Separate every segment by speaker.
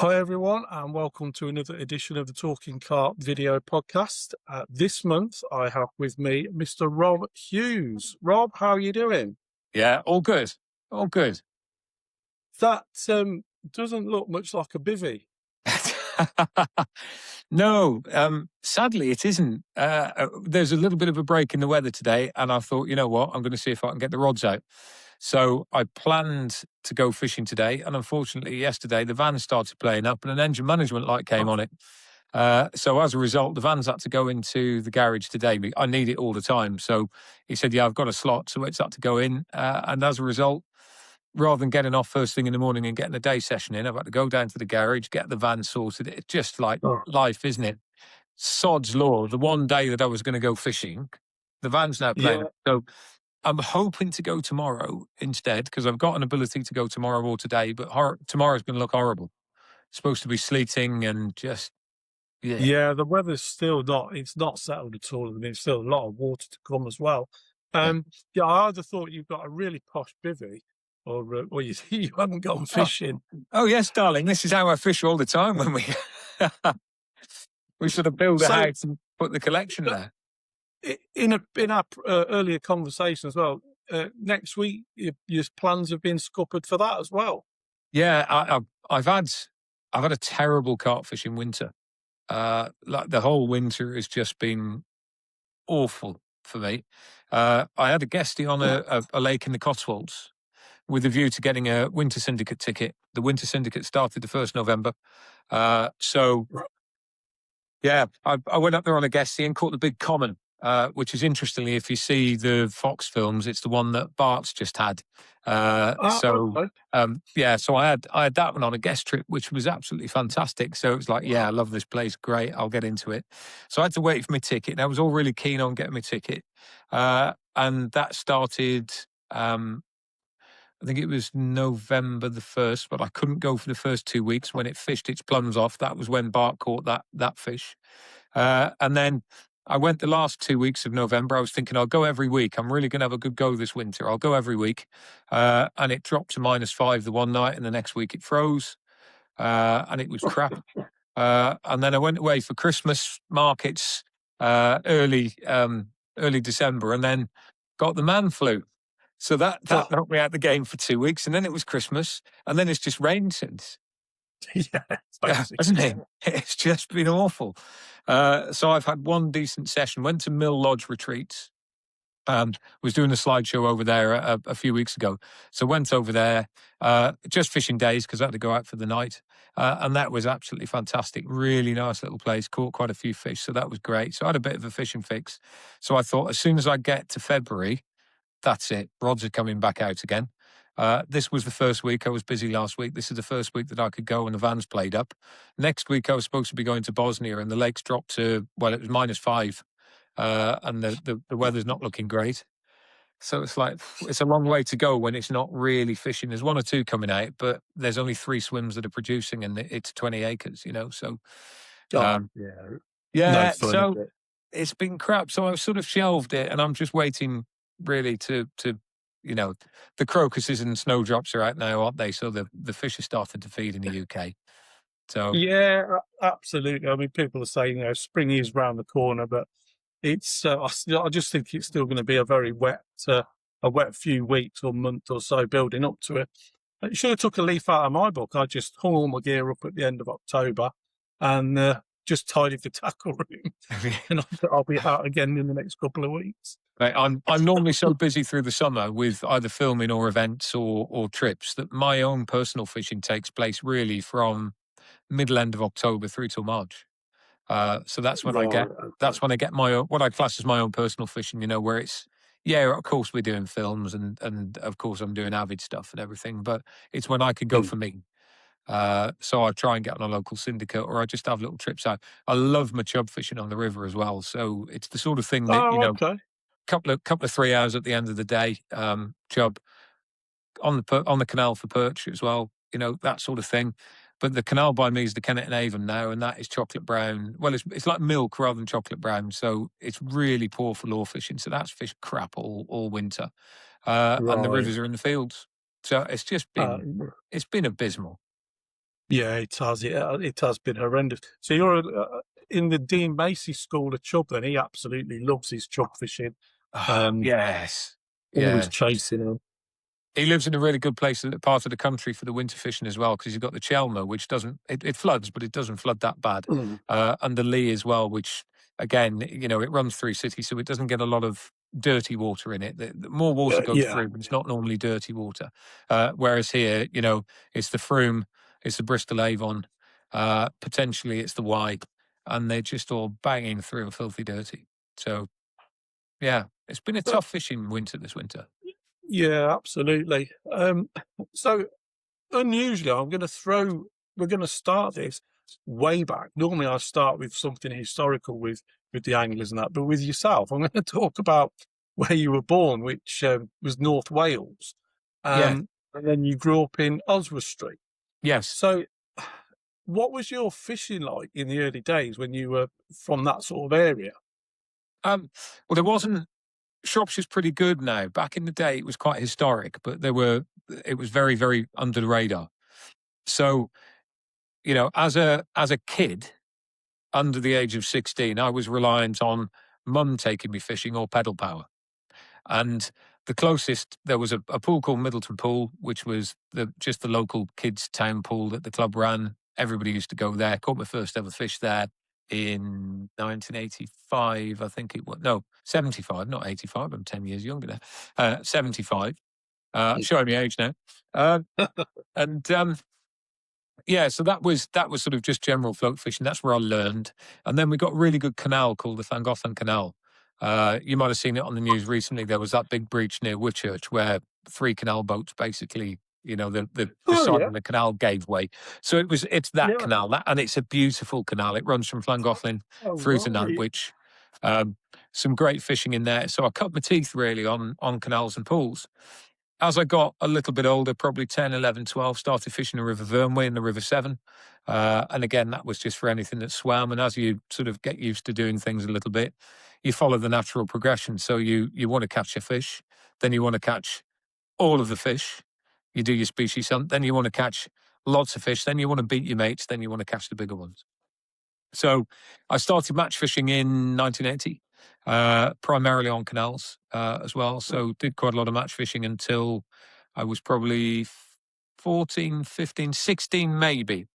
Speaker 1: Hi everyone, and welcome to another edition of the Talking Carp video podcast. This month, I have with me Mr. Rob Hughes. Rob, how are you doing?
Speaker 2: Yeah, all good. All good.
Speaker 1: That doesn't look much like a bivvy.
Speaker 2: No, sadly, it isn't. There's a little bit of a break in the weather today, and I thought, you know what, I'm going to see if I can get the rods out. So I planned to go fishing today, and unfortunately, yesterday the van started playing up, and an engine management light came on it. So as a result, the van's had to go into the garage today. I need it all the time. So he said, "Yeah, I've got a slot, so it's had to go in." And as a result, rather than getting off first thing in the morning and getting a day session in, I've had to go down to the garage, get the van sorted. It's just like
Speaker 1: Oh,
Speaker 2: life, isn't it? Sod's law. The one day that I was going to go fishing, the van's now playing.
Speaker 1: yeah,
Speaker 2: So I'm hoping to go tomorrow instead because I've got an ability to go tomorrow or today, but tomorrow's going to look horrible. It's supposed to be sleeting and just, yeah.
Speaker 1: yeah. The weather's still it's not settled at all. I mean, there's still a lot of water to come as well.
Speaker 2: Yeah.
Speaker 1: Yeah, I either thought you've got a really posh bivvy, or you haven't gone
Speaker 2: Oh,
Speaker 1: fishing.
Speaker 2: oh, yes, darling. This is how I fish all the time when we we sort of build a
Speaker 1: So,
Speaker 2: house and put the collection there.
Speaker 1: in our earlier conversation as well, next week your plans have been scuppered for that as well.
Speaker 2: Yeah, I've had a terrible carp fishing winter. Like the whole winter has just been awful for me. I had a guestie on a lake in the Cotswolds with a view to getting a winter syndicate ticket. The winter syndicate started the 1st November. So yeah, I went up there on a guestie and caught the big common, which is interestingly, if you see the Fox films, it's the one that Bart's just had. So
Speaker 1: Okay.
Speaker 2: yeah, so I had that one on a guest trip, which was absolutely fantastic. So it was like, yeah, I love this place, great, I'll get into it. So I had to wait for my ticket, and I was all really keen on getting my ticket, and that started. I think it was November the 1st, but I couldn't go for the first 2 weeks when it fished its plums off. That was when Bart caught that fish. And then I went the last 2 weeks of November. I was thinking I'll go every week. I'm really going to have a good go this winter. I'll go every week. And it dropped to -5 the one night, and the next week it froze. And it was crap. And then I went away for Christmas markets early December, and then got the man flu. So that knocked me out the game for 2 weeks, and then it was Christmas, and then it's just rained since.
Speaker 1: Yeah,
Speaker 2: Yeah, hasn't
Speaker 1: basically.
Speaker 2: it? It's just been awful. So I've had one decent session. Went to Mill Lodge retreats. Was doing a slideshow over there a few weeks ago. So went over there, just fishing days because I had to go out for the night. And that was absolutely fantastic. Really nice little place. Caught quite a few fish. So that was great. So I had a bit of a fishing fix. So I thought as soon as I get to February, that's it. Rods are coming back out again. This was the first week. I was busy last week. This is the first week that I could go and the van's played up. Next week, I was supposed to be going to Bosnia and the lakes dropped to, well, it was -5. And the weather's not looking great. So it's like, it's a long way to go when it's not really fishing. There's one or two coming out, but there's only 3 swims that are producing and it's 20 acres, you know? So,
Speaker 1: Oh,
Speaker 2: um,
Speaker 1: yeah, no
Speaker 2: yeah,
Speaker 1: fun, is
Speaker 2: so
Speaker 1: it?
Speaker 2: it's been crap. So I've sort of shelved it and I'm just waiting really to you know, the crocuses and snowdrops are out now, aren't they? So the fish are starting to feed in the UK. So
Speaker 1: Yeah, absolutely. I mean, people are saying, spring is round the corner, but it's. I just think it's still going to be a very a wet few weeks or month or so building up to it. It should have took a leaf out of my book. I just hung all my gear up at the end of October and just tidied the tackle room, and I'll be out again in the next couple of weeks.
Speaker 2: right, I'm normally so busy through the summer with either filming or events or trips that my own personal fishing takes place really from middle end of October through till March. So
Speaker 1: Right. Okay.
Speaker 2: that's when I get my own, what I class as my own personal fishing. You know, where it's, yeah, of course we're doing films and of course I'm doing avid stuff and everything, but it's when I could go
Speaker 1: Mm.
Speaker 2: for me. So I try and get on a local syndicate, or I just have little trips out. I love my chub fishing on the river as well. So it's the sort of thing that, you
Speaker 1: Oh,
Speaker 2: know,
Speaker 1: okay.
Speaker 2: couple of 3 hours at the end of the day, chub on on the canal for perch as well, you know, that sort of thing. But the canal by me is the Kennet and Avon now, and that is chocolate brown. Well, it's like milk rather than chocolate brown, so it's really poor for lure fishing. So that's fish crap all winter, and the
Speaker 1: Right.
Speaker 2: rivers are in the fields. So
Speaker 1: Uh,
Speaker 2: it's been abysmal.
Speaker 1: Yeah, it has. It has been horrendous. So you're in the Dean Macy School of Chub. Then he absolutely loves his chub fishing.
Speaker 2: Ah,
Speaker 1: Um,
Speaker 2: yes.
Speaker 1: Always
Speaker 2: Yeah.
Speaker 1: chasing them.
Speaker 2: He lives in a really good place, part of the country for the winter fishing as well, because you've got the Chelmer, which doesn't, it floods, but it doesn't flood that bad.
Speaker 1: Mm.
Speaker 2: And the Lee as well, which again, it runs through city, so it doesn't get a lot of dirty water in it. The more water goes
Speaker 1: Yeah.
Speaker 2: through, but it's not normally dirty water. Whereas here, it's the Froome, it's the Bristol Avon, potentially it's the Wye, and they're just all banging through and filthy dirty. So, yeah, it's been a
Speaker 1: So
Speaker 2: tough fishing winter this winter.
Speaker 1: yeah, absolutely. So unusually, we're going to start this way back. Normally, I start with something historical with the anglers and that, but with yourself, I'm going to talk about where you were born, which was North Wales,
Speaker 2: Yeah.
Speaker 1: and then you grew up in Oswestry.
Speaker 2: Yes.
Speaker 1: So, what was your fishing like in the early days when you were from that sort of area?
Speaker 2: Well, there wasn't. Shropshire's pretty good now. Back in the day, it was quite historic, but it was very, very under the radar. So, as a kid under the age of 16, I was reliant on mum taking me fishing or pedal power. And the closest, there was a pool called Middleton Pool, which was just the local kids' town pool that the club ran. Everybody used to go there. Caught my first ever fish there in 1985, I think it was. No, 75, not 85. I'm 10 years younger now. 75. Showing my age now. And yeah, so that was sort of just general float fishing. That's where I learned. And then we got a really good canal called the Llangollen Canal. You might have seen it on the news recently. There was that big breach near Whitchurch where 3 canal boats basically, the
Speaker 1: Oh
Speaker 2: side
Speaker 1: yeah,
Speaker 2: of the canal gave way. So it's that
Speaker 1: yeah.
Speaker 2: canal, and it's a beautiful canal. It runs from Llangollen
Speaker 1: Oh
Speaker 2: through to
Speaker 1: right.
Speaker 2: Nantwich. Some great fishing in there. So I cut my teeth really on canals and pools. As I got a little bit older, probably 10, 11, 12, started fishing the River Vyrnwy and the River Severn. And again, that was just for anything that swam. And as you sort of get used to doing things a little bit, you follow the natural progression. So you want to catch a fish, then you want to catch all of the fish. You do your species hunt, then you want to catch lots of fish, then you want to beat your mates, then you want to catch the bigger ones. So I started match fishing in 1980, primarily on canals as well. So did quite a lot of match fishing until I was probably 14, 15, 16 maybe.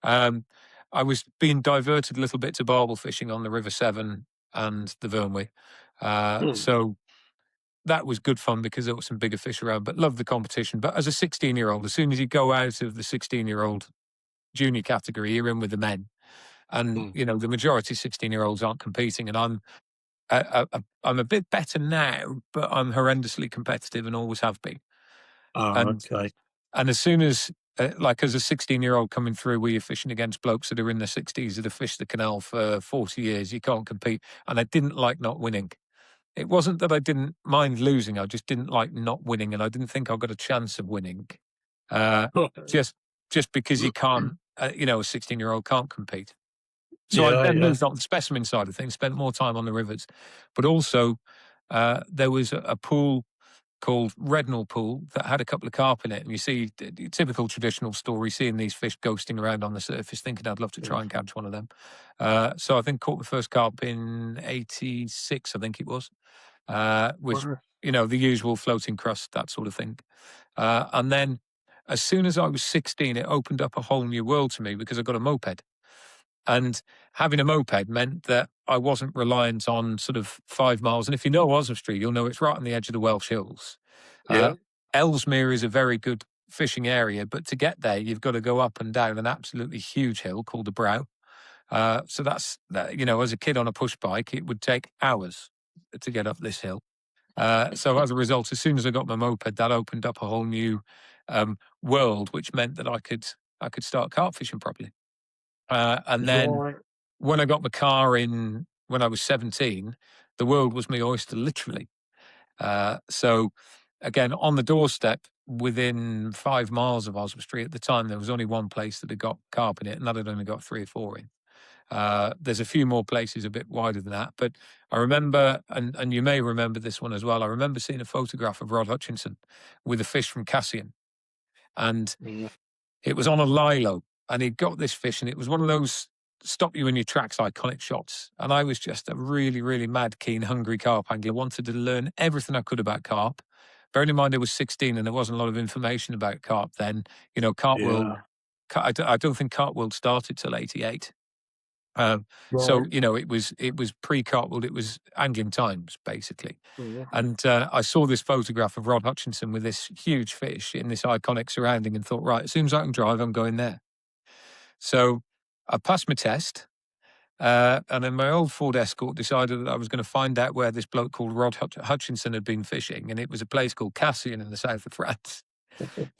Speaker 2: Um, I was being diverted a little bit to barbel fishing on the River Severn and the Vyrnwy.
Speaker 1: Hmm.
Speaker 2: So that was good fun because there were some bigger fish around, but loved the competition. But as a 16-year-old, as soon as you go out of the 16-year-old junior category, you're in with the men. And,
Speaker 1: Hmm.
Speaker 2: the majority 16-year-olds aren't competing. And I'm a bit better now, but I'm horrendously competitive and always have been.
Speaker 1: Oh,
Speaker 2: And
Speaker 1: okay.
Speaker 2: and as soon as, as a 16-year-old coming through where you're fishing against blokes that are in their 60s that have fished the canal for 40 years, you can't compete. And I didn't like not winning. It wasn't that I didn't mind losing. I just didn't like not winning. And I didn't think I got a chance of winning. Uh, just, just because you can't, a 16-year-old can't compete. So I
Speaker 1: Yeah,
Speaker 2: then
Speaker 1: yeah.
Speaker 2: moved on the specimen side of things, spent more time on the rivers. But also, there was a pool called Rednall Pool that had a couple of carp in it. And you see the typical traditional story, seeing these fish ghosting around on the surface, thinking I'd love to try and catch one of them. So I think caught the first carp in 86, I think it was, with,
Speaker 1: Wow.
Speaker 2: the usual floating crust, that sort of thing. And then as soon as I was 16, it opened up a whole new world to me because I got a moped. And having a moped meant that I wasn't reliant on sort of 5 miles. And if you know Oswestry, you'll know it's right on the edge of the Welsh Hills.
Speaker 1: Yeah.
Speaker 2: Ellesmere is a very good fishing area, but to get there, you've got to go up and down an absolutely huge hill called the Brow. So that's, as a kid on a push bike, it would take hours to get up this hill. So as a result, as soon as I got my moped, that opened up a whole new world, which meant that I could start carp fishing properly. And then
Speaker 1: Right.
Speaker 2: when I got my car when I was 17, the world was my oyster, literally. So again, on the doorstep, within 5 miles of Oswestry at the time, there was only one place that had got carp in it, and that had only got 3 or 4 in. There's a few more places a bit wider than that, but I remember, and you may remember this one as well. I remember seeing a photograph of Rod Hutchinson with a fish from Cassian, and
Speaker 1: Yeah.
Speaker 2: it was on a lilo. and he got this fish, and it was one of those stop you in your tracks iconic shots. And I was just a really, really mad, keen, hungry carp angler. Wanted to learn everything I could about carp. Bearing in mind I was 16 and there wasn't a lot of information about carp then. Carp world.
Speaker 1: Yeah.
Speaker 2: I don't think carp world started till '88. So
Speaker 1: Right.
Speaker 2: it was pre-carp world. It was angling times basically.
Speaker 1: Mhm.
Speaker 2: And I saw this photograph of Rod Hutchinson with this huge fish in this iconic surrounding, and thought, right, as soon as I can drive, I'm going there. So I passed my test. And then my old Ford Escort decided that I was going to find out where this bloke called Rod Hutchinson had been fishing. And it was a place called Cassian in the south of France.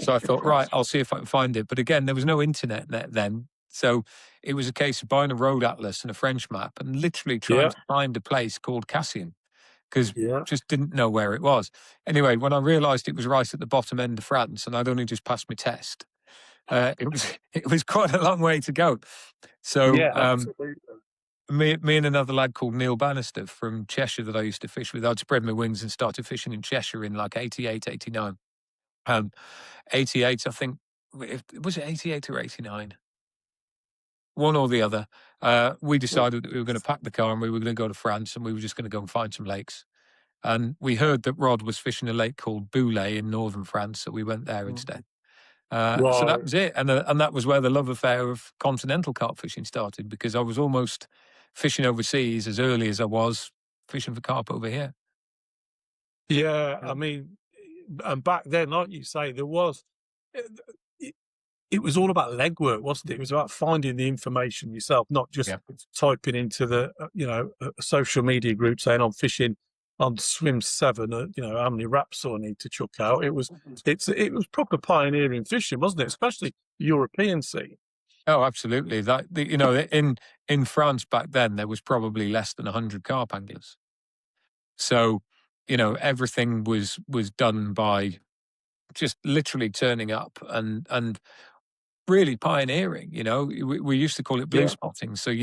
Speaker 2: So I thought, right, I'll see if I can find it. But again, there was no internet then. So it was a case of buying a road atlas and a French map and literally trying
Speaker 1: Yeah.
Speaker 2: to find a place called Cassian, because
Speaker 1: Yeah.
Speaker 2: just didn't know where it was. Anyway, when I realised it was right at the bottom end of France and I'd only just passed my test, it was quite a long way to go. So
Speaker 1: Yeah. Absolutely.
Speaker 2: me and another lad called Neil Bannister from Cheshire that I used to fish with, I'd spread my wings and started fishing in Cheshire in like 88, 89. 88, I think, was it 88 or 89? One or the other. We decided that we were going to pack the car and we were going to go to France, and we were just going to go and find some lakes. And we heard that Rod was fishing a lake called Boulay in northern France, so we went there instead. So that
Speaker 1: Right.
Speaker 2: was it. And that was where the love affair of continental carp fishing started, because I was almost fishing overseas as early as I was fishing for carp over here.
Speaker 1: Yeah.
Speaker 2: Yeah.
Speaker 1: I mean, and back then, like you say, there was. It, it was all about legwork, wasn't it? It was about finding the information yourself, not just
Speaker 2: Yeah.
Speaker 1: typing into the a social media group saying I'm fishing on swim 7. How many wraps do I need to chuck out? It was proper pioneering fishing, wasn't it? Especially European sea.
Speaker 2: Oh, absolutely. In France back then, there was probably less than 100 carp anglers. So, everything was done by just literally turning up and really pioneering. We used to call it blue
Speaker 1: Yeah.
Speaker 2: spotting. So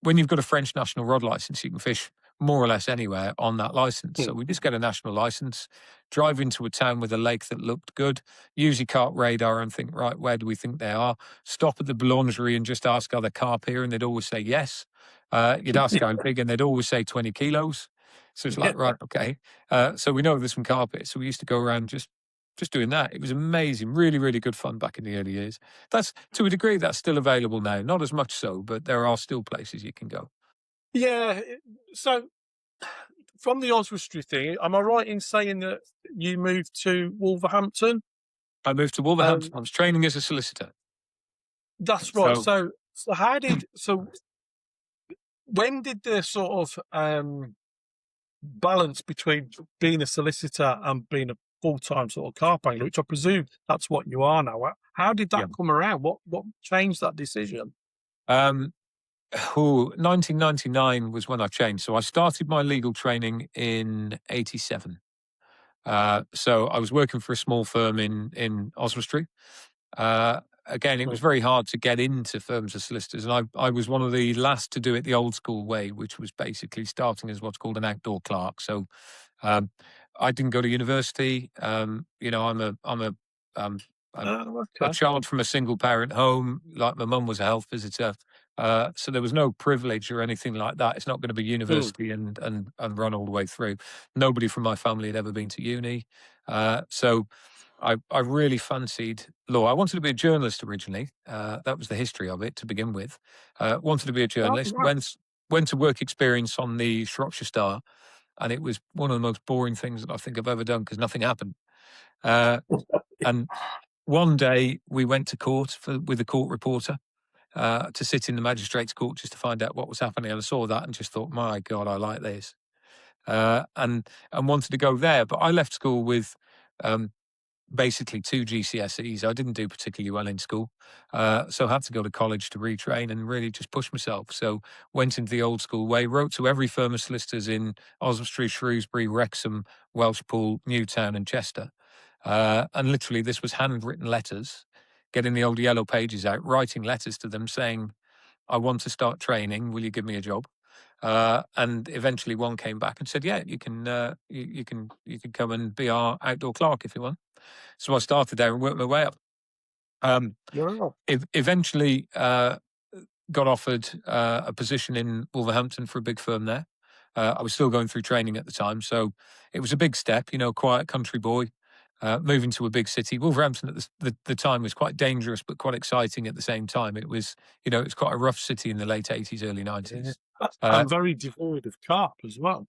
Speaker 2: when you've got a French national rod license, you can fish more or less anywhere on that license. So we just get a national license, drive into a town with a lake that looked good, use your carp radar and think, right, where do we think they are? Stop at the boulangerie and just ask, are there carp here? And they'd always say yes. You'd ask how big, and they'd always say 20 kilos. So it's like, right, okay. So we know there's some carp here. So we used to go around just doing that. It was amazing, really, really good fun back in the early years. That's, to a degree, that's still available now. Not as much so, but there are still places you can go.
Speaker 1: Yeah. So from the Oswestry thing, am I right in saying that you moved to Wolverhampton?
Speaker 2: I moved to Wolverhampton. I was training as a solicitor.
Speaker 1: That's right.
Speaker 2: So
Speaker 1: So when did the sort of balance between being a solicitor and being a full-time sort of carp angler, which I presume that's what you are now, how did that
Speaker 2: yeah.
Speaker 1: come around? What changed that decision?
Speaker 2: 1999 was when I changed. So I started my legal training in '87. So I was working for a small firm in Oswestry. Again, it was very hard to get into firms of solicitors, and I was one of the last to do it the old school way, which was basically starting as what's called an outdoor clerk. So I didn't go to university. I'm um,
Speaker 1: Oh,
Speaker 2: a
Speaker 1: okay.
Speaker 2: child from a single parent home. Like, my mum was a health visitor, so there was no privilege or anything like that. It's not going to be university and run all the way through. Nobody from my family had ever been to uni, so I really fancied law. I wanted to be a journalist originally. That was the history of it to begin with. Wanted to be a
Speaker 1: Oh,
Speaker 2: journalist.
Speaker 1: right.
Speaker 2: Went to work experience on the Shropshire Star, and it was one of the most boring things that I think I've ever done, because nothing happened. And one day we went to court with a court reporter to sit in the magistrate's court just to find out what was happening. And I saw that and just thought, my God, I like this, and wanted to go there. But I left school with basically 2 GCSEs. I didn't do particularly well in school, so I had to go to college to retrain and really just push myself. So went into the old school way, wrote to every firm of solicitors in Oswestry, Shrewsbury, Wrexham, Welshpool, Newtown and Chester. And literally this was handwritten letters, getting the old yellow pages out, writing letters to them saying, I want to start training. Will you give me a job? And eventually one came back and said, yeah, you can come and be our outdoor clerk if you want. So I started there and worked my way up.
Speaker 1: Yeah.
Speaker 2: Eventually got offered a position in Wolverhampton for a big firm there. I was still going through training at the time, so it was a big step, quiet country boy, moving to a big city. Wolverhampton at the time was quite dangerous, but quite exciting at the same time. It was, it was quite a rough city in the late 80s, early
Speaker 1: Yeah.
Speaker 2: 90s.
Speaker 1: And very devoid of carp as well.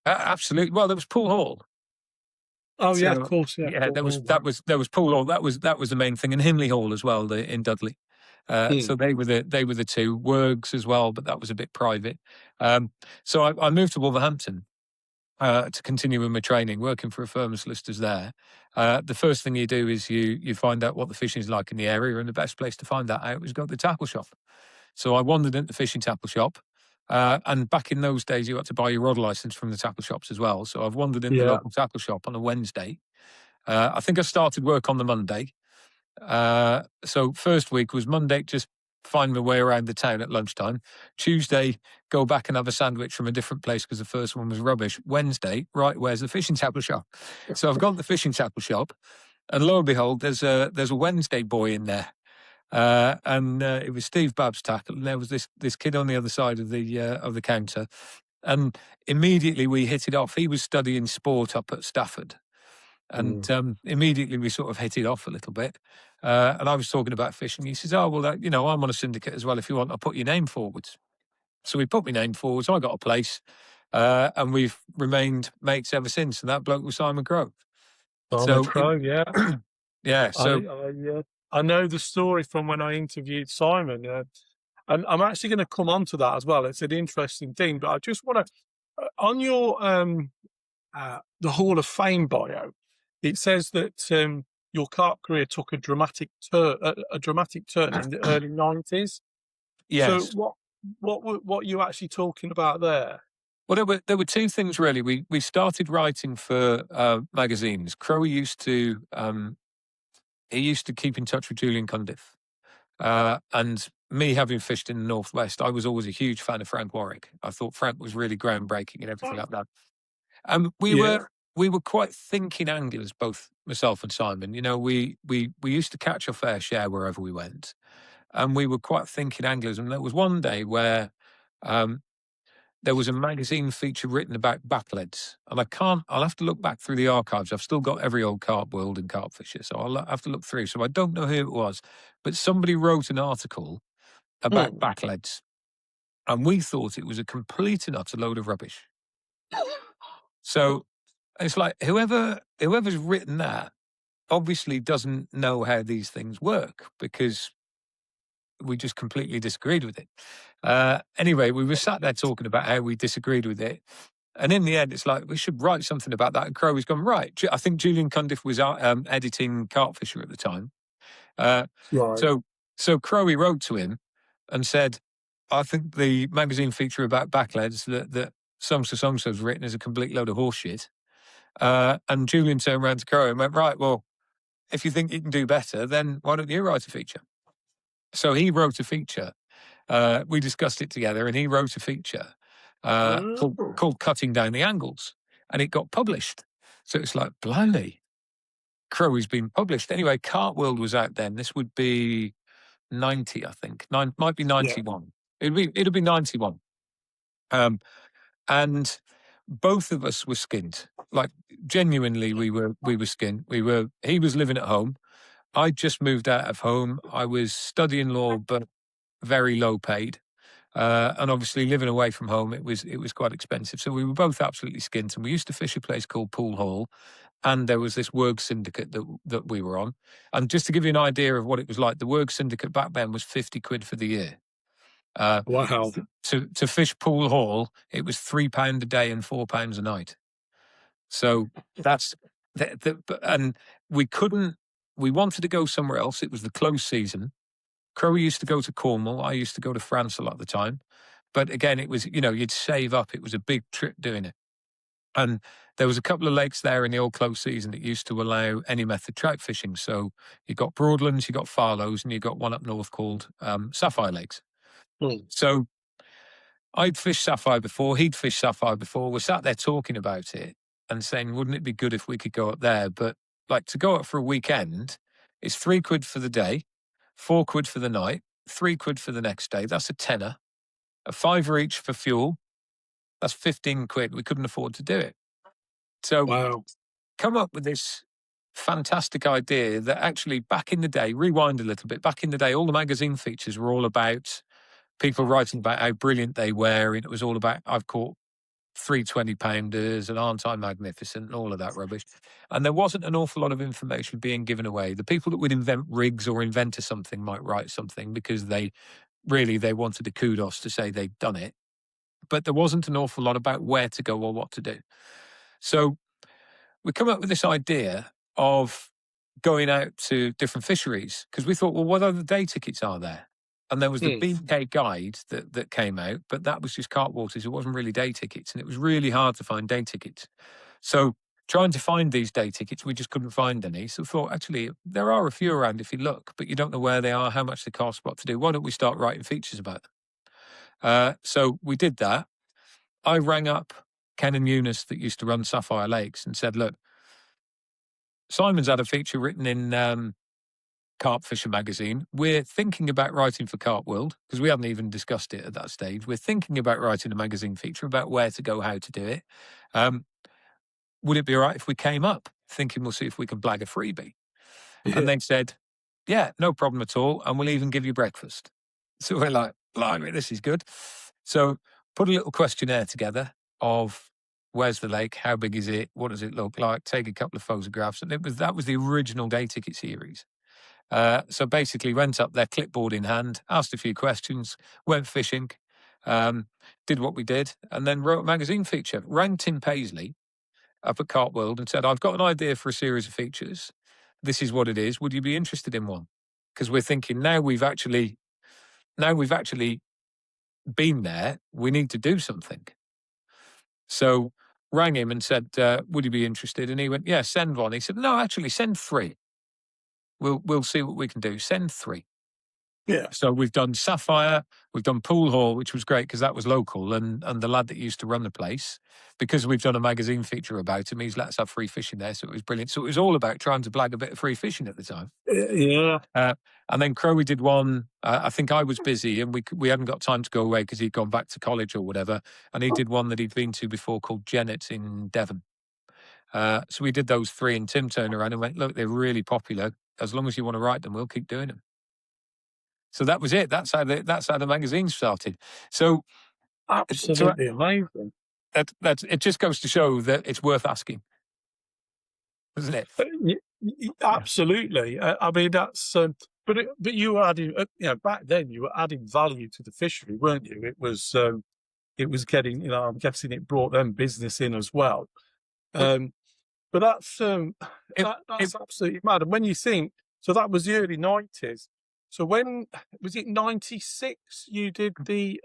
Speaker 2: Absolutely. Well, there was Pool Hall.
Speaker 1: Oh yeah, of
Speaker 2: So
Speaker 1: course, yeah.
Speaker 2: yeah, there was Pool Hall. That was the main thing, and Himley Hall as well, in Dudley. So they were the two. Worgs as well, but that was a bit private. So I moved to Wolverhampton to continue with my training, working for a firm of solicitors there. The first thing you do is you find out what the fishing is like in the area, and the best place to find that out was go to the tackle shop. So I wandered into the fishing tackle shop. And back in those days, you had to buy your rod license from the tackle shops as well. So I've wandered in the
Speaker 1: Yeah.
Speaker 2: local tackle shop on a Wednesday. I think I started work on the Monday. So first week was Monday, just find my way around the town at lunchtime. Tuesday, go back and have a sandwich from a different place because the first one was rubbish. Wednesday, right, where's the fishing tackle shop? So I've gone to the fishing tackle shop, and lo and behold, there's a Wednesday boy in there. And it was Steve Babb's tackle, and there was this kid on the other side of the counter, and immediately we hit it off. He was studying sport up at Stafford, and immediately we sort of hit it off a little bit. And I was talking about fishing. He says, "Oh well, I'm on a syndicate as well. If you want, I'll put your name forwards." So we put my name forwards. I got a place, and we've remained mates ever since. And that bloke was Simon Crowe.
Speaker 1: Simon
Speaker 2: So
Speaker 1: Crowe, yeah.
Speaker 2: yeah, so
Speaker 1: I know the story from when I interviewed Simon, and I'm actually going to come on to that as well. It's an interesting thing, but I just want to on your the Hall of Fame bio, it says that your carp career took a dramatic turn in the early 90s. So
Speaker 2: yes.
Speaker 1: what are you actually talking about there?
Speaker 2: Well, there were two things really. We started writing for magazines. Crowe used to keep in touch with Julian Cundiff, and me having fished in the Northwest, I was always a huge fan of Frank Warwick. I thought Frank was really groundbreaking and everything like that. We
Speaker 1: Yeah.
Speaker 2: were quite thinking anglers, both myself and Simon. We used to catch our fair share wherever we went, and we were quite thinking anglers. And there was one day where there was a magazine feature written about backleads, and I'll have to look back through the archives. I've still got every old Carp World and Carp Fisher, so I'll have to look through. So I don't know who it was, but somebody wrote an article about backleads, and we thought it was a complete and utter load of rubbish. So it's like whoever's written that obviously doesn't know how these things work, because we just completely disagreed with it. Anyway, we were sat there talking about how we disagreed with it. And in the end, it's like, we should write something about that. And Crowe was going, right. I think Julian Cundiff was editing Carp Fisher at the time.
Speaker 1: Right.
Speaker 2: So Crowe wrote to him and said, I think the magazine feature about backleads that so-and-so's written is a complete load of horseshit. And Julian turned around to Crowe and went, right, well, if you think you can do better, then why don't you write a feature? So he wrote a feature. We discussed it together, and he wrote a feature called Cutting Down the Angles, and it got published. So it's like, blimey, Crowe's been published. Anyway, Carp World was out then. This would be 90, I think. Might be 91. Yeah. It'd be 91. And both of us were skinned. Like, genuinely, we were skinned. He was living at home. I just moved out of home. I was studying law, but very low paid. And obviously living away from home, it was quite expensive. So we were both absolutely skint, and we used to fish a place called Pool Hall, and there was this Worg syndicate that we were on. And just to give you an idea of what it was like, the Worg syndicate back then was 50 quid for the year.
Speaker 1: Wow.
Speaker 2: To fish Pool Hall, it was £3 a day and £4 a night. So that's and we wanted to go somewhere else. It was the close season. Crowe used to go to Cornwall. I used to go to France a lot of the time. But again, it was, you'd save up. It was a big trip doing it. And there was a couple of lakes there in the old close season that used to allow any method trout fishing. So you got Broadlands, you got Farlows, and you got one up north called Sapphire Lakes. So I'd fished Sapphire before, he'd fished Sapphire before. We're sat there talking about it and saying, wouldn't it be good if we could go up there? But like, to go up for a weekend, it's £3 for the day. £4 for the night, £3 for the next day. That's a tenner. A fiver each for fuel. That's £15. We couldn't afford to do it. So
Speaker 1: Wow.
Speaker 2: come up with this fantastic idea that actually back in the day, rewind a little bit, back in the day, all the magazine features were all about people writing about how brilliant they were. And it was all about, I've caught 3 20-pounders and aren't I magnificent and all of that rubbish. And there wasn't an awful lot of information being given away. The people that would invent rigs or invent something might write something because they wanted the kudos to say they'd done it. But there wasn't an awful lot about where to go or what to do. So we come up with this idea of going out to different fisheries because we thought, well, what other day tickets are there? And there was the BK guide that came out, but that was just carp waters. It wasn't really day tickets, and it was really hard to find day tickets. So trying to find these day tickets, we just couldn't find any. So we thought, actually, there are a few around if you look, but you don't know where they are, how much they cost, what to do. Why don't we start writing features about them? So we did that. I rang up Ken and Eunice that used to run Sapphire Lakes and said, look, Simon's had a feature written in Carp Fishing magazine. We're thinking about writing for Carp World because we hadn't even discussed it at that stage. We're thinking about writing a magazine feature about where to go, how to do it. Would it be all right if we came up? Thinking we'll see if we can blag a freebie. Yeah. And they said, yeah, no problem at all. And we'll even give you breakfast. So we're like, blimey, this is good. So put a little questionnaire together of where's the lake, how big is it, what does it look like, take a couple of photographs. And that was the original day ticket series. So basically went up there, clipboard in hand, asked a few questions, went fishing, did what we did, and then wrote a magazine feature. Rang Tim Paisley up at Carp World and said, I've got an idea for a series of features. This is what it is. Would you be interested in one? Because we're thinking now we've actually been there, we need to do something. So rang him and said, would you be interested? And he went, yeah, send one. He said, no, actually send 3. We'll see what we can do. Send 3.
Speaker 1: Yeah.
Speaker 2: So we've done Sapphire, we've done Pool Hall, which was great because that was local, and the lad that used to run the place, because we've done a magazine feature about him, he's let us have free fishing there, so it was brilliant. So it was all about trying to blag a bit of free fishing at the time.
Speaker 1: Yeah.
Speaker 2: And then Crowe did one. I think I was busy and we hadn't got time to go away because he'd gone back to college or whatever. And he did one that he'd been to before called Janet in Devon. So we did those 3, and Tim turned around and went, look, they're really popular. As long as you want to write them, we'll keep doing them. So that was it. That's how the magazine started. So
Speaker 1: absolutely amazing.
Speaker 2: It just goes to show that it's worth asking, doesn't it?
Speaker 1: Absolutely. I mean, that's. But you were adding, back then you were adding value to the fishery, weren't you? It was getting, I'm guessing it brought them business in as well. But that's absolutely mad. And when you think, so that was the early 90s. So when was it 96? You did the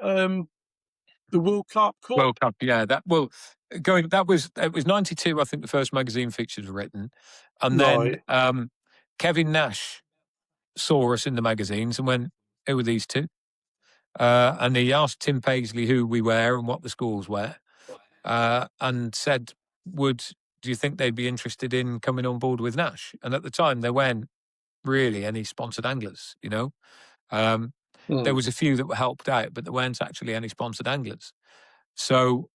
Speaker 1: World Carp Cup.
Speaker 2: World Cup, yeah. It was 92. I think the first magazine features were written, and then Kevin Nash saw us in the magazines and went, "Who are these two?" And he asked Tim Paisley who we were and what the scores were, and said, do you think they'd be interested in coming on board with Nash? And at the time, there weren't really any sponsored anglers, There was a few that were helped out, but there weren't actually any sponsored anglers. So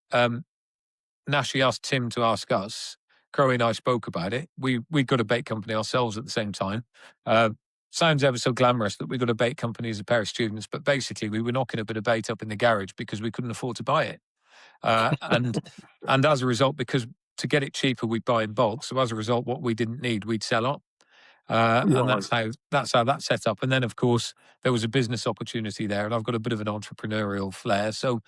Speaker 2: Nash asked Tim to ask us. Crowe and I spoke about it. We'd got a bait company ourselves at the same time. Sounds ever so glamorous that we got a bait company as a pair of students, but basically we were knocking a bit of bait up in the garage because we couldn't afford to buy it. And as a result, because to get it cheaper, we'd buy in bulk. So as a result, what we didn't need, we'd sell on. And that's how that set up. And then, of course, there was a business opportunity there, and I've got a bit of an entrepreneurial flair, so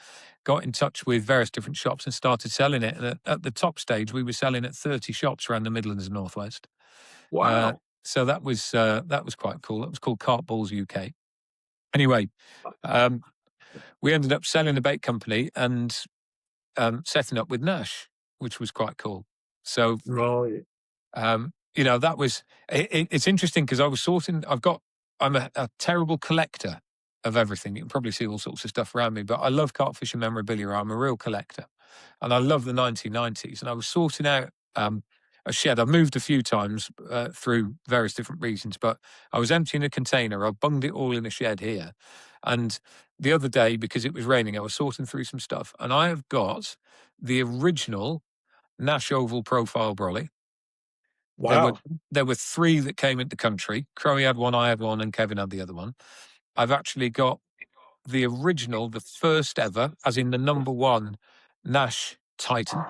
Speaker 2: got in touch with various different shops and started selling it. And at the top stage, we were selling at 30 shops around the Midlands and Northwest.
Speaker 1: Wow!
Speaker 2: So that was quite cool. That was called Carp Balls UK. Anyway, we ended up selling the bait company and setting up with Nash, which was quite cool. So
Speaker 1: right.
Speaker 2: That was, it's interesting because I'm a terrible collector of everything. You can probably see all sorts of stuff around me, but I love carp fishing memorabilia. I'm a real collector and I love the 1990s. And I was sorting out shed. I've moved a few times through various different reasons, but I was emptying a container. I bunged it all in a shed here. And the other day, because it was raining, I was sorting through some stuff, and I have got the original Nash Oval profile brolly. There were
Speaker 1: Wow.
Speaker 2: there were three that came into country. Crowie had one, I had one, and Kevin had the other one. I've actually got the original, the first ever, as in the number one Nash Titan,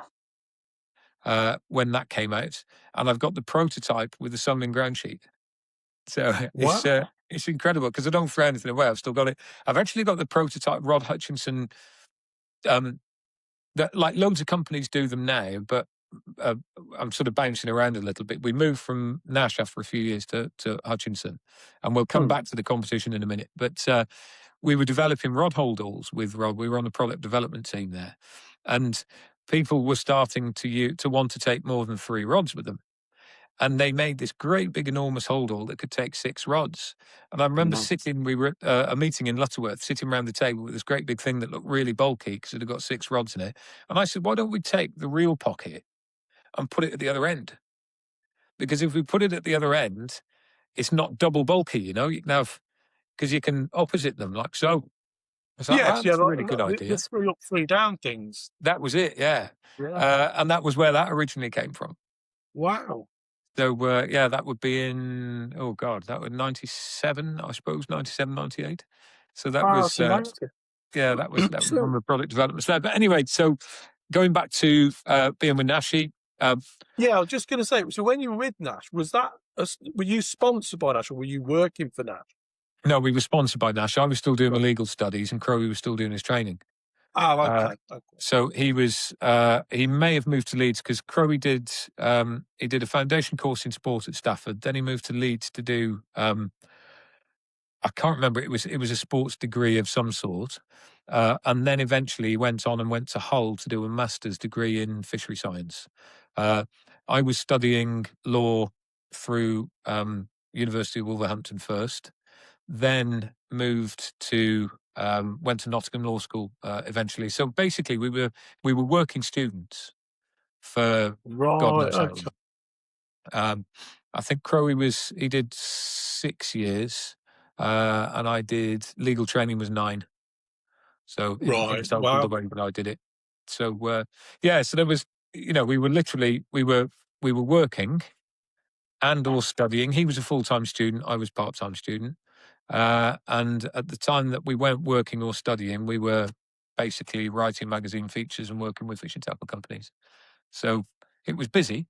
Speaker 2: when that came out, and I've got the prototype with the sunning ground sheet. So
Speaker 1: Wow.
Speaker 2: it's incredible because I don't throw anything away. I've still got it. I've actually got the prototype Rod Hutchinson. That, like, loads of companies do them now, but I'm sort of bouncing around a little bit. We moved from Nash after a few years to Hutchinson, and we'll come
Speaker 1: Hmm.
Speaker 2: back to the competition in a minute. But we were developing rod holdalls with Rob. We were on the product development team there, and people were starting to want to take more than 3 rods with them. And they made this great big enormous holdall that could take 6 rods. And I remember
Speaker 1: No.
Speaker 2: we were at a meeting in Lutterworth, sitting around the table with this great big thing that looked really bulky because it had got 6 rods in it. And I said, why don't we take the reel pocket and put it at the other end? Because if we put it at the other end, it's not double bulky, you know, you can have, because you can opposite them like so. I was like,
Speaker 1: Yes,
Speaker 2: oh,
Speaker 1: yeah,
Speaker 2: that's a really good
Speaker 1: the
Speaker 2: idea.
Speaker 1: 3 up, 3 down things.
Speaker 2: That was it, yeah.
Speaker 1: Yeah.
Speaker 2: And that was where that originally came from.
Speaker 1: Wow.
Speaker 2: So, yeah, that would be in, oh God, that was 97, I suppose, 97, 98. So that
Speaker 1: Wow,
Speaker 2: was,
Speaker 1: that's amazing.
Speaker 2: yeah, that was
Speaker 1: So,
Speaker 2: one of the product developments there. But anyway, so going back to being with Nashi,
Speaker 1: yeah, I was just going to say, so when you were with Nash, were you sponsored by Nash or were you working for Nash?
Speaker 2: no, we were sponsored by Nash. I was still doing my legal studies and Crowe was still doing his training.
Speaker 1: Oh, okay.
Speaker 2: So he was, he may have moved to Leeds because Crowe did, he did a foundation course in sport at Stafford. Then he moved to Leeds to do, I can't remember. It was a sports degree of some sort, and then eventually he went on and went to Hull to do a master's degree in fishery science. I was studying law through University of Wolverhampton first, then moved to went to Nottingham Law School eventually. So basically, we were working students for God
Speaker 1: Right,
Speaker 2: knows how
Speaker 1: okay.
Speaker 2: long. I think he did 6 years, and I did legal training was 9. So in
Speaker 1: Right,
Speaker 2: total, the
Speaker 1: wow.
Speaker 2: way that I did it. So yeah, so there was, we were literally we were working and or studying. He was a full-time student. I was part-time student. And at the time that we weren't working or studying, we were basically writing magazine features and working with fishing tackle companies. So it was busy.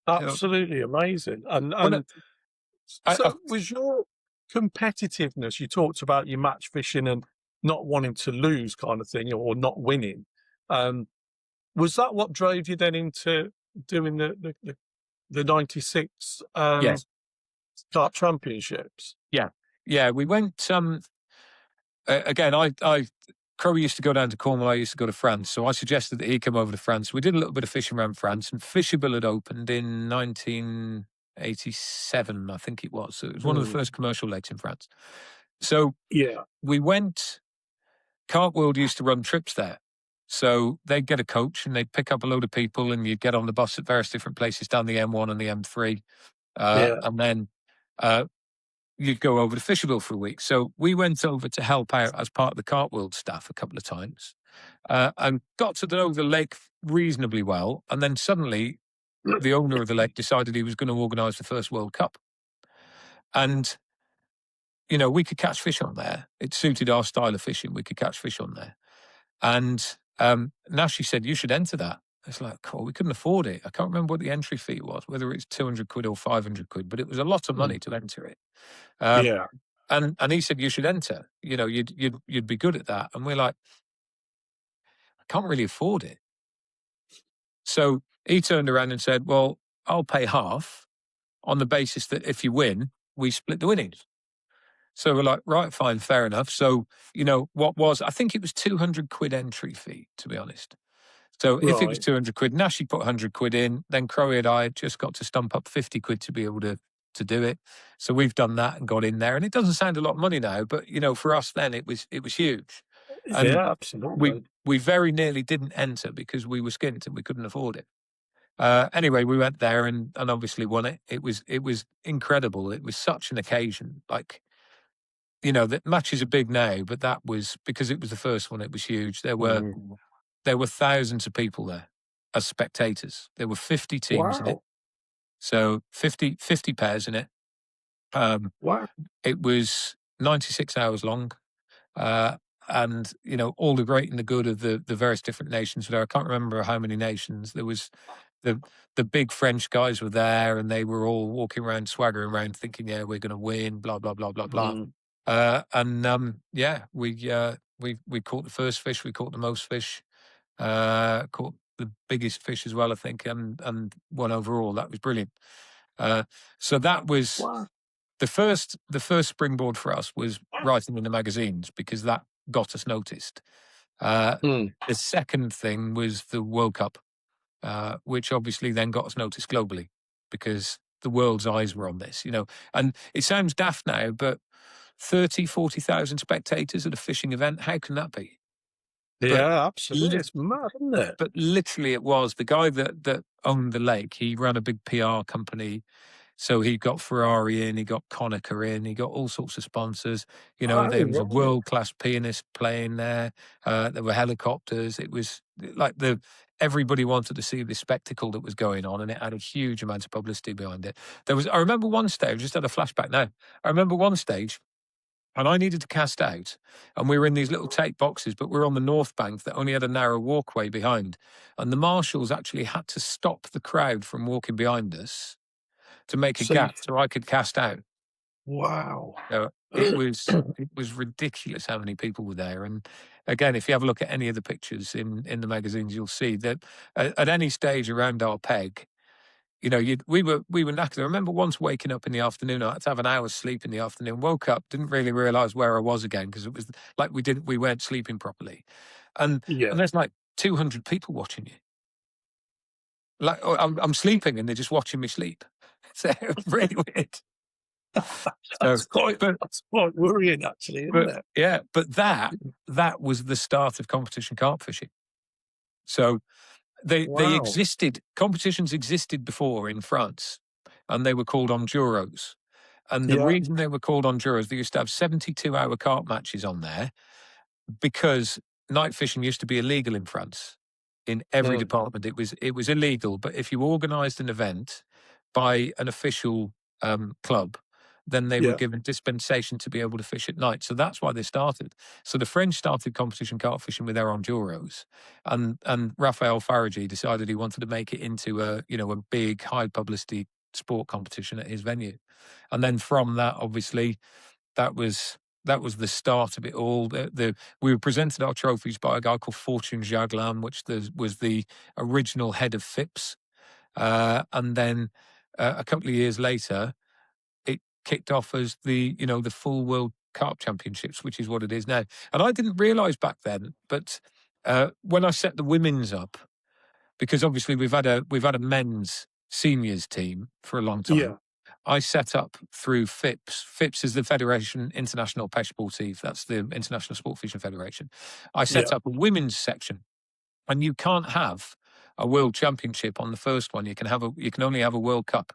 Speaker 1: Absolutely amazing.
Speaker 2: Well, I,
Speaker 1: So was your competitiveness, you talked about your match fishing and not wanting to lose kind of thing or not winning. Was that what drove you then into doing the 96
Speaker 2: yes,
Speaker 1: Carp Championships?
Speaker 2: yeah. We went. Again, Crowe used to go down to Cornwall. I used to go to France. So I suggested that he come over to France. We did a little bit of fishing around France, and Fisherville had opened in 1987, I think it was. So it was one of the first commercial lakes in France. So
Speaker 1: Yeah.
Speaker 2: we went. Carp World used to run trips there. So they'd get a coach and they'd pick up a load of people, and you'd get on the bus at various different places down the M1 and the M3.
Speaker 1: Yeah.
Speaker 2: And then you'd go over to Fisherville for a week. So we went over to help out as part of the Carp World staff a couple of times, and got to know the lake reasonably well. And then suddenly the owner of the lake decided he was going to organise the first World Cup. And, we could catch fish on there. It suited our style of fishing. We could catch fish on there. And Nashi said, you should enter that. It's like, cool, we couldn't afford it. I can't remember what the entry fee was, whether it's 200 quid or 500 quid, but it was a lot of money to enter it.
Speaker 1: Yeah.
Speaker 2: And he said, you should enter, you'd be good at that. And we're like, I can't really afford it. So he turned around and said, well, I'll pay half on the basis that if you win, we split the winnings. So we're like, right, fine, fair enough. So, I think it was 200 quid entry fee, to be honest. So if it was
Speaker 1: Right.
Speaker 2: 200 quid, Nashi put 100 quid in, then Crowe and I just got to stump up 50 quid to be able to do it. So we've done that and got in there. And it doesn't sound a lot of money now, but for us then it was huge. And
Speaker 1: Yeah, absolutely.
Speaker 2: we very nearly didn't enter because we were skint and we couldn't afford it. Anyway, we went there and obviously won it. It was incredible. It was such an occasion. Like, the matches are big now, but that was because it was the first one. It was huge. There were thousands of people there as spectators. There were 50 teams in it, so 50 pairs in it.
Speaker 1: Wow.
Speaker 2: It was 96 hours long. And all the great and the good of the various different nations were there. I can't remember how many nations. There was the big French guys were there, and they were all walking around, swaggering around, thinking, "Yeah, we're going to win." Blah blah blah blah blah. We caught the first fish. We caught the most fish. Caught the biggest fish as well, I think, and won overall. That was brilliant. So that was the first springboard for us was writing in the magazines, because that got us noticed. The second thing was the World Cup, which obviously then got us noticed globally, because the world's eyes were on this, And it sounds daft now, but 30, 40,000 spectators at a fishing event, how can that be?
Speaker 1: Yeah, absolutely. It's mad, isn't it?
Speaker 2: But literally it was. The guy that owned the lake, he ran a big PR company. So he got Ferrari in, he got Konica in, he got all sorts of sponsors. There was a world-class pianist playing there. There were helicopters. It was like everybody wanted to see this spectacle that was going on, and it had a huge amount of publicity behind it. I remember one stage, just had a flashback now. I remember one stage, and I needed to cast out, and we were in these little tape boxes, but we were on the north bank that only had a narrow walkway behind. And the marshals actually had to stop the crowd from walking behind us to make a gap so I could cast out.
Speaker 1: Wow.
Speaker 2: So it was ridiculous how many people were there. And again, if you have a look at any of the pictures in the magazines, you'll see that at any stage around our peg, we were knackered. I remember once waking up in the afternoon. I had to have an hour's sleep in the afternoon. Woke up, didn't really realise where I was again, because it was like we weren't sleeping properly. And there's like 200 people watching you. Like I'm sleeping and they're just watching me sleep. So really weird.
Speaker 1: That's quite worrying, actually, isn't it?
Speaker 2: Yeah, but that was the start of competition carp fishing. So they existed. Competitions existed before in France, and they were called enduros. And the reason they were called enduros, they used to have 72-hour carp matches on there, because night fishing used to be illegal in France. In every department, it was illegal. But if you organised an event by an official club, then they were given dispensation to be able to fish at night. So that's why they started. So the French started competition carp fishing with their enduros, and Raphael Faragy decided he wanted to make it into a big high publicity sport competition at his venue. And then from that, obviously, that was the start of it all. We were presented our trophies by a guy called Fortune Jaglan, which was the original head of FIPS. And then a couple of years later, it kicked off as the full World Carp Championships, which is what it is now. And I didn't realise back then, but when I set the women's up, because obviously we've had a men's seniors team for a long time.
Speaker 1: Yeah.
Speaker 2: I set up through FIPS. FIPS is the Fédération Internationale Pêche Sportive. That's the International Sport Fishing Federation. I set up a women's section, and you can't have a world championship on the first one. You can only have a World Cup,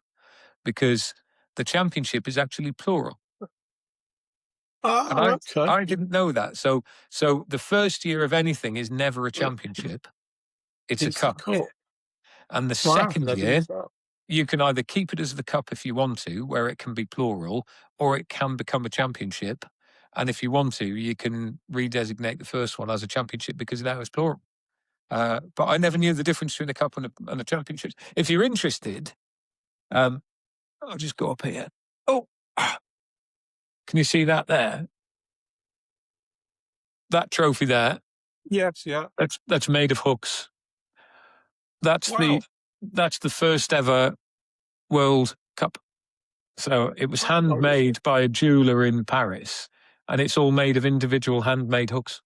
Speaker 2: because the championship is actually plural.
Speaker 1: Okay.
Speaker 2: I didn't know that. So the first year of anything is never a championship. It's a cup. And the second year, you can either keep it as the cup if you want to, where it can be plural, or it can become a championship. And if you want to, you can redesignate the first one as a championship, because now it's plural. But I never knew the difference between a cup and a championship. If you're interested, I'll just go up here. Oh, can you see that there? That trophy there?
Speaker 1: Yes, yeah.
Speaker 2: That's made of hooks. That's the first ever World Cup. So it was handmade by a jeweler in Paris, and it's all made of individual handmade hooks.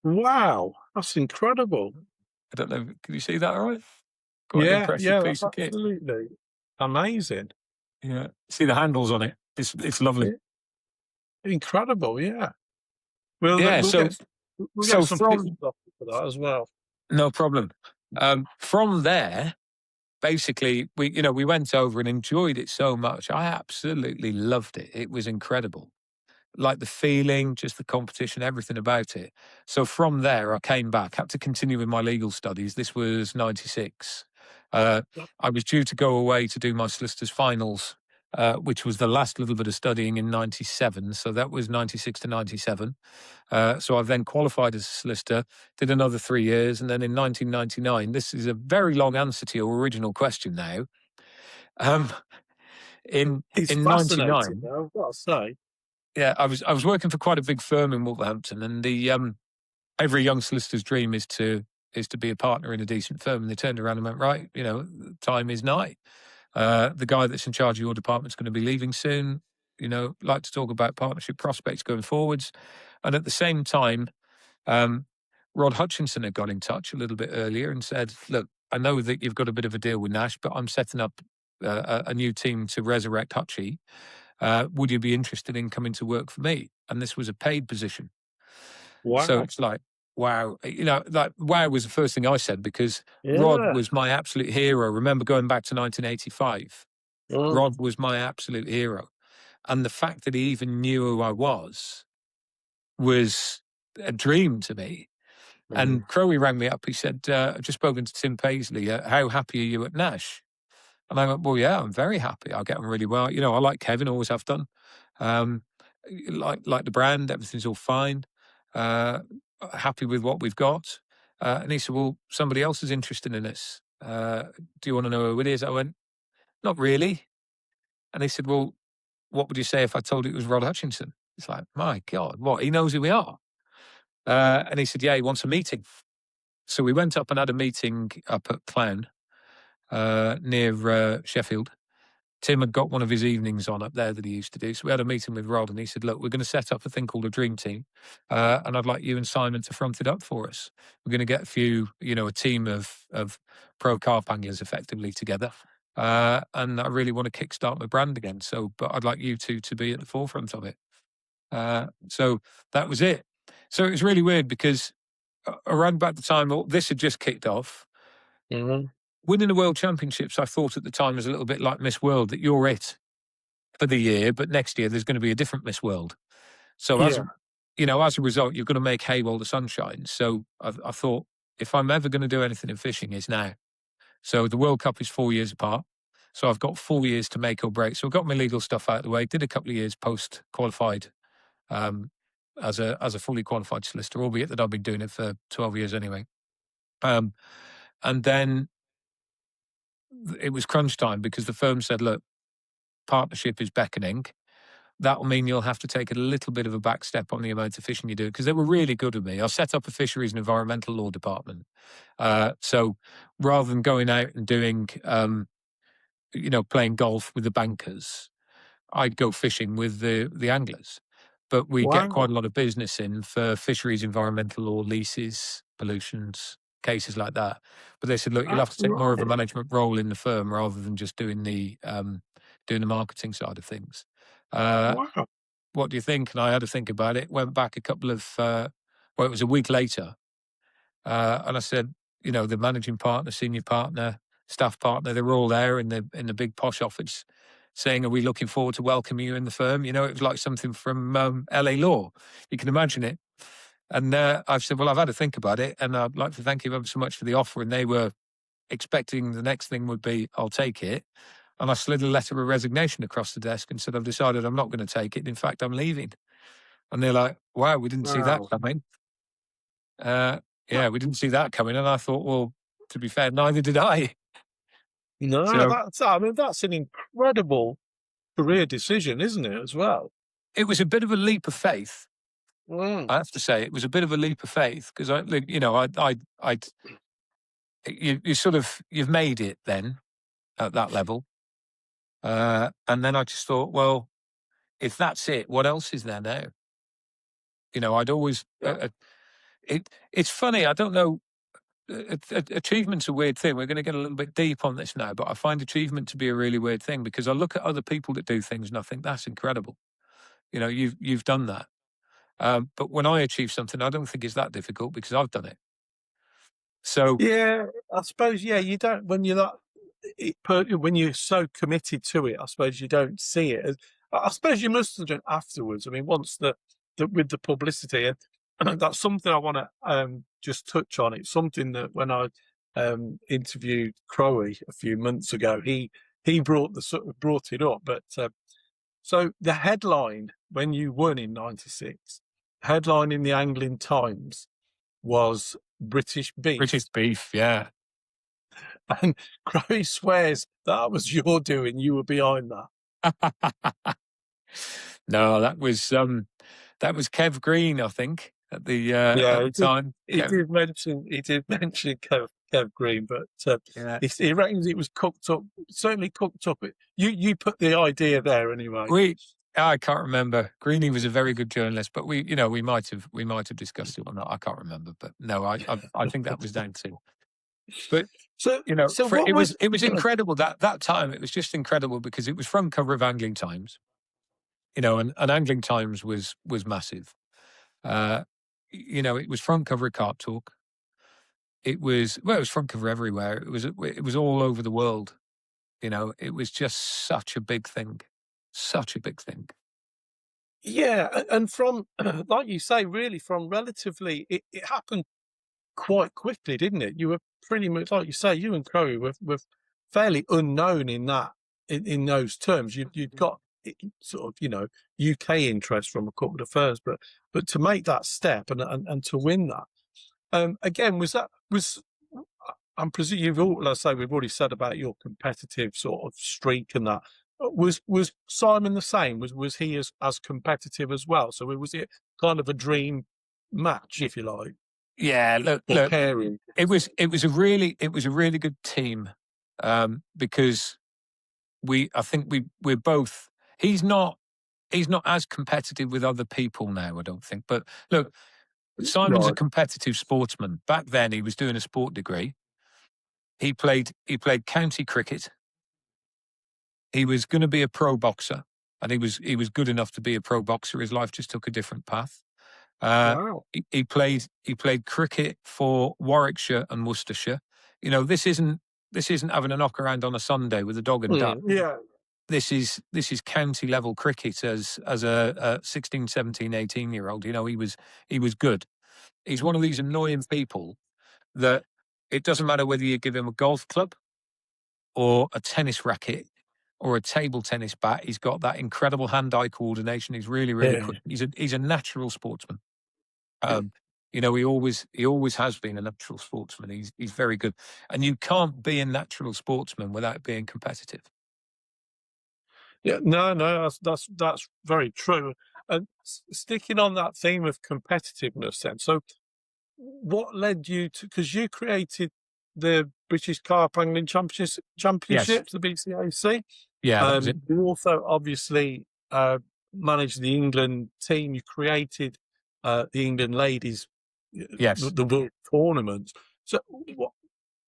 Speaker 1: Wow, that's incredible.
Speaker 2: I don't know. Can you see that all right? Quite an impressive piece of kit.
Speaker 1: Absolutely amazing.
Speaker 2: Yeah. See the handles on it. It's lovely.
Speaker 1: Incredible, yeah. We'll get some pictures off for that as well.
Speaker 2: No problem. From there, basically, we went over and enjoyed it so much. I absolutely loved it. It was incredible. Like the feeling, just the competition, everything about it. So from there, I came back, had to continue with my legal studies. This was 96. I was due to go away to do my solicitor's finals, which was the last little bit of studying in 97. So that was 96 to 97. So I then qualified as a solicitor, did another 3 years. And then in 1999, this is a very long answer to your original question now. Um,
Speaker 1: It's
Speaker 2: in
Speaker 1: fascinating,
Speaker 2: 99,
Speaker 1: though, I've got to say.
Speaker 2: yeah, I was working for quite a big firm in Wolverhampton, and the every young solicitor's dream is to be a partner in a decent firm. And they turned around and went, right, time is nigh. The guy that's in charge of your department's going to be leaving soon. Like to talk about partnership prospects going forwards. And at the same time, Rod Hutchinson had got in touch a little bit earlier and said, look, I know that you've got a bit of a deal with Nash, but I'm setting up a new team to resurrect Hutchie. Would you be interested in coming to work for me? And this was a paid position. So
Speaker 1: Wow.
Speaker 2: it's like, wow. Like, wow was the first thing I said, because Rod
Speaker 1: Yeah.
Speaker 2: was my absolute hero. Remember going back to 1985,
Speaker 1: Mm.
Speaker 2: Rod was my absolute hero. And the fact that he even knew who I was a dream to me.
Speaker 1: Mm.
Speaker 2: And Crowley rang me up. He said, I've just spoken to Tim Paisley. How happy are you at Nash? And I went, well, yeah, I'm very happy. I get on really well. I like Kevin, always have done. Um, like the brand, everything's all fine. Happy with what we've got. And he said, well, somebody else is interested in this. Do you want to know who it is? I went, not really. And he said, well, what would you say if I told you it was Rod Hutchinson? It's like, my God, what? He knows who we are. And he said, yeah, he wants a meeting. So we went up and had a meeting up at Clown, near Sheffield. Tim had got one of his evenings on up there that he used to do. So we had a meeting with Rod, and he said, look, we're going to set up a thing called a dream team. And I'd like you and Simon to front it up for us. We're going to get a team of pro carp anglers effectively together. And I really want to kickstart my brand again. But I'd like you two to be at the forefront of it. So that was it. So it was really weird, because around about the time this had just kicked off,
Speaker 1: Mm.
Speaker 2: winning the World Championships, I thought at the time, was a little bit like Miss World, that you're it for the year, but next year there's going to be a different Miss World. So as
Speaker 1: Yeah.
Speaker 2: a result, you're going to make hay while the sun shines. So I thought, if I'm ever going to do anything in fishing, it's now. So the World Cup is 4 years apart. So I've got 4 years to make or break. So I got my legal stuff out of the way, did a couple of years post qualified, as a fully qualified solicitor, albeit that I've been doing it for 12 years anyway. And then it was crunch time, because the firm said, look, partnership is beckoning. That'll mean you'll have to take a little bit of a back step on the amount of fishing you do, because they were really good with me. I set up a fisheries and environmental law department. So rather than going out and doing, playing golf with the bankers, I'd go fishing with the anglers. But we get quite
Speaker 1: Wow.
Speaker 2: a lot of business in for fisheries, environmental law, leases, pollutions, cases like that. But they said, look, you'll have to take more of a
Speaker 1: Right.
Speaker 2: management role in the firm rather than just doing the marketing side of things.
Speaker 1: Wow.
Speaker 2: What do you think? And I had to think about it. Went back a couple of, it was a week later. And I said, the managing partner, senior partner, staff partner, they were all there in the big posh office, saying, are we looking forward to welcoming you in the firm? It was like something from LA Law. You can imagine it. And I've said, well, I've had to think about it, and I'd like to thank you ever so much for the offer. And they were expecting the next thing would be, I'll take it. And I slid a letter of resignation across the desk and said, I've decided I'm not going to take it. In fact, I'm leaving. And they're like, wow, we didn't see that
Speaker 1: Wow.
Speaker 2: coming. Yeah, we didn't see that coming. And I thought, well, to be fair, neither did I.
Speaker 1: No,
Speaker 2: So
Speaker 1: that's an incredible career decision, isn't it, as well?
Speaker 2: it was a bit of a leap of faith.
Speaker 1: Mm.
Speaker 2: I have to say, it was a bit of a leap of faith, because you've made it then at that level. And then I just thought, well, if that's it, what else is there now? I'd always,
Speaker 1: Yeah.
Speaker 2: it's funny. I don't know. Achievement's a weird thing. We're going to get a little bit deep on this now, but I find achievement to be a really weird thing, because I look at other people that do things and I think that's incredible. You've done that. But when I achieve something, I don't think it's that difficult, because I've done it. So
Speaker 1: Yeah, I suppose. Yeah, you don't when you're that. when you're so committed to it, I suppose you don't see it. I suppose you must have done afterwards. I mean, once with the publicity, and that's something I want to just touch on. It's something that when I interviewed Crowe a few months ago, he brought it up. But so the headline when you won in '96, headline in the Angling Times was British beef.
Speaker 2: British beef, yeah.
Speaker 1: And Crowe swears that was your doing. You were behind that.
Speaker 2: No, that was Kev Green, I think, at the time.
Speaker 1: He did mention Kev Green, but
Speaker 2: Yeah.
Speaker 1: he reckons it was cooked up. Certainly cooked up. You put the idea there anyway.
Speaker 2: I can't remember. Greenie was a very good journalist, but we might have discussed it or not. I can't remember, but no, I think that was down to. But it was incredible that time. It was just incredible because it was front cover of Angling Times, and Angling Times was massive. It was front cover of Carp Talk. It was front cover everywhere. It was all over the world. It was just such a big thing. Such a big thing.
Speaker 1: Yeah, and from like you say, really from relatively, it happened quite quickly, didn't it? You were pretty much like you say, you and Crowe were fairly unknown in that in those terms. You'd got sort of UK interest from a couple of firms, but to make that step and to win that again was I'm presuming let's say we've already said about your competitive sort of streak and that. Was Simon the same? Was he as competitive as well? So was it kind of a dream match, if you like?
Speaker 2: Yeah, look. It was a really good team because I think we're both. He's not as competitive with other people now, I don't think. But look, Simon's a competitive sportsman. Back then, he was doing a sport degree. He played county cricket. He was going to be a pro boxer, and he was good enough to be a pro boxer. His life just took a different path.
Speaker 1: Wow.
Speaker 2: He played cricket for Warwickshire and Worcestershire. This isn't having a knock around on a Sunday with a dog and duck.
Speaker 1: Yeah.
Speaker 2: This is county level cricket as a 16, 17, 18-year-old. He was good. He's one of these annoying people that it doesn't matter whether you give him a golf club or a tennis racket or a table tennis bat. He's got that incredible hand-eye coordination. He's really, really quick. He's a natural sportsman. He always has been a natural sportsman. He's very good, and you can't be a natural sportsman without being competitive.
Speaker 1: Yeah, no, that's very true. And sticking on that theme of competitiveness, then. So, what led you to? Because you created the British Carp Angling Championships,
Speaker 2: Yes.
Speaker 1: the BCAC.
Speaker 2: Yeah, that was it.
Speaker 1: You also obviously managed the England team. You created the England ladies,
Speaker 2: Yes,
Speaker 1: the World Tournaments. So,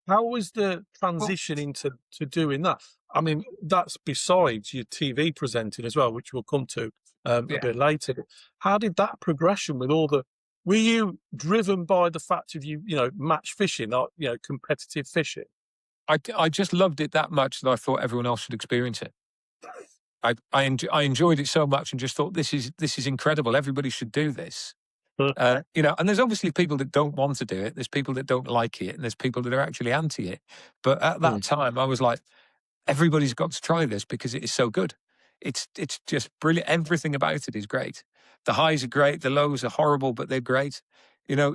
Speaker 1: how was the transition into doing that? I mean, that's besides your TV presenting as well, which we'll come to a bit later. How did that progression with all the? Were you driven by the fact of match fishing, not competitive fishing?
Speaker 2: I just loved it that much that I thought everyone else should experience it. I enjoyed it so much and just thought this is incredible. Everybody should do this. And there's obviously people that don't want to do it. There's people that don't like it, and there's people that are actually anti it. But at that time, I was like, everybody's got to try this because it is so good. It's just brilliant. Everything about it is great. The highs are great. The lows are horrible, but they're great.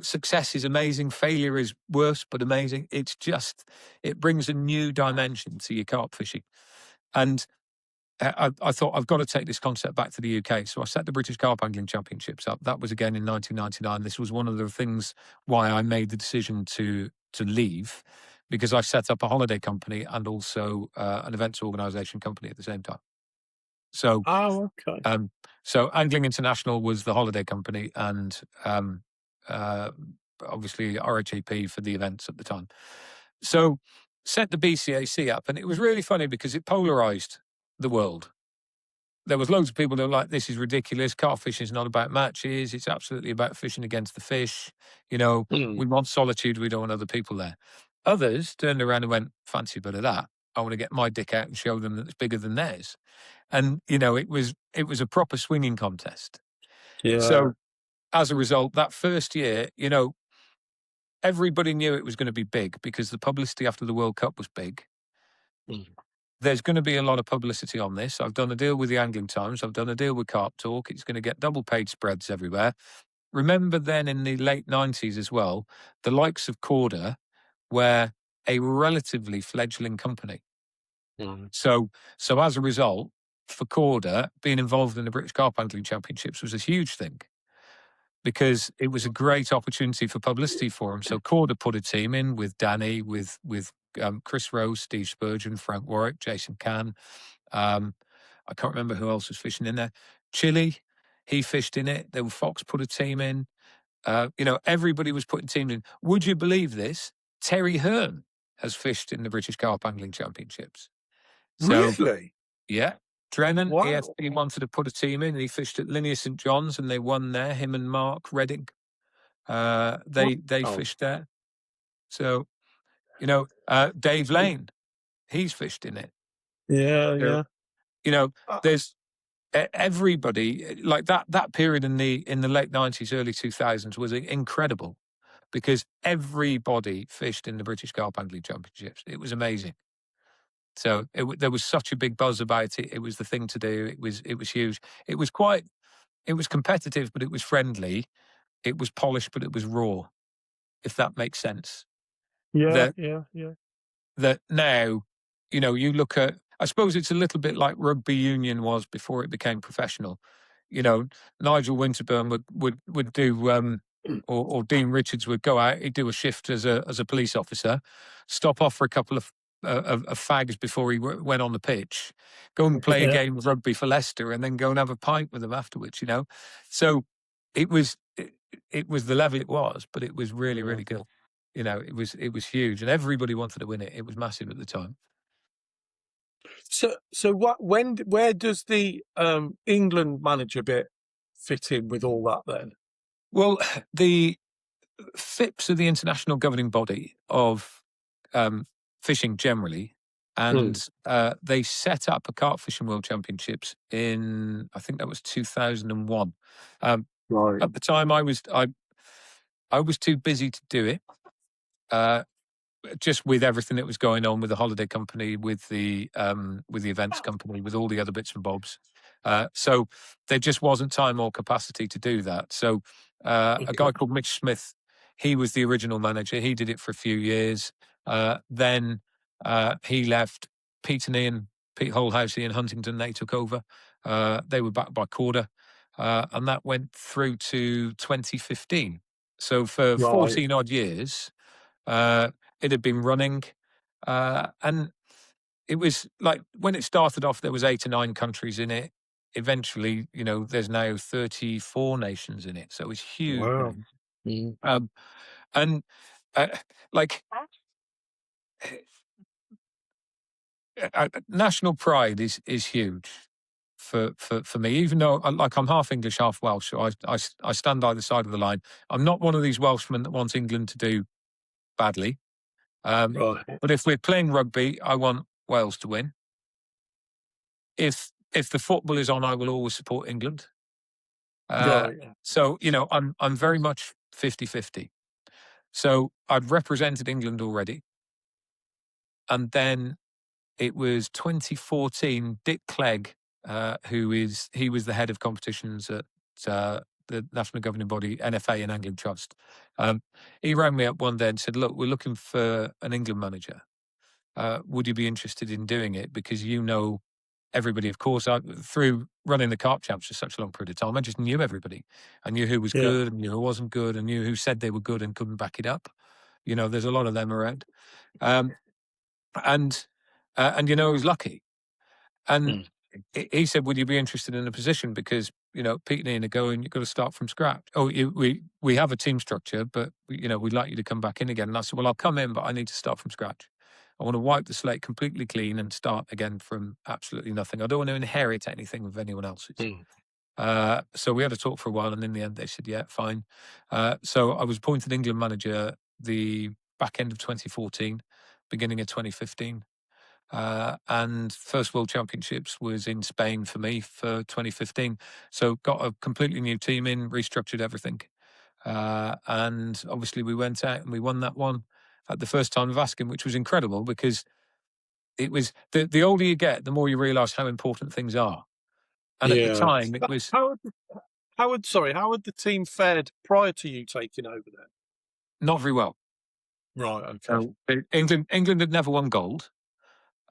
Speaker 2: Success is amazing. Failure is worse, but amazing. It brings a new dimension to your carp fishing. And I thought, I've got to take this concept back to the UK. So I set the British Carp Angling Championships up. That was again in 1999. This was one of the things why I made the decision to leave, because I set up a holiday company and also an events organisation company at the same time. So,
Speaker 1: okay.
Speaker 2: So Angling International was the holiday company, and obviously RHAP for the events at the time. So set the BCAC up, and it was really funny because it polarised the world. There was loads of people that were like, this is ridiculous. Carp fishing is not about matches. It's absolutely about fishing against the fish. We want solitude. We don't want other people there. Others turned around and went, fancy a bit of that. I want to get my dick out and show them that it's bigger than theirs. And, it was a proper swinging contest.
Speaker 1: Yeah.
Speaker 2: So as a result, that first year, everybody knew it was going to be big because the publicity after the World Cup was big.
Speaker 1: Mm.
Speaker 2: There's going to be a lot of publicity on this. I've done a deal with the Angling Times. I've done a deal with Carp Talk. It's going to get double page spreads everywhere. Remember then in the late 90s as well, the likes of Corda were a relatively fledgling company.
Speaker 1: Mm.
Speaker 2: So as a result, for Corda, being involved in the British Carp Angling Championships was a huge thing because it was a great opportunity for publicity for him. So Corda put a team in with Danny, with Chris Rose, Steve Spurgeon, Frank Warwick, Jason Cann. I can't remember who else was fishing in there. Chile, he fished in it. Then Fox put a team in. Everybody was putting teams in. Would you believe this? Terry Hearn has fished in the British Carp Angling Championships. So,
Speaker 1: Really?
Speaker 2: yeah. Drennan,
Speaker 1: Wow.
Speaker 2: EFP wanted to put a team in. And he fished at Linear St John's and they won there. Him and Mark Redding. They fished there. So, Dave Lane, he's fished in it.
Speaker 1: Yeah.
Speaker 2: There's everybody like that period in the late 90s, early 2000s was incredible because everybody fished in the British Carp Angling Championships. It was amazing. So there was such a big buzz about it. It was the thing to do. It was huge. It was competitive, but it was friendly. It was polished, but it was raw, if that makes sense.
Speaker 1: Yeah.
Speaker 2: That now, you look at, I suppose it's a little bit like rugby union was before it became professional. Nigel Winterburn would do, or Dean Richards would go out, he'd do a shift as a police officer, stop off for a couple of fags before he went on the pitch, go and play a game of rugby for Leicester, and then go and have a pint with them afterwards. So it was the level it was, but it was really, really good. It was huge, and everybody wanted to win it. It was massive at the time.
Speaker 1: So where does the England manager bit fit in with all that then?
Speaker 2: Well, the FIPS are the international governing body of fishing generally, and they set up a Carp Fishing World Championships in, I think that was 2001.
Speaker 1: Right.
Speaker 2: At the time, I was too busy to do it. Just with everything that was going on with the holiday company, with the events company, with all the other bits and bobs. So there just wasn't time or capacity to do that. So a guy called Mitch Smith, he was the original manager. He did it for a few years. Then he left. Pete and Ian, Pete Holhouse, Ian Huntington, they took over. They were backed by Corda. And that went through to 2015. So for 14 odd years, it had been running, and it was like when it started off, there was 8 or 9 countries in it. Eventually, there's now 34 nations in it, so it's huge.
Speaker 1: Wow.
Speaker 2: And national pride is huge for me. Even though I'm half English, half Welsh, so I stand either side of the line. I'm not one of these Welshmen that wants England to do badly. But if we're playing rugby, I want Wales to win. If the football is on, I will always support England. So, I'm very much 50-50. So I'd represented England already. And then it was 2014, Dick Clegg, he was the head of competitions at the national governing body, NFA and Angling Trust. He rang me up one day and said, look, we're looking for an England manager. Would you be interested in doing it? Because everybody, of course, through running the Carp Champs for such a long period of time, I just knew everybody. I knew who was good and knew who wasn't good and knew who said they were good and couldn't back it up. There's a lot of them around. And he was lucky. And he said, would you be interested in a position? Because, Pete and Ian are going, you've got to start from scratch. Oh, we have a team structure, but, we'd like you to come back in again. And I said, well, I'll come in, but I need to start from scratch. I want to wipe the slate completely clean and start again from absolutely nothing. I don't want to inherit anything of anyone else's. So we had a talk for a while, and in the end, they said, yeah, fine. So I was appointed England manager the back end of 2014, beginning of 2015. And first World Championships was in Spain for me for 2015. So got a completely new team in, restructured everything. And obviously we went out and we won that one at the first time of asking, which was incredible because it was the older you get, the more you realise how important things are. And at the time, it was
Speaker 1: How had the team fared prior to you taking over there?
Speaker 2: not very well.
Speaker 1: Right. Okay.
Speaker 2: So England had never won gold.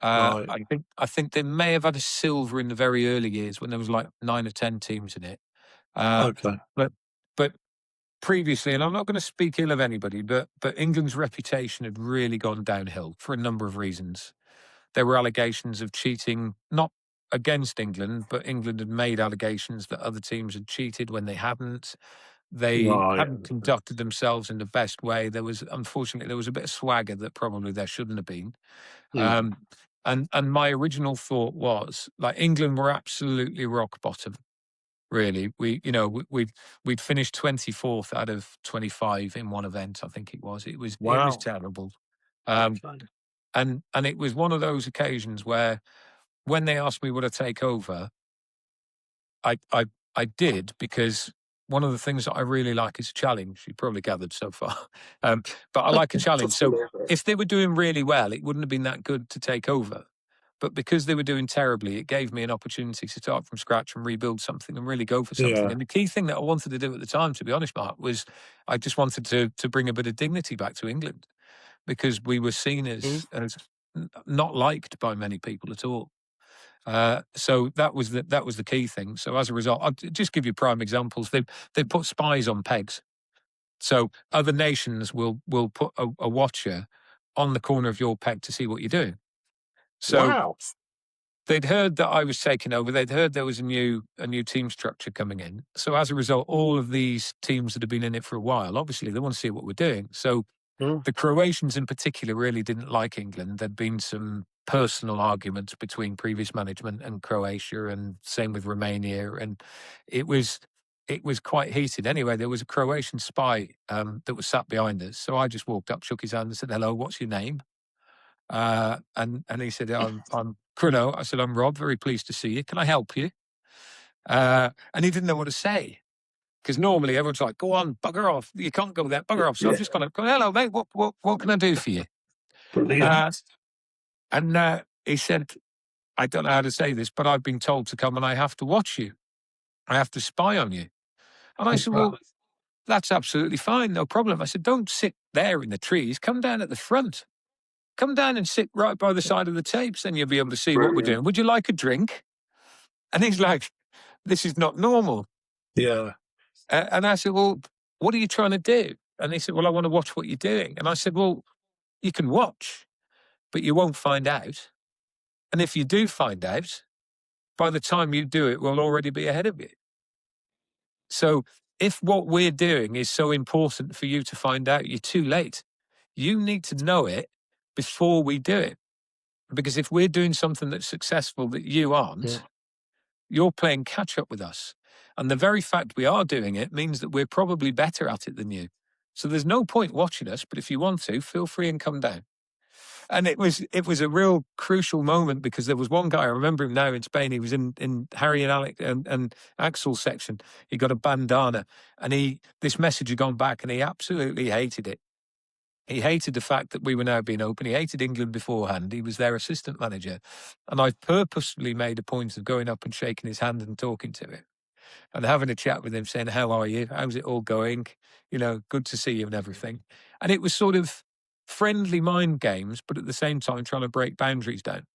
Speaker 1: Right.
Speaker 2: I think they may have had a silver in the very early years when there was like 9 or 10 teams in it.
Speaker 1: Okay.
Speaker 2: But previously, and I'm not going to speak ill of anybody, but England's reputation had really gone downhill for a number of reasons. There were allegations of cheating, not against England, but England had made allegations that other teams had cheated when they hadn't. They
Speaker 1: Right.
Speaker 2: hadn't conducted themselves in the best way. Unfortunately, there was a bit of swagger that probably there shouldn't have been. And my original thought was, like, England were absolutely rock bottom. Really, we'd finished 24th out of 25 in one event. I think it was. It was terrible.
Speaker 1: Okay.
Speaker 2: And it was one of those occasions where, when they asked me would I take over, I did, because one of the things that I really like is a challenge. You probably gathered so far, but I like a challenge. So if they were doing really well, it wouldn't have been that good to take over. But because they were doing terribly, it gave me an opportunity to start from scratch and rebuild something and really go for something.
Speaker 1: Yeah.
Speaker 2: And the key thing that I wanted to do at the time, to be honest, Mark, was I just wanted to bring a bit of dignity back to England, because we were seen as not liked by many people at all. So that was the key thing. So as a result, I'll just give you prime examples. They put spies on pegs. So other nations will put a watcher on the corner of your peg to see what you're doing. So they'd heard that I was taking over. They'd heard there was a new team structure coming in. So as a result, all of these teams that have been in it for a while, obviously they want to see what we're doing. So the Croatians in particular really didn't like England. There'd been some personal arguments between previous management and Croatia, and same with Romania, and it was quite heated. Anyway, there was a Croatian spy that was sat behind us. So I just walked up, shook his hand, and said, "Hello, what's your name?" And he said, I'm Chrono. I said, "I'm Rob, very pleased to see you. Can I help you?" And he didn't know what to say, because normally everyone's like, "Go on, bugger off. You can't go there, bugger off." So I've just gone, "Hello, mate, what can I do for you?" And he said, "I don't know how to say this, but I've been told to come and I have to watch you. I have to spy on you." And I said, "Well, that's absolutely fine, no problem." I said, "Don't sit there in the trees. Come down at the front. Come down and sit right by the side of the tapes, then you'll be able to see what we're doing. Would you like a drink?" And he's like, "This is not normal."
Speaker 1: Yeah.
Speaker 2: And I said, "Well, what are you trying to do?" And he said, "Well, I want to watch what you're doing." And I said, "Well, you can watch, but you won't find out. And if you do find out, by the time you do it, we'll already be ahead of you. So if what we're doing is so important for you to find out, you're too late. You need to know it before we do it. Because if we're doing something that's successful that you aren't, you're playing catch up with us. And the very fact we are doing it means that we're probably better at it than you. So there's no point watching us, but if you want to, feel free and come down." And it was a real crucial moment, because there was one guy, I remember him now, in Spain. He was in Harry and Alec and Axel's section. He got a bandana, and this message had gone back, and he absolutely hated it. He hated the fact that we were now being open. He hated England beforehand. He was their assistant manager. And I purposely made a point of going up and shaking his hand and talking to him and having a chat with him, saying, "How are you? How's it all going? Good to see you," and everything. And it was sort of friendly mind games, but at the same time trying to break boundaries down.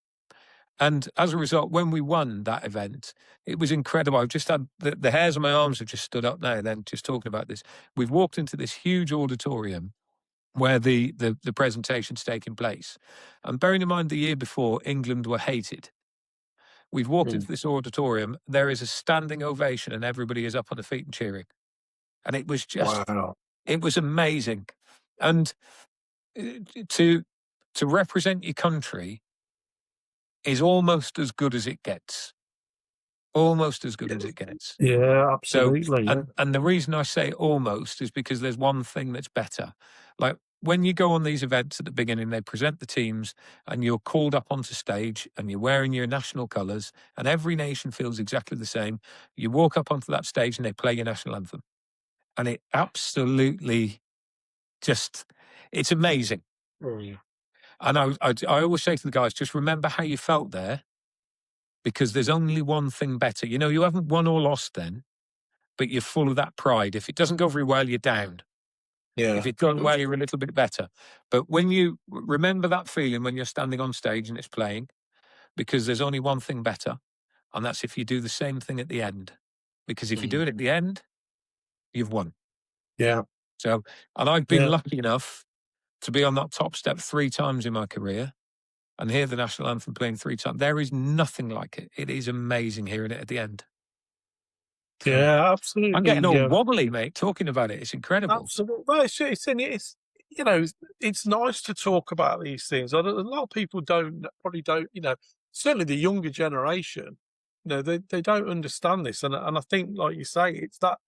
Speaker 2: And as a result, when we won that event, it was incredible. I've just had the hairs on my arms have just stood up now, then, just talking about this. We've walked into this huge auditorium where the presentation's taking place. And bearing in mind the year before, England were hated. We've walked into this auditorium, there is a standing ovation, and everybody is up on their feet and cheering. And it was just, it was amazing. And to represent your country is almost as good as it gets. Almost as good as it gets.
Speaker 1: Yeah, absolutely.
Speaker 2: So, and the reason I say almost is because there's one thing that's better. Like, when you go on these events at the beginning, they present the teams and you're called up onto stage and you're wearing your national colours and every nation feels exactly the same. You walk up onto that stage and they play your national anthem. And it absolutely it's amazing.
Speaker 1: Mm.
Speaker 2: And I always say to the guys, just remember how you felt there, because there's only one thing better. You know, you haven't won or lost then, but you're full of that pride. If it doesn't go very well, you're down. If
Speaker 1: Yeah.
Speaker 2: it goes well, you're a little bit better. But when you remember that feeling when you're standing on stage and it's playing, because there's only one thing better, and that's if you do the same thing at the end. Because if you do it at the end, you've won.
Speaker 1: Yeah.
Speaker 2: So, and I've been
Speaker 1: Yeah.
Speaker 2: lucky enough to be on that top step 3 times in my career and hear the national anthem playing 3 times. There is nothing like it. It is amazing hearing it at the end. So
Speaker 1: Yeah,
Speaker 2: I'm
Speaker 1: absolutely.
Speaker 2: getting all
Speaker 1: Yeah.
Speaker 2: wobbly, mate, talking about it. It's incredible.
Speaker 1: Absolutely. Well, it's you know, it's nice to talk about these things. A lot of people probably don't, you know, certainly the younger generation, you know, they don't understand this. And I think, like you say, it's that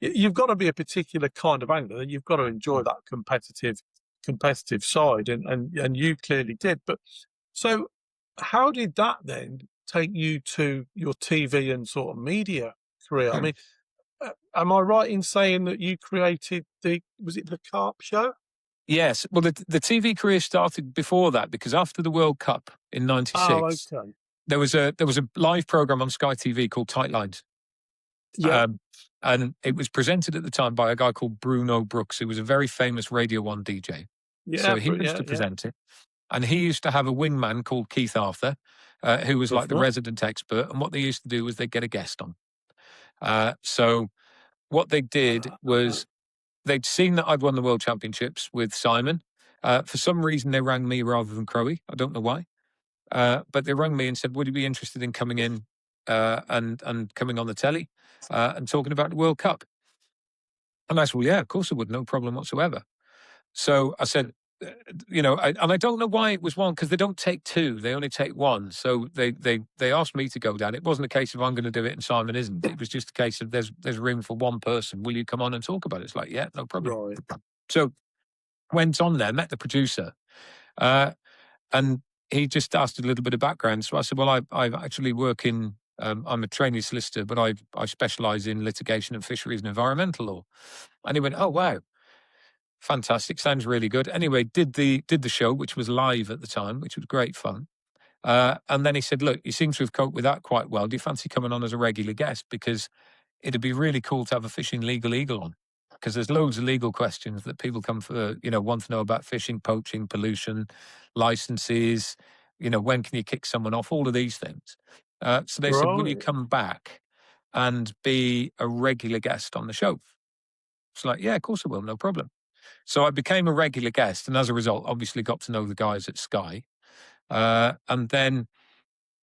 Speaker 1: you've got to be a particular kind of angler. You've got to enjoy that competitive side, and you clearly did. But so, how did that then take you to your TV and sort of media career? I mean, am I right in saying that you created was it the Carp show?
Speaker 2: Yes. Well, the TV career started before that, because after the World Cup in
Speaker 1: Oh,
Speaker 2: '96,
Speaker 1: okay.
Speaker 2: there was a live program on Sky TV called Tightlined.
Speaker 1: Yeah,
Speaker 2: And it was presented at the time by a guy called Bruno Brooks, who was a very famous Radio 1 DJ. So he used to
Speaker 1: yeah.
Speaker 2: present it. And he used to have a wingman called Keith Arthur, who was like the
Speaker 1: Lovely.
Speaker 2: resident expert. And what they used to do was they'd get a guest on. So what they did was they'd seen that I'd won the World Championships with Simon. For some reason, they rang me rather than Crowe. I don't know why. But they rang me and said, would you be interested in coming in and coming on the telly and talking about the World Cup? And I said, well, yeah, of course I would. No problem whatsoever. So I said, you know, and I don't know why it was one, because they don't take 2, they only take 1. So they asked me to go down. It wasn't a case of I'm going to do it and Simon isn't. It was just a case of there's room for one person. Will you come on and talk about it? It's like, yeah, no problem.
Speaker 1: Right.
Speaker 2: So went on there, met the producer, and he just asked a little bit of background. So I said, well, I actually work in, I'm a trainee solicitor, but I specialise in litigation and fisheries and environmental law. And he went, oh, wow. Fantastic. Sounds really good. Anyway, did the show, which was live at the time, which was great fun. And then he said, look, you seem to have coped with that quite well. Do you fancy coming on as a regular guest? Because it'd be really cool to have a fishing legal eagle on. Because there's loads of legal questions that people come for, you know, want to know about fishing, poaching, pollution, licenses, you know, when can you kick someone off, all of these things. So they said, will you
Speaker 1: Right.
Speaker 2: come back and be a regular guest on the show? It's like, yeah, of course I will, no problem. So I became a regular guest, and as a result, obviously got to know the guys at Sky, and then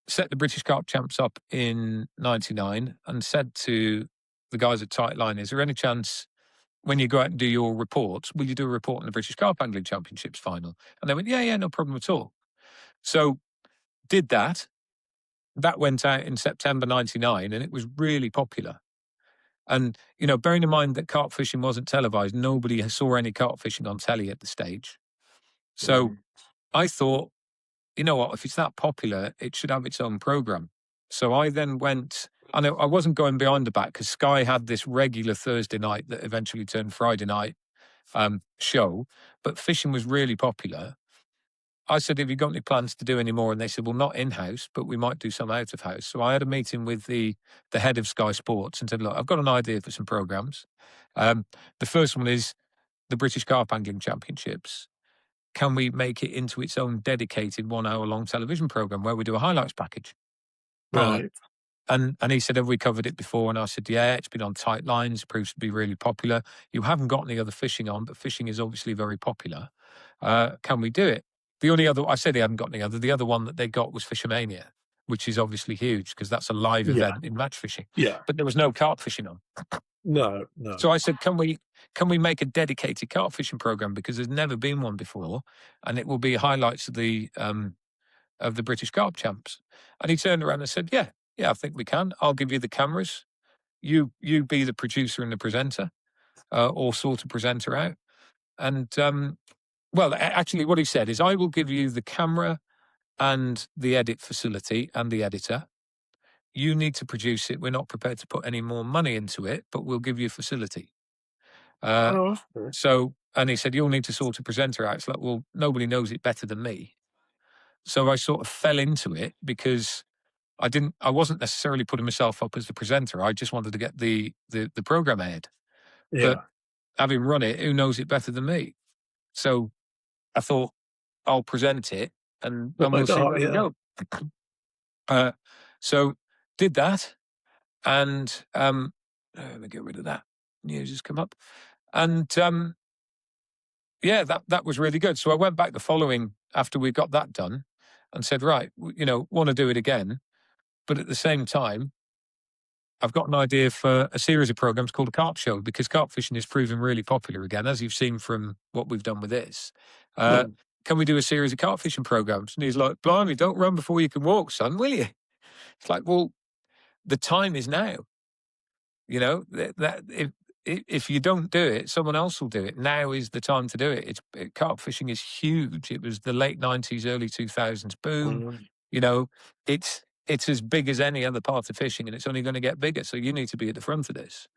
Speaker 2: set the British Carp Champs up in '99, and said to the guys at Tightline, is there any chance when you go out and do your reports, will you do a report on the British Carp Angling Championships final? And they went, yeah, no problem at all. So did that. That went out in September '99, and it was really popular. And, you know, bearing in mind that carp fishing wasn't televised, nobody saw any carp fishing on telly at the stage. So I thought, you know what, if it's that popular, it should have its own program. So I then went, and I wasn't going behind the back, because Sky had this regular Thursday night that eventually turned Friday night show, but fishing was really popular. I said, have you got any plans to do any more? And they said, well, not in-house, but we might do some out of house. So I had a meeting with the head of Sky Sports and said, look, I've got an idea for some programs. The first one is the British Carp Angling Championships. Can we make it into its own dedicated 1 hour long television program where we do a highlights package?
Speaker 1: Right.
Speaker 2: And he said, have we covered it before? And I said, yeah, it's been on tight lines, proves to be really popular. You haven't got any other fishing on, but fishing is obviously very popular. Can we do it? The only other, I said they hadn't got any other, the other one that they got was Fishermania, which is obviously huge because that's a live
Speaker 1: Yeah.
Speaker 2: event in match fishing.
Speaker 1: Yeah.
Speaker 2: But there was no carp fishing on.
Speaker 1: No.
Speaker 2: So I said, can we make a dedicated carp fishing program, because there's never been one before, and it will be highlights of the British Carp Champs. And he turned around and said, yeah, I think we can. I'll give you the cameras. You be the producer and the presenter, or sort of presenter out. Well, actually, what he said is, I will give you the camera and the edit facility and the editor. You need to produce it. We're not prepared to put any more money into it, but we'll give you a facility. And he said, you'll need to sort a presenter out. It's like, well, nobody knows it better than me. So I sort of fell into it because I wasn't necessarily putting myself up as the presenter. I just wanted to get the program ahead. But having run it, who knows it better than me? So I thought, I'll present it and we'll see where we go. So did that. And let me get rid of that. News has come up. And that was really good. So I went back the following, after we got that done, and said, right, want to do it again. But at the same time, I've got an idea for a series of programs called a Carp Show, because carp fishing is proving really popular again, as you've seen from what we've done with this. Can we do a series of carp fishing programs? And he's like, blimey, don't run before you can walk, son, will you? It's like, well, the time is now. That if you don't do it, someone else will do it. Now is the time to do it. Carp fishing is huge. It was the late 90s, early 2000s boom. It's as big as any other part of fishing, and it's only going to get bigger. So you need to be at the front of this.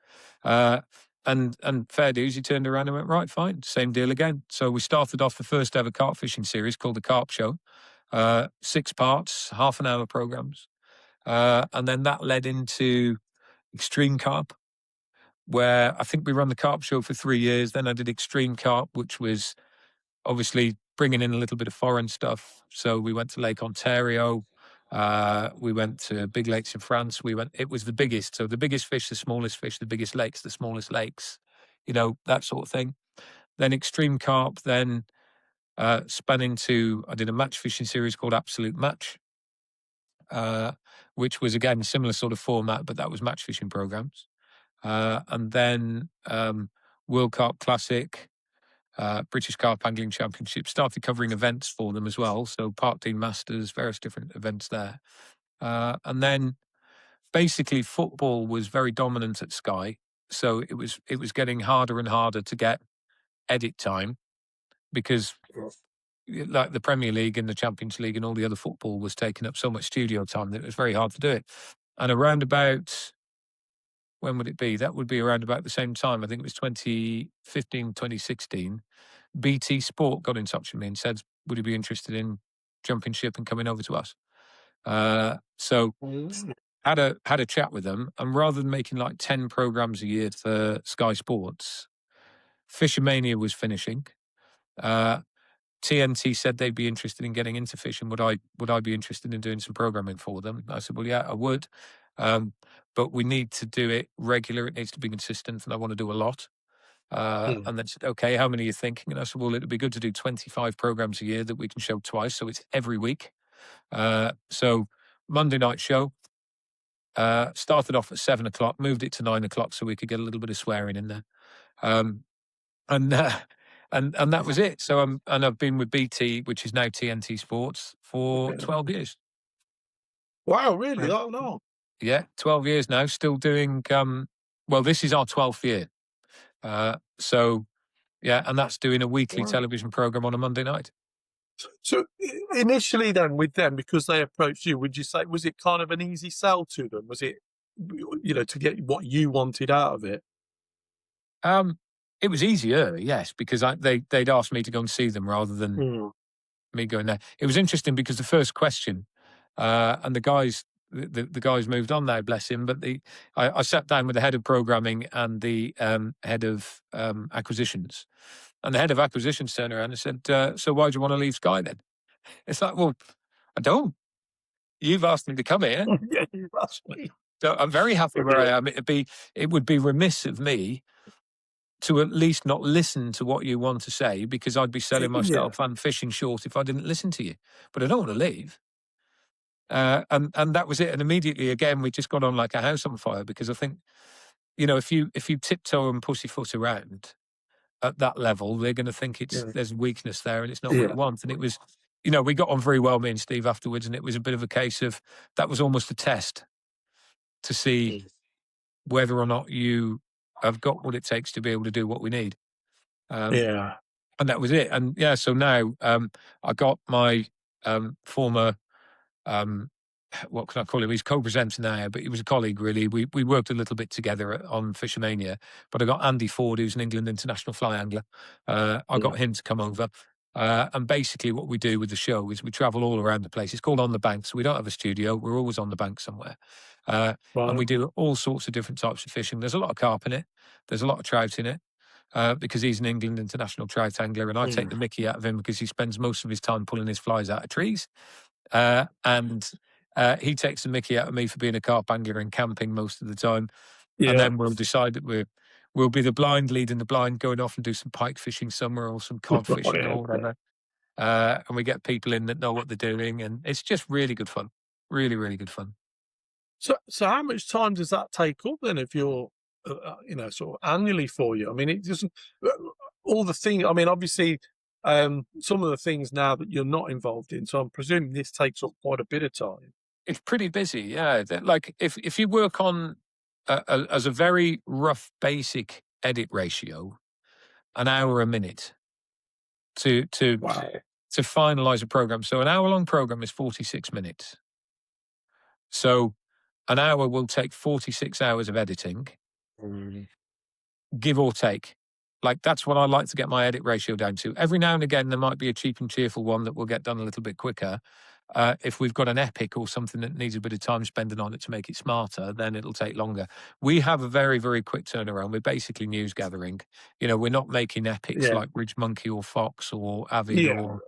Speaker 2: And fair dues, he turned around and went, right, fine, same deal again. So we started off the first ever carp fishing series called the Carp Show, 6 parts, half-an-hour programs. And then that led into Extreme Carp, where I think we ran the Carp Show for 3 years. Then I did Extreme Carp, which was obviously bringing in a little bit of foreign stuff. So we went to Lake Ontario. We went to big lakes in France. It was the biggest. So the biggest fish, the smallest fish, the biggest lakes, the smallest lakes, that sort of thing. Then Extreme Carp, then spun into, I did a match fishing series called Absolute Match, which was, again, a similar sort of format, but that was match fishing programs. And then World Carp Classic, British Carp Angling Championship, started covering events for them as well. So Park Dean Masters, various different events there. And then basically football was very dominant at Sky. So it was getting harder and harder to get edit time, because like the Premier League and the Champions League and all the other football was taking up so much studio time that it was very hard to do it. And around about, when would it be? That would be around about the same time. I think it was 2015, 2016. BT Sport got in touch with me and said, would you be interested in jumping ship and coming over to us? So had a chat with them, and rather than making like 10 programs a year for Sky Sports, Fishermania was finishing. TNT said they'd be interested in getting into fishing. Would I be interested in doing some programming for them? I said, well, yeah, I would. But we need to do it regular. It needs to be consistent, and I want to do a lot. And then said, okay, how many are you thinking? And I said, well, it'd be good to do 25 programs a year that we can show twice. So it's every week. So Monday night show, started off at 7 o'clock, moved it to 9 o'clock so we could get a little bit of swearing in there. And that was it. So I've been with BT, which is now TNT Sports, for 12 years.
Speaker 1: Wow, really? Oh, no.
Speaker 2: Yeah, 12 years now, still doing, well, this is our 12th year. So, yeah, and that's doing a weekly television program on a Monday night.
Speaker 1: So initially then with them, because they approached you, would you say, was it kind of an easy sell to them? Was it, to get what you wanted out of it?
Speaker 2: It was easier, yes, because they'd asked me to go and see them rather than me going there. It was interesting because the first question, and the guys moved on now, bless him. But I sat down with the head of programming and the head of acquisitions, and the head of acquisitions turned around and said, "So why do you want to leave Sky then?" It's like, well, I don't. You've asked me to come here.
Speaker 1: Yeah, you've asked me.
Speaker 2: So I'm very happy where I am. It would be remiss of me to at least not listen to what you want to say, because I'd be selling myself and fishing short if I didn't listen to you. But I don't want to leave. And that was it. And immediately, again, we just got on like a house on fire, because I think, if you tiptoe and pussyfoot around at that level, they're going to think there's weakness there, and it's not what you want. And it was, we got on very well, me and Steve, afterwards, and it was a bit of a case of, that was almost a test to see whether or not you have got what it takes to be able to do what we need. and that was it. And yeah, so now I got my former what can I call him? He's co-presenter now, but he was a colleague really. We worked a little bit together on Fishermania. But I got Andy Ford, who's an England international fly angler. I got him to come over. And basically what we do with the show is we travel all around the place. It's called On the Bank, so we don't have a studio. We're always on the bank somewhere. And we
Speaker 1: Right.
Speaker 2: do all sorts of different types of fishing. There's a lot of carp in it. There's a lot of trout in it. Because he's an England international trout angler, and I take the mickey out of him because he spends most of his time pulling his flies out of trees. And he takes the mickey out of me for being a carp angler and camping most of the time. And
Speaker 1: Yeah.
Speaker 2: then we'll decide that we'll be the blind leading the blind, going off and do some pike fishing somewhere or some cod fishing or whatever. And we get people in that know what they're doing, and it's just really good fun. Really, really good fun.
Speaker 1: So how much time does that take up then if you're, sort of annually for you? I mean, it doesn't, all the things, I mean, obviously, some of the things now that you're not involved in, so I'm presuming this takes up quite a bit of time.
Speaker 2: It's pretty busy, yeah. Like if you work on as a very rough basic edit ratio, an hour a minute to
Speaker 1: Wow.
Speaker 2: finalize a program. So an hour long program is 46 minutes. So an hour will take 46 hours of editing, give or take. Like that's what I like to get my edit ratio down to. Every now and again, there might be a cheap and cheerful one that will get done a little bit quicker. If we've got an epic or something that needs a bit of time spending on it to make it smarter, then it'll take longer. We have a very, very quick turnaround. We're basically news gathering. We're not making epics
Speaker 1: Yeah.
Speaker 2: like Ridge Monkey or Fox or Avid
Speaker 1: Yeah.
Speaker 2: or,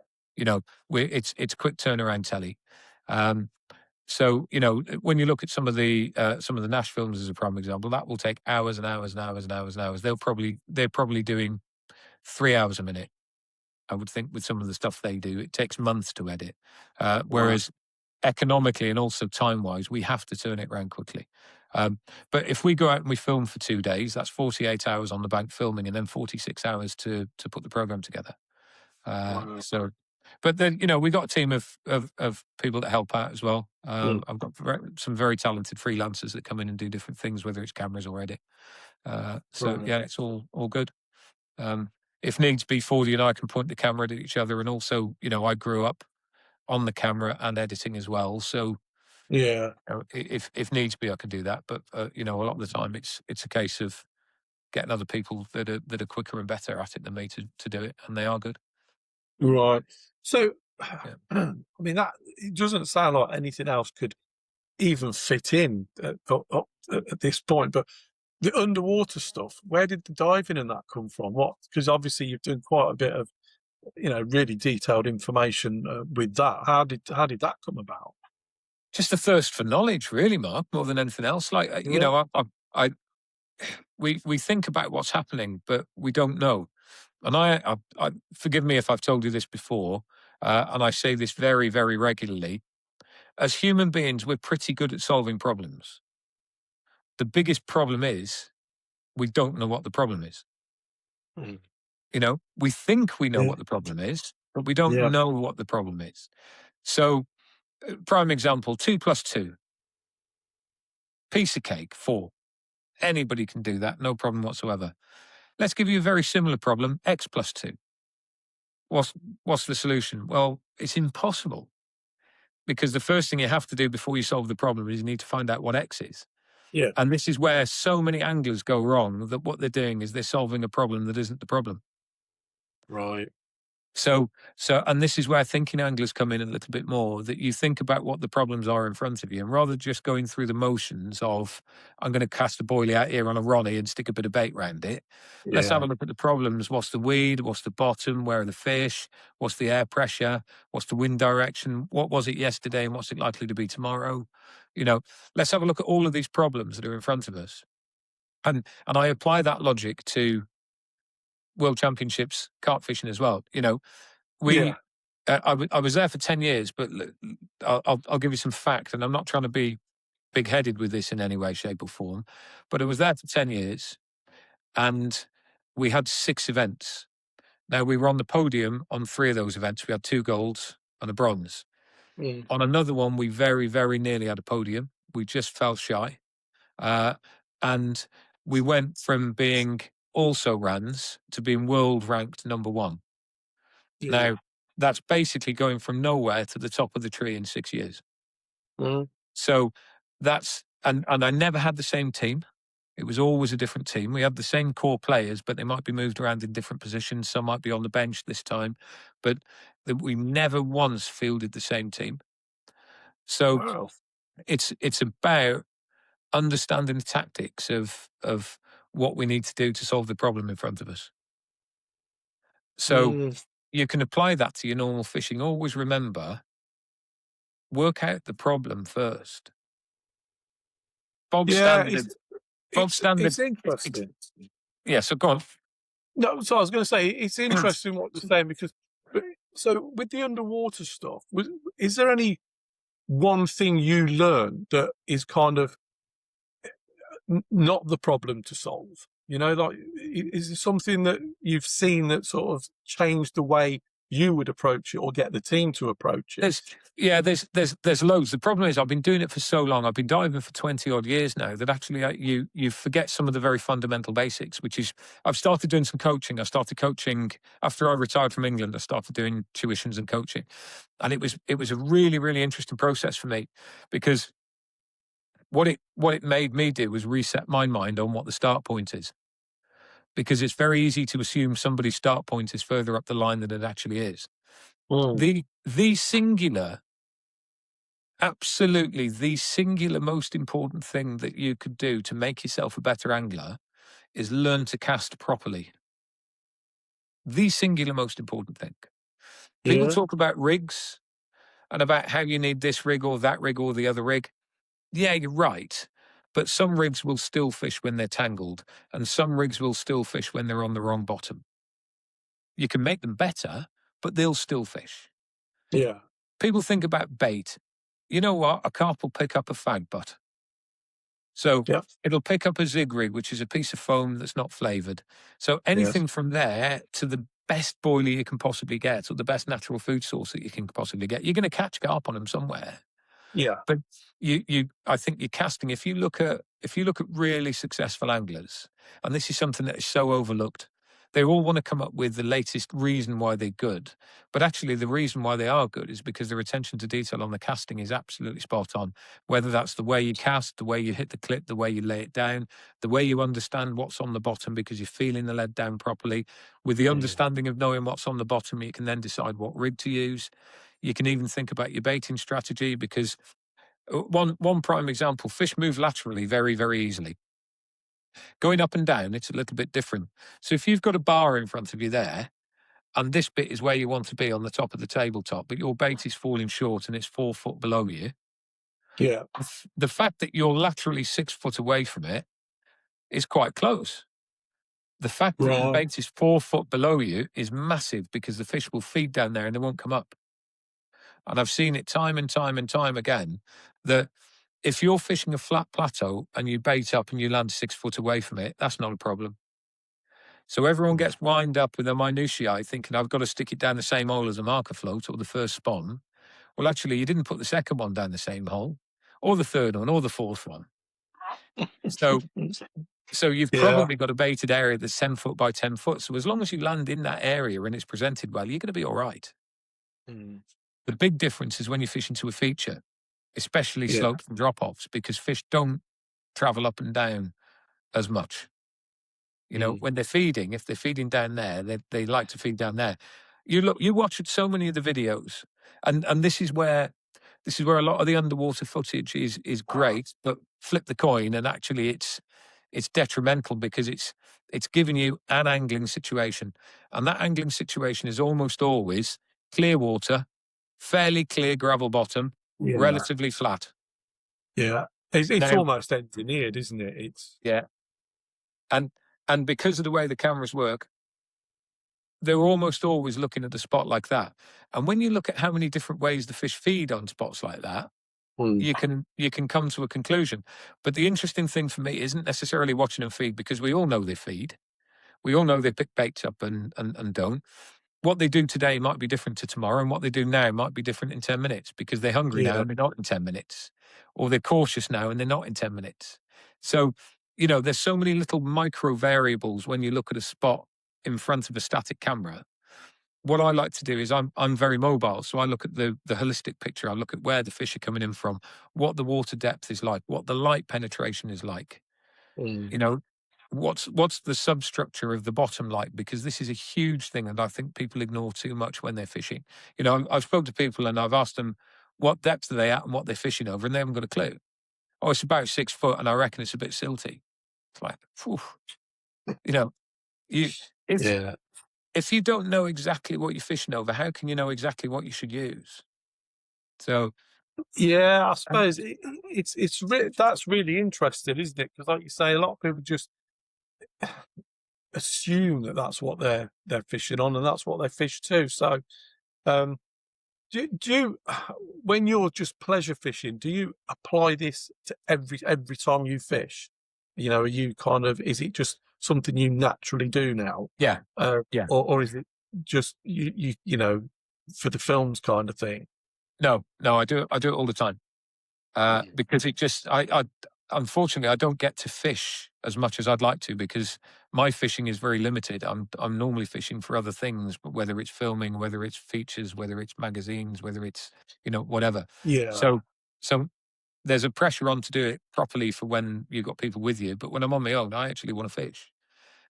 Speaker 2: it's quick turnaround telly. So, when you look at some of the Nash films as a prime example, that will take hours and hours and hours and hours and hours. They're probably doing 3 hours a minute. I would think with some of the stuff they do, it takes months to edit. Whereas economically and also time-wise, we have to turn it around quickly. But if we go out and we film for 2 days, that's 48 hours on the bank filming and then 46 hours to put the program together. So, but then, we got a team of people that help out as well. I've got some very talented freelancers that come in and do different things, whether it's cameras or edit. So yeah, it's all good. If needs be, Fordy and I can point the camera at each other, and also, I grew up on the camera and editing as well. So
Speaker 1: Yeah.
Speaker 2: if needs be, I can do that. But a lot of the time, it's a case of getting other people that are quicker and better at it than me to do it, and they are good.
Speaker 1: Right. So,
Speaker 2: Yeah.
Speaker 1: I mean, that it doesn't sound like anything else could even fit in at this point. But the underwater stuff, where did the diving and that come from? What? Because obviously you've done quite a bit of, really detailed information with that. How did that come about?
Speaker 2: Just a thirst for knowledge, really, Mark, more than anything else. Like
Speaker 1: Yeah.
Speaker 2: we think about what's happening, but we don't know. And I forgive me if I've told you this before, and I say this very, very regularly. As human beings, we're pretty good at solving problems. The biggest problem is we don't know what the problem is.
Speaker 1: Mm.
Speaker 2: We think we know
Speaker 1: Yeah.
Speaker 2: what the problem is, but we don't
Speaker 1: Yeah.
Speaker 2: know what the problem is. So, prime example: 2 + 2, piece of cake, 4. Anybody can do that, no problem whatsoever. Let's give you a very similar problem: X + 2. What's the solution? Well, it's impossible, because the first thing you have to do before you solve the problem is you need to find out what X is.
Speaker 1: Yeah.
Speaker 2: And this is where so many anglers go wrong, that what they're doing is they're solving a problem that isn't the problem.
Speaker 1: Right.
Speaker 2: So, and this is where thinking anglers come in a little bit more, that you think about what the problems are in front of you, and rather than just going through the motions of, I'm going to cast a boilie out here on a Ronnie and stick a bit of bait around it. Let's have
Speaker 1: Yeah.
Speaker 2: a look at the problems. What's the weed? What's the bottom? Where are the fish? What's the air pressure? What's the wind direction? What was it yesterday and what's it likely to be tomorrow? Let's have a look at all of these problems that are in front of us. And I apply that logic to World Championships carp fishing as well.
Speaker 1: Yeah.
Speaker 2: We I was there for 10 years, but I'll give you some fact, and I'm not trying to be big-headed with this in any way, shape, or form, but I was there for 10 years, and we had 6 events. Now, we were on the podium on 3 of those events. We had 2 golds and a bronze.
Speaker 1: Mm.
Speaker 2: On another one, we very, very nearly had a podium. We just fell shy. And we went from being also rans to being world ranked number 1.
Speaker 1: Yeah.
Speaker 2: Now, that's basically going from nowhere to the top of the tree in 6 years.
Speaker 1: Mm.
Speaker 2: So that's, and I never had the same team. It was always a different team. We had the same core players, but they might be moved around in different positions. Some might be on the bench this time, but we never once fielded the same team. So
Speaker 1: Wow.
Speaker 2: it's about understanding the tactics of what we need to do to solve the problem in front of us. So
Speaker 1: Mm.
Speaker 2: you can apply that to your normal fishing. Always remember, work out the problem first. Bog
Speaker 1: Yeah,
Speaker 2: standard. Bog
Speaker 1: it's
Speaker 2: standard.
Speaker 1: interesting.
Speaker 2: Yeah. So go on.
Speaker 1: No, so I was going to say it's interesting what you're saying because, so with the underwater stuff, is there any one thing you learned that is kind of not the problem to solve? You know, like, is it something that you've seen that sort of changed the way you would approach it or get the team to approach it?
Speaker 2: There's loads. The problem is I've been doing it for so long. I've been diving for 20 odd years now that actually you forget some of the very fundamental basics, which is I've started doing some coaching. I started coaching after I retired from England. I started doing tuitions and coaching. And it was a really, really interesting process for me because what it made me do was reset my mind on what the start point is. Because it's very easy to assume somebody's start point is further up the line than it actually is.
Speaker 1: Mm.
Speaker 2: The singular, absolutely the singular most important thing that you could do to make yourself a better angler is learn to cast properly. The singular most important thing. People
Speaker 1: Yeah,
Speaker 2: talk about rigs and about how you need this rig or that rig or the other rig. Yeah, you're right. But some rigs will still fish when they're tangled, and some rigs will still fish when they're on the wrong bottom. You can make them better, but they'll still fish.
Speaker 1: yeah,
Speaker 2: People think about bait. You know what? A carp will pick up a fag butt. So
Speaker 1: yeah,
Speaker 2: it'll pick up a zig rig, which is a piece of foam that's not flavored. So
Speaker 1: yes,
Speaker 2: anything from there to the best boiler you can possibly get or the best natural food source that you can possibly get, you're going to catch carp on them somewhere.
Speaker 1: yeah,
Speaker 2: But I think you're casting. If you look at really successful anglers, and this is something that is so overlooked, they all want to come up with the latest reason why they're good. But actually, the reason why they are good is because their attention to detail on the casting is absolutely spot on. Whether that's the way you cast, the way you hit the clip, the way you lay it down, the way you understand what's on the bottom because you're feeling the lead down properly. With the
Speaker 1: mm.
Speaker 2: understanding of knowing what's on the bottom, you can then decide what rig to use. You can even think about your baiting strategy because one prime example, fish move laterally very, very easily. Going up and down, it's a little bit different. So if you've got a bar in front of you there, and this bit is where you want to be on the top of the tabletop, but your bait is falling short and it's 4 foot below you,
Speaker 1: Yeah,
Speaker 2: the fact that you're laterally 6 foot away from it is quite close. The fact that the
Speaker 1: right,
Speaker 2: bait is 4 foot below you is massive because the fish will feed down there and they won't come up. And I've seen it time and time and time again that if you're fishing a flat plateau and you bait up and you land 6 foot away from it, that's not a problem. So everyone
Speaker 1: mm.
Speaker 2: gets wind up with a minutiae thinking, I've got to stick it down the same hole as a marker float or the first spawn. Well, actually, you didn't put the second one down the same hole or the third one or the fourth one. So, so you've
Speaker 1: Yeah,
Speaker 2: probably got a baited area that's 10 foot by 10 foot. So as long as you land in that area and it's presented well, you're going to be all right.
Speaker 1: mm.
Speaker 2: The big difference is when you fish into a feature, especially
Speaker 1: Yeah,
Speaker 2: slopes and drop-offs, because fish don't travel up and down as much. You know,
Speaker 1: mm.
Speaker 2: when they're feeding, if they're feeding down there, they like to feed down there. You watch so many of the videos, and this is where a lot of the underwater footage is great, but flip the coin, and actually it's detrimental because it's giving you an angling situation, and that angling situation is almost always clear water, fairly clear gravel bottom,
Speaker 1: yeah,
Speaker 2: relatively flat.
Speaker 1: yeah. It's
Speaker 2: Now,
Speaker 1: almost engineered, isn't it? It's
Speaker 2: yeah, and and because of the way the cameras work, they're almost always looking at a spot like that. And when you look at how many different ways the fish feed on spots like that,
Speaker 1: mm.
Speaker 2: you can come to a conclusion. But the interesting thing for me isn't necessarily watching them feed because we all know they feed. We all know they pick baits up and don't. What they do today might be different to tomorrow, and what they do now might be different in 10 minutes because they're hungry now
Speaker 1: Yeah,
Speaker 2: and they're not in 10 minutes, or they're cautious now and they're not in 10 minutes. So, there's so many little micro variables when you look at a spot in front of a static camera what I like to do is I'm very mobile. So I look at the holistic picture. I look at where the fish are coming in from, what the water depth is like, what the light penetration is like.
Speaker 1: Mm.
Speaker 2: You know, what's the substructure of the bottom like? Because this is a huge thing, and I think people ignore too much when they're fishing. You know, I've spoken to people and I've asked them what depth are they at and what they're fishing over, and they haven't got a clue. Oh, it's about 6 foot, and I reckon it's a bit silty. It's like, phew, you know, you if
Speaker 1: Yeah.
Speaker 2: if you don't know exactly what you're fishing over, how can you know exactly what you should use? So,
Speaker 1: Yeah, I
Speaker 2: um,
Speaker 1: suppose that's really interesting, isn't it? Because, like you say, a lot of people just assume that that's what they're fishing on, and that's what they fish too. So, um, do you, when you're just pleasure fishing, do you apply this to every time you fish? You know, are you kind of, is it just something you naturally do now,
Speaker 2: yeah, yeah.
Speaker 1: or is it just you know, for the films kind of thing?
Speaker 2: No, I do it all the time. Because it just, I unfortunately, I don't get to fish as much as I'd like to because my fishing is very limited. I'm normally fishing for other things, but whether it's filming, whether it's features, whether it's magazines, whether it's, whatever.
Speaker 1: Yeah.
Speaker 2: So, so there's a pressure on to do it properly for when you've got people with you. But when I'm on my own, I actually want to fish.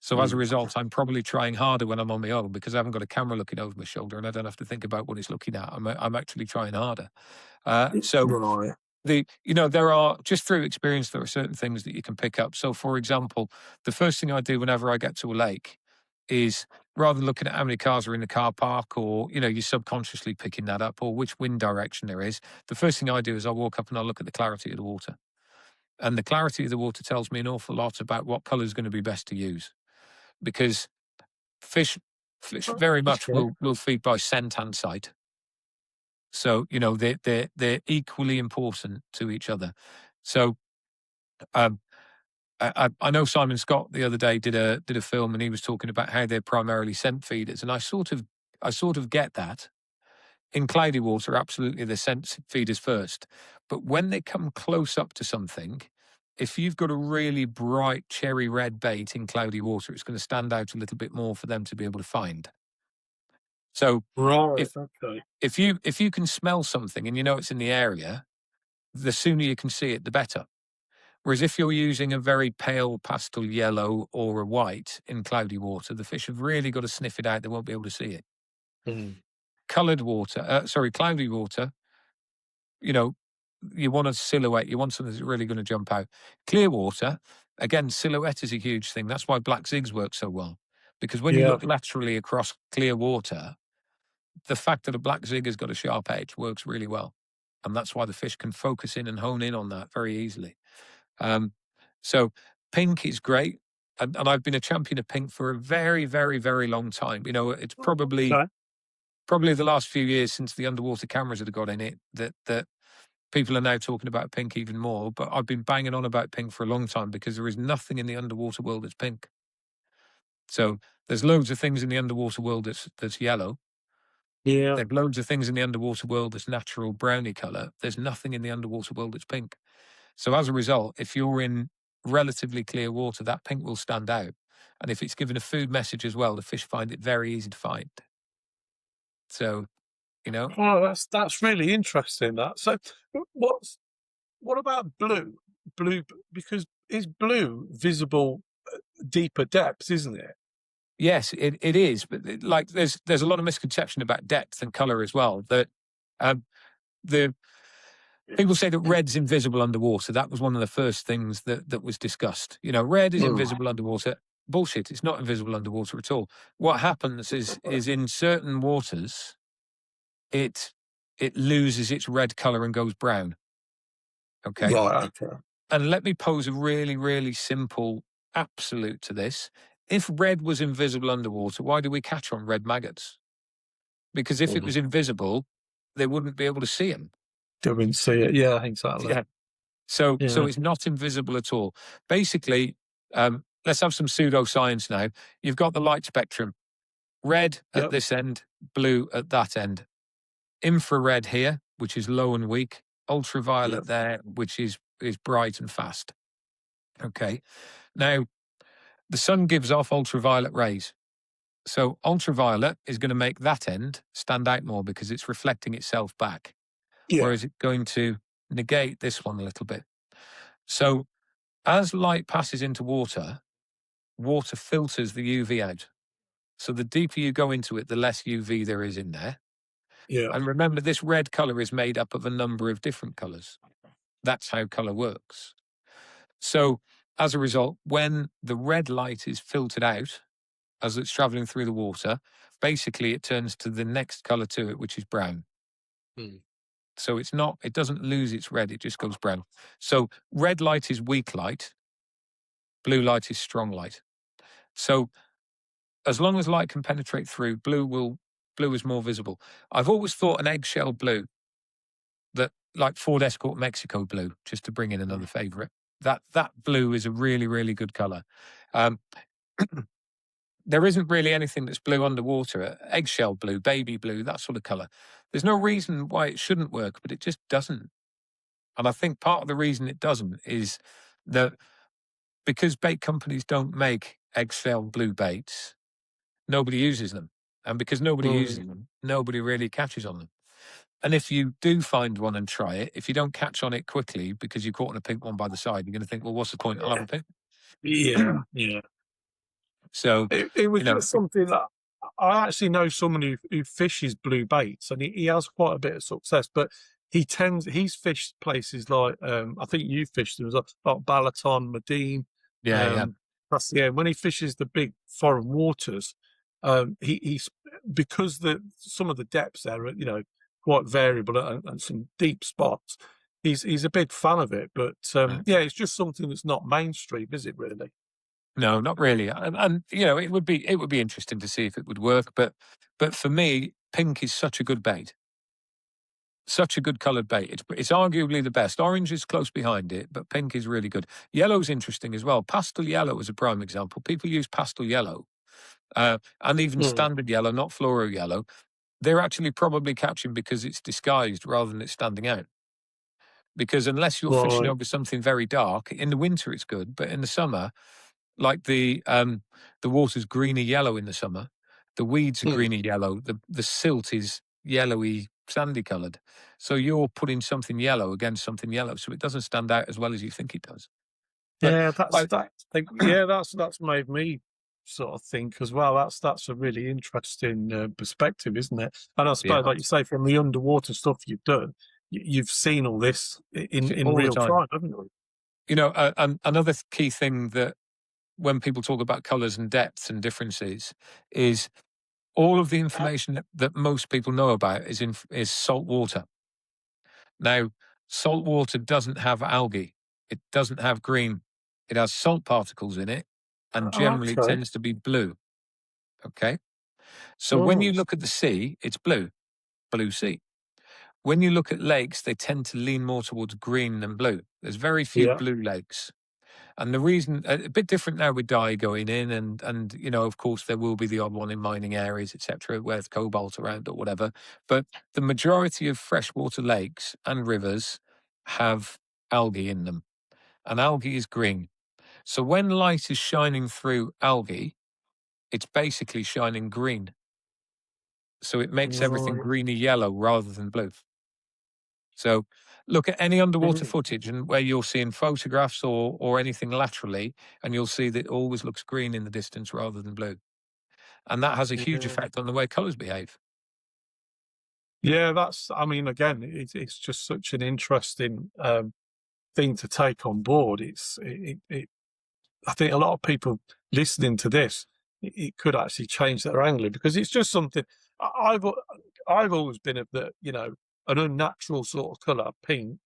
Speaker 2: So as a
Speaker 1: Mm.
Speaker 2: result, I'm probably trying harder when I'm on my own because I haven't got a camera looking over my shoulder and I don't have to think about what it's looking at. I'm actually trying harder. So
Speaker 1: Right.
Speaker 2: there are, just through experience, there are certain things that you can pick up. So, for example, the first thing I do whenever I get to a lake is, rather than looking at how many cars are in the car park, or you're subconsciously picking that up, or which wind direction there is, the first thing I do is I walk up and I look at the clarity of the water. And the clarity of the water tells me an awful lot about what colour is going to be best to use, because fish very much
Speaker 1: Okay.
Speaker 2: will feed by scent and sight. So they're equally important to each other. So um, I know Simon Scott the other day did a film, and he was talking about how they're primarily scent feeders, and I sort of get that. In cloudy water, absolutely, they're scent feeders first, but when they come close up to something, if you've got a really bright cherry red bait in cloudy water, it's going to stand out a little bit more for them to be able to find. So
Speaker 1: Right.
Speaker 2: if
Speaker 1: Okay.
Speaker 2: if you can smell something and you know it's in the area, the sooner you can see it, the better. Whereas if you're using a very pale pastel yellow or a white in cloudy water, the fish have really got to sniff it out. They won't be able to see it.
Speaker 1: Mm.
Speaker 2: Cloudy water, you know, you want a silhouette. You want something that's really going to jump out. Clear water, again, silhouette is a huge thing. That's why black zigs work so well. Because when you
Speaker 1: Yeah.
Speaker 2: look laterally across clear water, the fact that a black zig has got a sharp edge works really well. And that's why the fish can focus in and hone in on that very easily. Um, so pink is great. And I've been a champion of pink for a very, very, very long time. It's probably
Speaker 1: Okay.
Speaker 2: the last few years since the underwater cameras that have got in it that people are now talking about pink even more. But I've been banging on about pink for a long time because there is nothing in the underwater world that's pink. So there's loads of things in the underwater world that's yellow.
Speaker 1: Yeah.
Speaker 2: There's loads of things in the underwater world that's natural browny color. There's nothing in the underwater world that's pink. So as a result, if you're in relatively clear water, that pink will stand out. And if it's given a food message as well, the fish find it very easy to find. So, you know,
Speaker 1: Oh, that's really interesting. That. So, what about blue? Blue, because is blue visible deeper depths, isn't it?
Speaker 2: yes, it is. But like there's a lot of misconception about depth and color as well. That um, the people say that red's invisible underwater. That was one of the first things that was discussed. Red is
Speaker 1: Mm.
Speaker 2: invisible underwater. Bullshit. It's not invisible underwater at all. What happens is in certain waters, it loses its red color and goes brown. Okay.
Speaker 1: Right. Okay.
Speaker 2: And let me pose a really, really simple absolute to this. If red was invisible underwater, why do we catch on red maggots? Because if it
Speaker 1: Mm.
Speaker 2: was invisible, they wouldn't be able to see them.
Speaker 1: Didn't see it. Yeah, exactly.
Speaker 2: Yeah. So
Speaker 1: Yeah.
Speaker 2: it's not invisible at all. Basically, let's have some pseudoscience now. You've got the light spectrum, red at
Speaker 1: Yep.
Speaker 2: this end, blue at that end. Infrared here, which is low and weak. Ultraviolet
Speaker 1: Yep.
Speaker 2: there, which is bright and fast. Okay. Now, the sun gives off ultraviolet rays. So ultraviolet is going to make that end stand out more because it's reflecting itself back,
Speaker 1: Yeah.
Speaker 2: whereas it's going to negate this one a little bit. So as light passes into water, water filters the UV out. So the deeper you go into it, the less UV there is in there.
Speaker 1: Yeah.
Speaker 2: And remember, this red color is made up of a number of different colors. That's how color works. So as a result, when the red light is filtered out as it's traveling through the water, basically it turns to the next color to it, which is brown. So it doesn't lose its red, it just goes brown. So red light is weak light, blue light is strong light. So as long as light can penetrate through, blue is more visible. I've always thought an eggshell blue, that like Ford Escort Mexico blue, just to bring in another favorite, that blue is a really, really good color. There isn't really anything that's blue underwater. Eggshell blue, baby blue, that sort of color. There's no reason why it shouldn't work, but it just doesn't. And I think part of the reason it doesn't is that because bait companies don't make eggshell blue baits, nobody uses them. And because nobody uses them, nobody really catches on them. And if you do find one and try it, if you don't catch on it quickly because you're caught on a pink one by the side, you're going to think, well, what's the point? I'll have a pink.
Speaker 1: Yeah. Yeah.
Speaker 2: So,
Speaker 1: It was just something that I actually know someone who fishes blue baits, and he has quite a bit of success. But he's fished places like I think you fished them, like Balaton, Medine,
Speaker 2: yeah.
Speaker 1: that's the end. When he fishes the big foreign waters, he's because some of the depths there are quite variable and some deep spots. He's a big fan of it, but yeah, it's just something that's not mainstream, is it really?
Speaker 2: No, not really. And it would be interesting to see if it would work. But for me, pink is such a good bait, such a good coloured bait. It's arguably the best. Orange is close behind it, but pink is really good. Yellow's interesting as well. Pastel yellow is a prime example. People use pastel yellow, and even standard yellow, not fluoro yellow. They're actually probably catching because it's disguised rather than it's standing out. Because unless you're fishing
Speaker 1: Right.
Speaker 2: over something very dark, in the winter it's good, but in the summer, like the water's greeny yellow in the summer, the weeds are greeny yellow, the silt is yellowy, sandy coloured. So you're putting something yellow against something yellow, so it doesn't stand out as well as you think it does. But
Speaker 1: Yeah,
Speaker 2: I,
Speaker 1: that's made me sort of think as well. That's a really interesting perspective, isn't it? And I
Speaker 2: yeah,
Speaker 1: suppose, like you say, from the underwater stuff you've done, you've seen all this in
Speaker 2: all the
Speaker 1: real
Speaker 2: time.
Speaker 1: time, haven't you?
Speaker 2: Another key thing that when people talk about colours and depths and differences is all of the information that most people know about is salt water. Now, salt water doesn't have algae. It doesn't have green. It has salt particles in it and generally
Speaker 1: Okay.
Speaker 2: tends to be blue. Okay. So when you
Speaker 1: Oh,
Speaker 2: look at the sea, it's blue sea. When you look at lakes, they tend to lean more towards green than blue. There's very few
Speaker 1: yeah.
Speaker 2: blue lakes. And the reason, a bit different now with dye going in, and of course, there will be the odd one in mining areas, etc., where there's cobalt around or whatever. But the majority of freshwater lakes and rivers have algae in them, and algae is green. So when light is shining through algae, it's basically shining green. So it makes everything
Speaker 1: Right.
Speaker 2: greeny yellow rather than blue. So look at any underwater
Speaker 1: Mm.
Speaker 2: footage and where you're seeing photographs or anything laterally, and you'll see that it always looks green in the distance rather than blue. And that has a huge
Speaker 1: Yeah.
Speaker 2: effect on the way colours behave.
Speaker 1: Yeah, I mean, again, it's just such an interesting thing to take on board. I think a lot of people listening to this, it could actually change their angling because it's just something I've always been of the, an unnatural sort of colour, pink,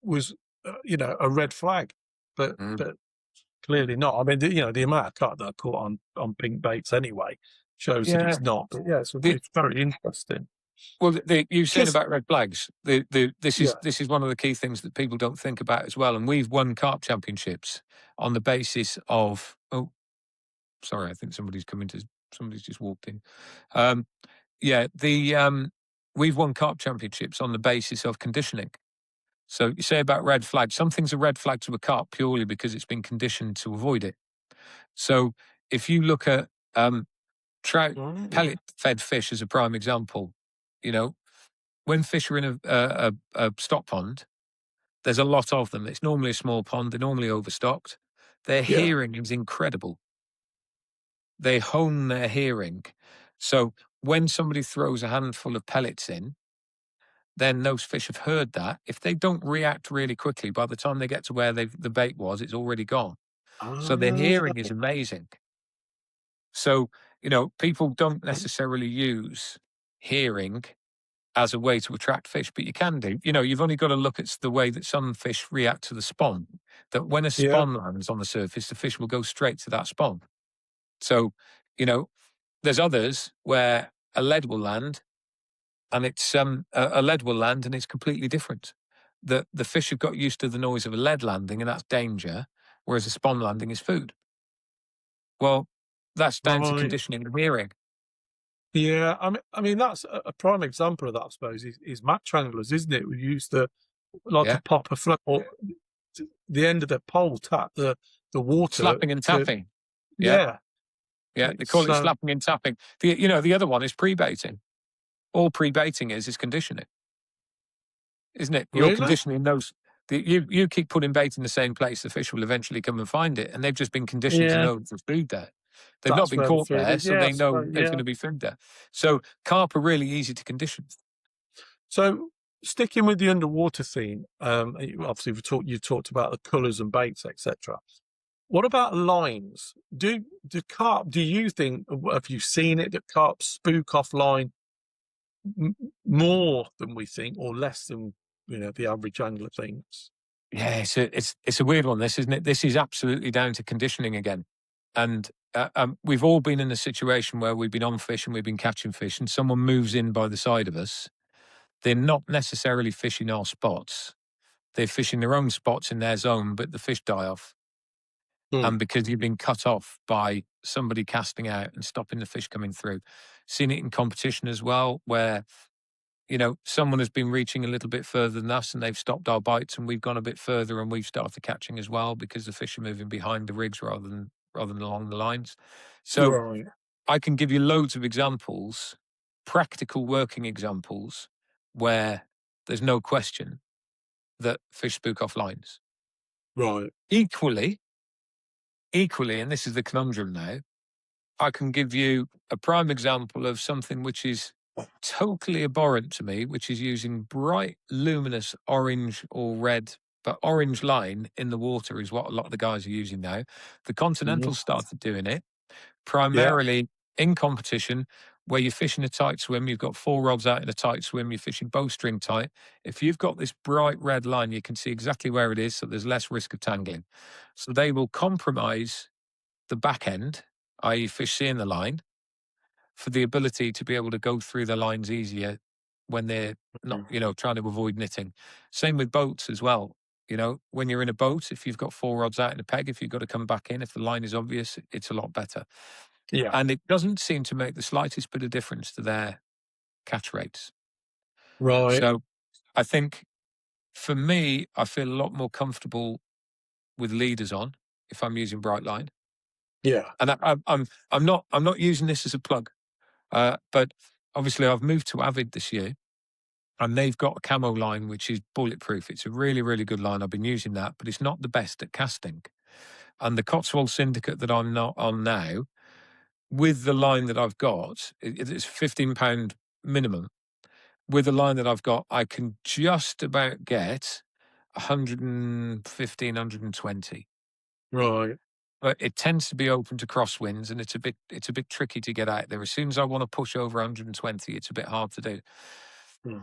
Speaker 1: was, a red flag, but clearly not. I mean, the amount of cut that I caught on pink baits anyway shows that
Speaker 2: Yeah.
Speaker 1: it's not. But yeah,
Speaker 2: The,
Speaker 1: it's very interesting.
Speaker 2: well, you've saying
Speaker 1: Just
Speaker 2: about red flags.
Speaker 1: yeah.
Speaker 2: This is one of the key things that people don't think about as well. And we've won carp championships on the basis of. Oh, sorry, I think somebody's just walked in. Yeah, we've won carp championships on the basis of conditioning. So you say about red flag, something's a red flag to a carp purely because it's been conditioned to avoid it. So if you look at Trout
Speaker 1: Right.
Speaker 2: pellet-fed fish is a prime example. You know, when fish are in a stock pond, there's a lot of them. It's normally a small pond. They're normally overstocked. Their
Speaker 1: Yeah.
Speaker 2: hearing is incredible. They hone their hearing. So when somebody throws a handful of pellets in, then those fish have heard that. If they don't react really quickly, by the time they get to where the bait was, it's already gone. So their hearing
Speaker 1: Ah,
Speaker 2: is amazing. So, people don't necessarily use hearing as a way to attract fish, but you can do. You've only got to look at the way that some fish react to the spawn, that when a
Speaker 1: yeah.
Speaker 2: spawn lands on the surface, the fish will go straight to that spawn. So, you know, there's others where a lead will land and it's a lead will land and it's completely different. The fish have got used to the noise of a lead landing and that's danger, whereas a spawn landing is food. Well, that's down to
Speaker 1: Right.
Speaker 2: conditioning and hearing.
Speaker 1: Yeah. I mean, that's a prime example of that, I suppose, is match anglers, isn't it? We used to like to
Speaker 2: Yeah.
Speaker 1: pop a float or the end of the pole, tap the water
Speaker 2: Slapping and
Speaker 1: to,
Speaker 2: tapping. Yeah.
Speaker 1: yeah.
Speaker 2: Yeah. They call
Speaker 1: It's
Speaker 2: it slapping and tapping. The other one is pre-baiting. All pre-baiting is conditioning, isn't it? You're
Speaker 1: really,
Speaker 2: conditioning those. You keep putting bait in the same place, the fish will eventually come and find it, and they've just been conditioned to
Speaker 1: yeah.
Speaker 2: know there's food there. They've not
Speaker 1: That's
Speaker 2: been
Speaker 1: where the
Speaker 2: caught
Speaker 1: food
Speaker 2: there,
Speaker 1: is.
Speaker 2: so
Speaker 1: Yeah, I
Speaker 2: they know
Speaker 1: suppose.
Speaker 2: there's going
Speaker 1: Yeah.
Speaker 2: to be food there. So carp are really easy to condition.
Speaker 1: So sticking with the underwater theme, obviously you've talked about the colours and baits, etc. What about lines? Do carp? Do you think? Have you seen it that carp spook off line more than we think, or less than the average angler thinks?
Speaker 2: Yeah, it's a weird one, this, isn't it? This is absolutely down to conditioning again. And we've all been in a situation where we've been on fish and we've been catching fish, and someone moves in by the side of us. They're not necessarily fishing our spots. They're fishing their own spots in their zone, but the fish die off.
Speaker 1: Hmm.
Speaker 2: And because you've been cut off by somebody casting out and stopping the fish coming through. Seen it in competition as well, where someone has been reaching a little bit further than us and they've stopped our bites and we've gone a bit further and we've started catching as well because the fish are moving behind the rigs rather than along the lines. So
Speaker 1: Right.
Speaker 2: I can give you loads of examples, practical working examples, where there's no question that fish spook off lines.
Speaker 1: Right.
Speaker 2: Equally, and this is the conundrum now, I can give you a prime example of something which is totally abhorrent to me, which is using bright, luminous orange or red, but orange line in the water is what a lot of the guys are using now. The
Speaker 1: Mhm.
Speaker 2: Continental started doing it
Speaker 1: Yeah.
Speaker 2: primarily in competition where you're fishing a tight swim, you've got 4 rods out in a tight swim, you're fishing bowstring tight. If you've got this bright red line, you can see exactly where it is, so there's less risk of tangling. So they will compromise the back end, i.e., fish seeing the line, for the ability to be able to go through the lines easier when they're not, trying to avoid knitting. Same with boats as well. When you're in a boat, if you've got 4 rods out in a peg, if you've got to come back in, if the line is obvious, it's a lot better.
Speaker 1: Yeah.
Speaker 2: And it doesn't seem to make the slightest bit of difference to their catch rates.
Speaker 1: Right.
Speaker 2: So I think for me, I feel a lot more comfortable with leaders on if I'm using bright line.
Speaker 1: Yeah.
Speaker 2: And I'm not using this as a plug, but obviously I've moved to Avid this year, and they've got a camo line which is bulletproof. It's a really, really good line. I've been using that, but it's not the best at casting. And the Cotswold Syndicate that I'm not on now, with the line that I've got, it's £15 minimum. With the line that I've got, I can just about get 115, 120.
Speaker 1: Right.
Speaker 2: But it tends to be open to crosswinds, and it's a bit tricky to get out there. As soon as I want to push over 120, it's a bit hard to do.
Speaker 1: Hmm.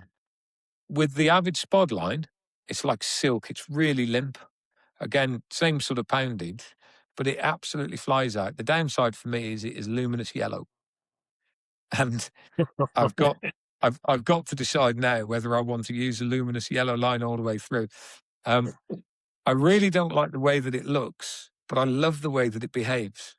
Speaker 2: With the Avid Spod line, it's like silk. It's really limp. Again, same sort of poundage, but it absolutely flies out. The downside for me is it is luminous yellow, and I've got I've got to decide now whether I want to use a luminous yellow line all the way through. Um, I really don't like the way that it looks, but I love the way that it behaves.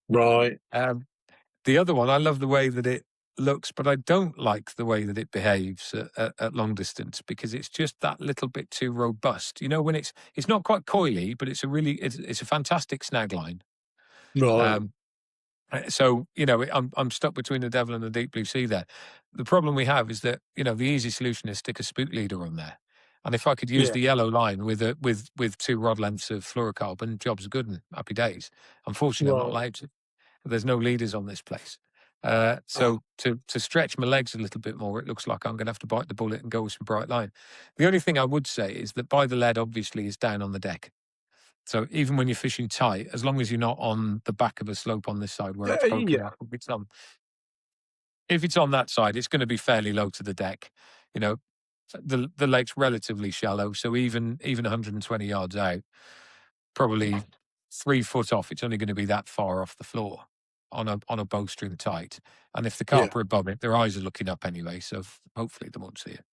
Speaker 1: Right.
Speaker 2: The other one, I love the way that it looks, but I don't like the way that it behaves at long distance because it's just that little bit too robust. When it's not quite coily, but it's a fantastic snag line.
Speaker 1: Right.
Speaker 2: Um, So, I'm stuck between the devil and the deep blue sea there. The problem we have is that, the easy solution is stick a spook leader on there. And if I could use
Speaker 1: Yeah.
Speaker 2: the yellow line with 2 rod lengths of fluorocarbon, jobs are good and happy days. Unfortunately, I'm not
Speaker 1: Right.
Speaker 2: allowed to. There's no leaders on this place.
Speaker 1: Oh,
Speaker 2: So to stretch my legs a little bit more, it looks like I'm going to have to bite the bullet and go with some bright line. The only thing I would say is that by the lead obviously is down on the deck. So even when you're fishing tight, as long as you're not on the back of a slope on this side where it's poking
Speaker 1: yeah.
Speaker 2: up, if it's on that side, it's going to be fairly low to the deck. You know, the lake's relatively shallow, so even 120 yards out, probably 3 foot off, it's only going to be that far off the floor on a bowstring tight. And if the
Speaker 1: Yeah.
Speaker 2: carp are above it, their eyes are looking up anyway, so hopefully they won't see it.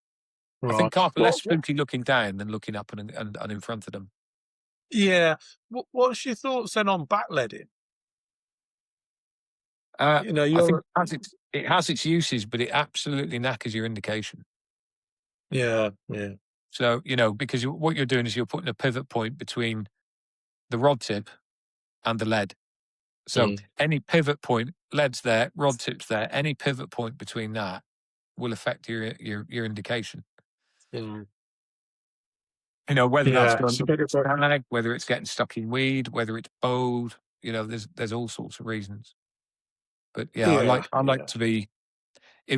Speaker 2: I think
Speaker 1: Right.
Speaker 2: carp are less
Speaker 1: What?
Speaker 2: spooky looking down than looking up and in front of them.
Speaker 1: Yeah. What's your thoughts then on backleading?
Speaker 2: Uh,
Speaker 1: You know,
Speaker 2: I think
Speaker 1: you're.
Speaker 2: it has its uses, but it absolutely knackers your indication.
Speaker 1: Yeah. Yeah.
Speaker 2: So, because what you're doing is you're putting a pivot point between the rod tip and the lead. So
Speaker 1: Mm.
Speaker 2: any pivot point, lead's there, rod tip's there, any pivot point between that will affect your indication.
Speaker 1: Mm.
Speaker 2: Whether that's
Speaker 1: Yeah.
Speaker 2: going
Speaker 1: It's a
Speaker 2: to
Speaker 1: bit of a.
Speaker 2: snag, whether it's getting stuck in weed, whether it's bowed, there's all sorts of reasons. But yeah,
Speaker 1: Yeah.
Speaker 2: I like
Speaker 1: Yeah.
Speaker 2: to be,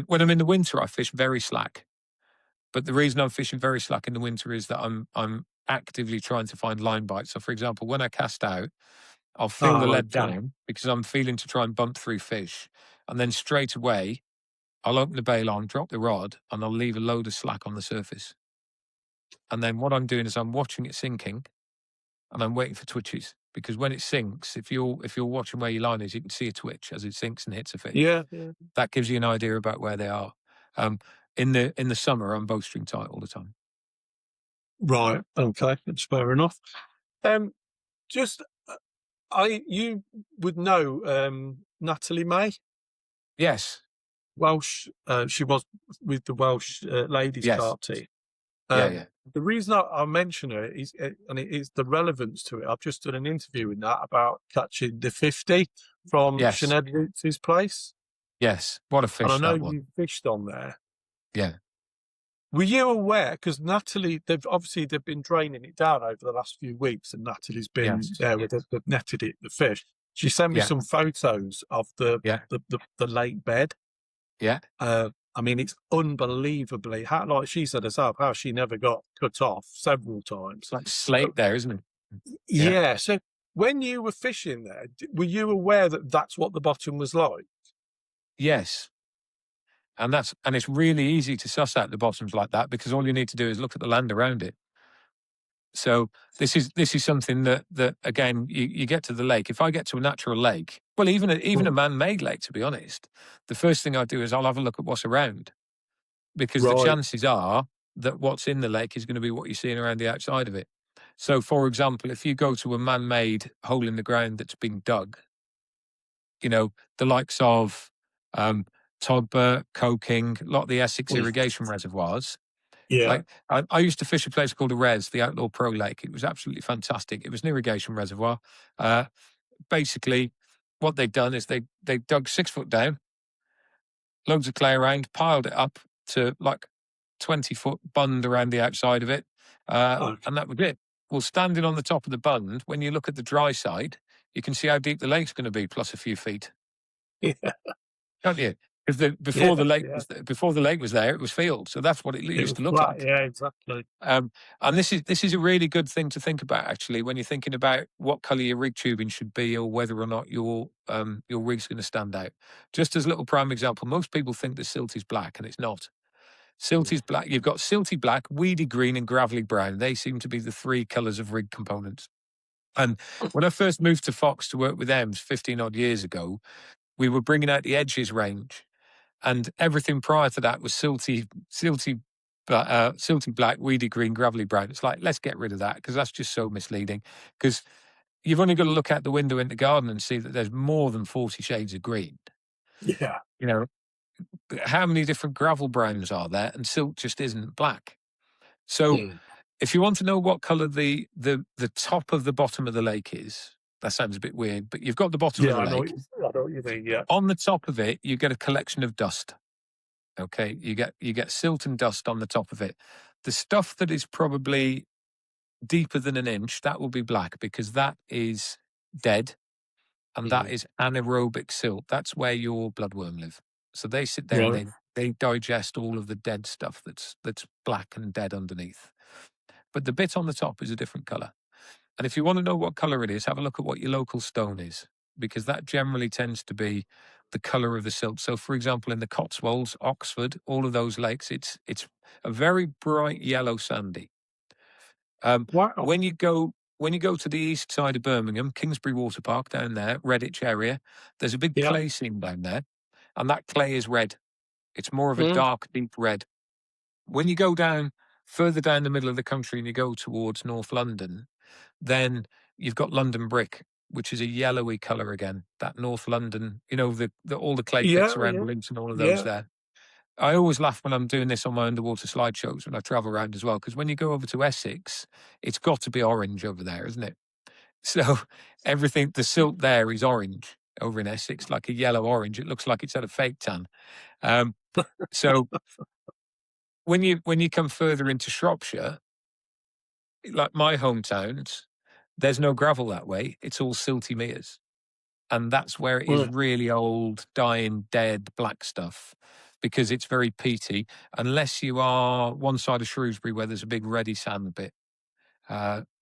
Speaker 2: when I'm in the winter, I fish very slack. But the reason I'm fishing very slack in the winter is that I'm actively trying to find line bites. So, for example, when I cast out, I'll fill the
Speaker 1: Oh,
Speaker 2: lead
Speaker 1: okay.
Speaker 2: down because I'm feeling to try and bump through fish, and then straight away I'll open the bail on, drop the rod, and I'll leave a load of slack on the surface. And then what I'm doing is I'm watching it sinking, and I'm waiting for twitches because when it sinks, if you're watching where your line is, you can see a twitch as it sinks and hits a fish.
Speaker 1: Yeah. Yeah.
Speaker 2: That gives you an idea about where they are. Um, in the summer, I'm bowstring tight all the time.
Speaker 1: Right. Okay. That's fair enough. Um. Just. You would know Natalie May,
Speaker 2: Yes,
Speaker 1: Welsh. She was with the Welsh ladies
Speaker 2: yes,
Speaker 1: carp team.
Speaker 2: yeah, yeah,
Speaker 1: The reason I mention her is, and it is the relevance to it. I've just done an interview with that about catching the 50 from
Speaker 2: yes,
Speaker 1: Sinead Roots' place,
Speaker 2: yes. What a
Speaker 1: and I
Speaker 2: fish
Speaker 1: know
Speaker 2: that was.
Speaker 1: you fished on there.
Speaker 2: Yeah,
Speaker 1: Were you aware? Because Natalie, they've been draining it down over the last few weeks, and Natalie's been
Speaker 2: yes,
Speaker 1: there with it, they've netted it, the fish. She sent me
Speaker 2: yeah,
Speaker 1: some photos of the
Speaker 2: yeah,
Speaker 1: the, the, the lake bed.
Speaker 2: yeah.
Speaker 1: I mean, it's unbelievably how, like she said herself, how she never got cut off several times.
Speaker 2: It's like
Speaker 1: But
Speaker 2: slate there, isn't it? Yeah.
Speaker 1: yeah, so when you were fishing there, were you aware that that's what the bottom was like?
Speaker 2: Yes. And it's really easy to suss out the bottoms like that because all you need to do is look at the land around it. So this is something that again you get to the lake. If I get to a natural lake, well, even a
Speaker 1: Mm.
Speaker 2: man-made lake, to be honest, the first thing I do is I'll have a look at what's around because the
Speaker 1: Right.
Speaker 2: chances are that what's in the lake is going to be what you're seeing around the outside of it. So, for example, if you go to a man-made hole in the ground that's been dug, the likes of Todbert, Coking, a lot of the Essex
Speaker 1: Mm.
Speaker 2: irrigation reservoirs.
Speaker 1: Yeah.
Speaker 2: Like I used to fish a place called the Res, the Outlaw Pro Lake. It was absolutely fantastic. It was an irrigation reservoir. Uh, Basically, what they'd done is they dug 6 foot down, loads of clay around, piled it up to like 20 foot bund around the outside of it,
Speaker 1: Okay.
Speaker 2: and that was it. Well, standing on the top of the bund, when you look at the dry side, you can see how deep the lake's going to be, plus a few feet,
Speaker 1: Yeah.
Speaker 2: can't you? Because before
Speaker 1: Yeah.
Speaker 2: the lake
Speaker 1: Yeah.
Speaker 2: before the lake was there, it was field, so that's what it
Speaker 1: It
Speaker 2: used
Speaker 1: was
Speaker 2: to look
Speaker 1: flat.
Speaker 2: like.
Speaker 1: Yeah. Exactly.
Speaker 2: And this is a really good thing to think about actually when you're thinking about what colour your rig tubing should be or whether or not your rig's going to stand out. Just as a little prime example, most people think that silt is black and it's not. Silt
Speaker 1: Mm.
Speaker 2: is black. You've got silty black, weedy green, and gravelly brown. They seem to be the three colours of rig components. And when I first moved to Fox to work with EMS 15 odd years ago, we were bringing out the Edges range, and everything prior to that was silty black, weedy green, gravelly brown. It's like, let's get rid of that because that's just so misleading. Because you've only got to look out the window in the garden and see that there's more than 40 shades of green.
Speaker 1: Yeah.
Speaker 2: You know, how many different gravel browns are there? And silt just isn't black. So
Speaker 1: Mm.
Speaker 2: if you want to know what colour the top of the bottom of the lake is, That sounds a bit weird, but you've got the bottom of
Speaker 1: Yeah,
Speaker 2: the
Speaker 1: I know.
Speaker 2: lake.
Speaker 1: I know what you mean. Yeah.
Speaker 2: On the top of it, you get a collection of dust. Okay, you get silt and dust on the top of it. The stuff that is probably deeper than an inch, that will be black because that is dead, and that
Speaker 1: Mm.
Speaker 2: is anaerobic silt. That's where your bloodworm live. So they sit there and
Speaker 1: Right.
Speaker 2: they digest all of the dead stuff that's black and dead underneath. But the bit on the top is a different color. And if you want to know what color it is, have a look at what your local stone is, because that generally tends to be the color of the silt. So, for example, in the Cotswolds, Oxford, all of those lakes, it's a very bright yellow sandy.
Speaker 1: Wow.
Speaker 2: When you go to the east side of Birmingham, Kingsbury Water Park down there, Redditch area, there's a big
Speaker 1: Yeah.
Speaker 2: clay seam down there, and that clay is red. It's more of a
Speaker 1: Mm.
Speaker 2: dark, deep red. When you go down further down the middle of the country and you go towards North London, then you've got London brick, which is a yellowy colour again. That North London, all the clay pits
Speaker 1: Yeah.
Speaker 2: around
Speaker 1: Yeah.
Speaker 2: Linton, all of those
Speaker 1: Yeah.
Speaker 2: there. I always laugh when I'm doing this on my underwater slideshows when I travel around as well, because when you go over to Essex, it's got to be orange over there, isn't it? So everything, the silt there is orange over in Essex, like a yellow orange. It looks like it's had a fake tan. So when you come further into Shropshire, like my hometowns, there's no gravel that way. It's all silty meres. And that's where it is
Speaker 1: Mm.
Speaker 2: really old, dying, dead, black stuff, because it's very peaty, unless you are one side of Shrewsbury where there's a big reddy sand bit.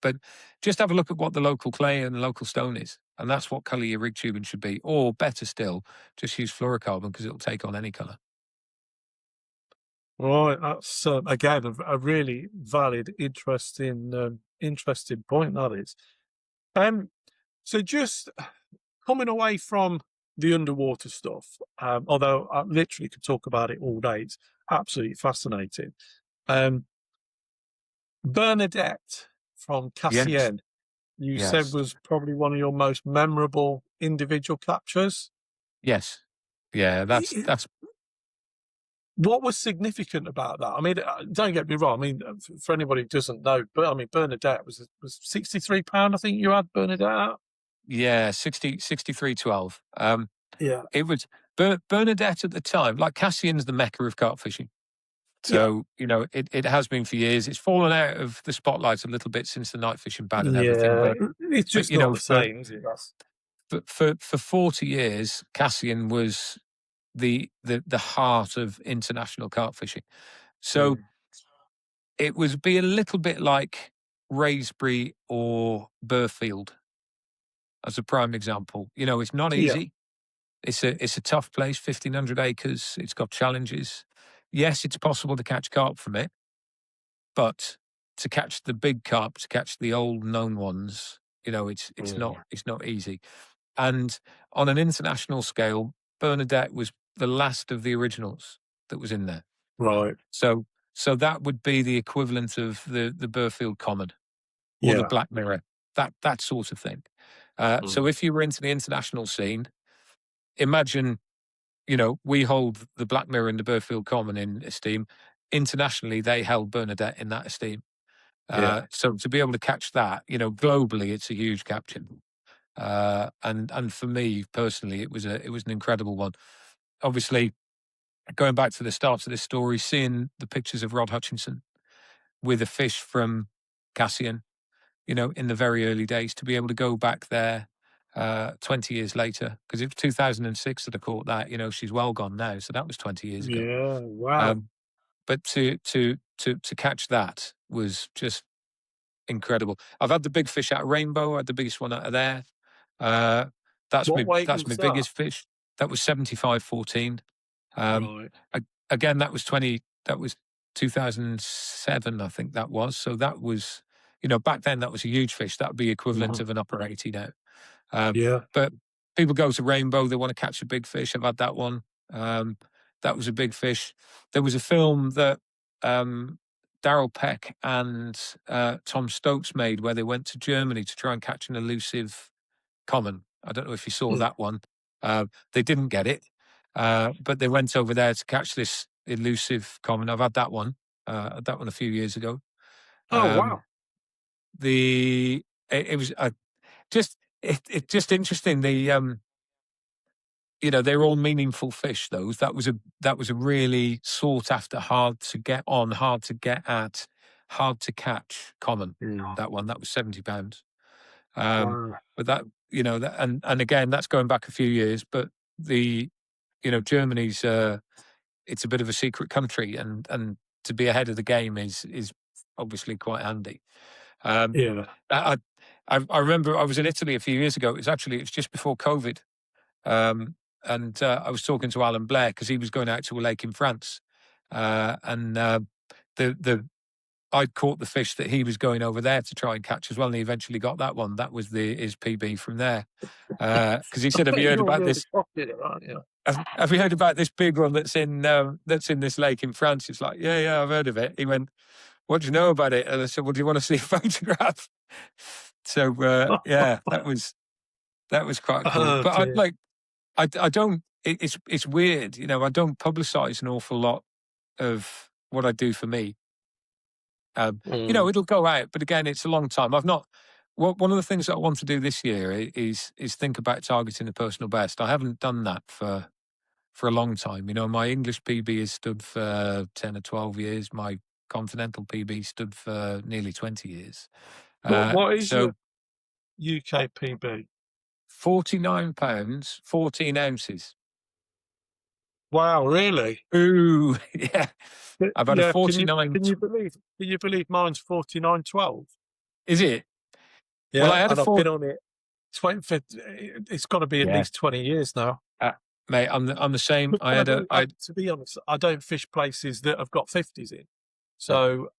Speaker 2: But just have a look at what the local clay and the local stone is. And that's what colour your rig tubing should be. Or better still, just use fluorocarbon because it'll take on any colour.
Speaker 1: Right. That's again a really valid, interesting point. That is. So just coming away from the underwater stuff, although I literally could talk about it all day, it's absolutely fascinating. Um, Bernadette from
Speaker 2: Yes.
Speaker 1: Cassien, you said
Speaker 2: Yes.
Speaker 1: was probably one of your most memorable individual captures.
Speaker 2: Yes. Yeah, that's
Speaker 1: What was significant about that? I mean, don't get me wrong. I mean, for anybody who doesn't know, but I mean, Bernadette was £63. I think you had Bernadette.
Speaker 2: yeah, 6312.
Speaker 1: Yeah,
Speaker 2: It was Bernadette at the time, like Cassian's the mecca of carp fishing.
Speaker 1: yeah,
Speaker 2: So, it has been for years. It's fallen out of the spotlight a little bit since the night fishing ban and everything.
Speaker 1: yeah. It's
Speaker 2: But
Speaker 1: just not the same, is it? That's
Speaker 2: for 40 years, Cassian was the heart of international carp fishing. So
Speaker 1: mm,
Speaker 2: it would be a little bit like Raisbury or Burfield as a prime example. It's not
Speaker 1: yeah,
Speaker 2: easy. It's a tough place, 1,500 acres. It's got challenges. Yes, it's possible to catch carp from it, but to catch the big carp, to catch the old known ones,
Speaker 1: mm,
Speaker 2: it's not easy. And on an international scale, Bernadette was the last of the originals that was in there.
Speaker 1: right,
Speaker 2: So that would be the equivalent of the Burfield Common or the
Speaker 1: yeah,
Speaker 2: Black Mirror, that sort of thing. So
Speaker 1: mm,
Speaker 2: if you were into the international scene, imagine, we hold the Black Mirror and the Burfield Common in esteem. Internationally, they held Bernadette in that esteem.
Speaker 1: yeah,
Speaker 2: So to be able to catch that, globally, it's a huge capture. And for me personally, it was an incredible one. Obviously, going back to the start of this story, seeing the pictures of Rod Hutchinson with a fish from Cassian, in the very early days, to be able to go back there 20 years later, because it was 2006 that I caught that. She's well gone now, so that was 20 years ago.
Speaker 1: yeah. Wow.
Speaker 2: Um, but to catch that was just incredible. I've had the big fish out of Rainbow. I had the biggest one out of there. Uh,
Speaker 1: What weight
Speaker 2: that's my
Speaker 1: was that?
Speaker 2: biggest fish. That was 75.14. Um,
Speaker 1: Right.
Speaker 2: again, that was 2007, I think that was. So that was, back then that was a huge fish. That would be equivalent
Speaker 1: Mhm.
Speaker 2: of an upper 80 now. Um,
Speaker 1: Yeah.
Speaker 2: but people go to Rainbow, they want to catch a big fish. I've had that one. That was a big fish. There was a film that Darryl Peck and Tom Stokes made where they went to Germany to try and catch an elusive common. I don't know if you saw
Speaker 1: Mm.
Speaker 2: that one. They didn't get it, but they went over there to catch this elusive common. I've had that one. Had that one a few years ago.
Speaker 1: Oh
Speaker 2: Um,
Speaker 1: wow.
Speaker 2: it was just it's just interesting. They're all meaningful fish. Those that was a really sought after, hard to get on, hard to get at, hard to catch. Common.
Speaker 1: Yeah.
Speaker 2: That one that was £70.
Speaker 1: Wow.
Speaker 2: But that and again that's going back a few years. But Germany's it's a bit of a secret country, and to be ahead of the game is obviously quite handy.
Speaker 1: Yeah.
Speaker 2: I remember I was in Italy a few years ago. It was just before COVID. And I was talking to Alan Blair because he was going out to a lake in France, and I'd caught the fish that he was going over there to try and catch as well, and he eventually got that one. That was his PB from there, because he said, "Have you heard
Speaker 1: You're
Speaker 2: about
Speaker 1: really
Speaker 2: this?
Speaker 1: popular, aren't you?
Speaker 2: Have you heard about this big one that's in this lake in France?" It's like, yeah, I've heard of it. He went, "What do you know about it?" And I said, "Well, do you want to see a photograph?" So yeah, that was quite cool.
Speaker 1: Oh
Speaker 2: But
Speaker 1: dear.
Speaker 2: I don't. It's weird, I don't publicise an awful lot of what I do for me.
Speaker 1: Mm.
Speaker 2: It'll go out, but again, it's a long time. I've not. One of the things that I want to do this year is think about targeting the personal best. I haven't done that for a long time. My English PB has stood for 10 or 12 years. My continental PB stood for nearly 20 years.
Speaker 1: What is
Speaker 2: So
Speaker 1: your UK PB?
Speaker 2: £49, 14 ounces.
Speaker 1: Wow, really?
Speaker 2: Ooh, yeah. I've had a
Speaker 1: Yeah.
Speaker 2: 49.
Speaker 1: Can you believe mine's 49.12?
Speaker 2: Is it? Well, I
Speaker 1: Yeah,
Speaker 2: had a
Speaker 1: and I've
Speaker 2: four.
Speaker 1: been on it 20. It's got to be at
Speaker 2: Yeah,
Speaker 1: least 20 years now.
Speaker 2: mate. I'm the same.
Speaker 1: But
Speaker 2: I had a. I
Speaker 1: to be honest, I don't fish places that have got 50s in.
Speaker 2: yeah.
Speaker 1: So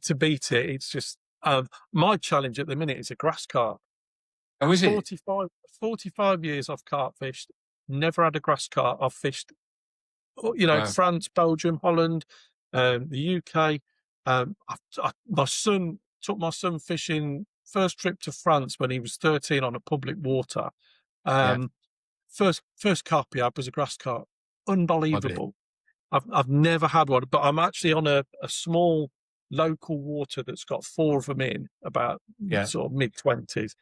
Speaker 1: to beat it, it's just my challenge at the minute is a grass carp.
Speaker 2: Oh, is it?
Speaker 1: 45 years I've carp fished, never had a grass carp. I've fished,
Speaker 2: Wow.
Speaker 1: France, Belgium, Holland, the UK. My son took my son fishing first trip to France when he was 13 on a public water.
Speaker 2: Yeah.
Speaker 1: Um, first carp he had was a grass carp.
Speaker 2: Was it?
Speaker 1: Unbelievable. I've never had one, but I'm actually on a small local water that's got 4 of them in, about
Speaker 2: Yeah.
Speaker 1: sort of mid-20s.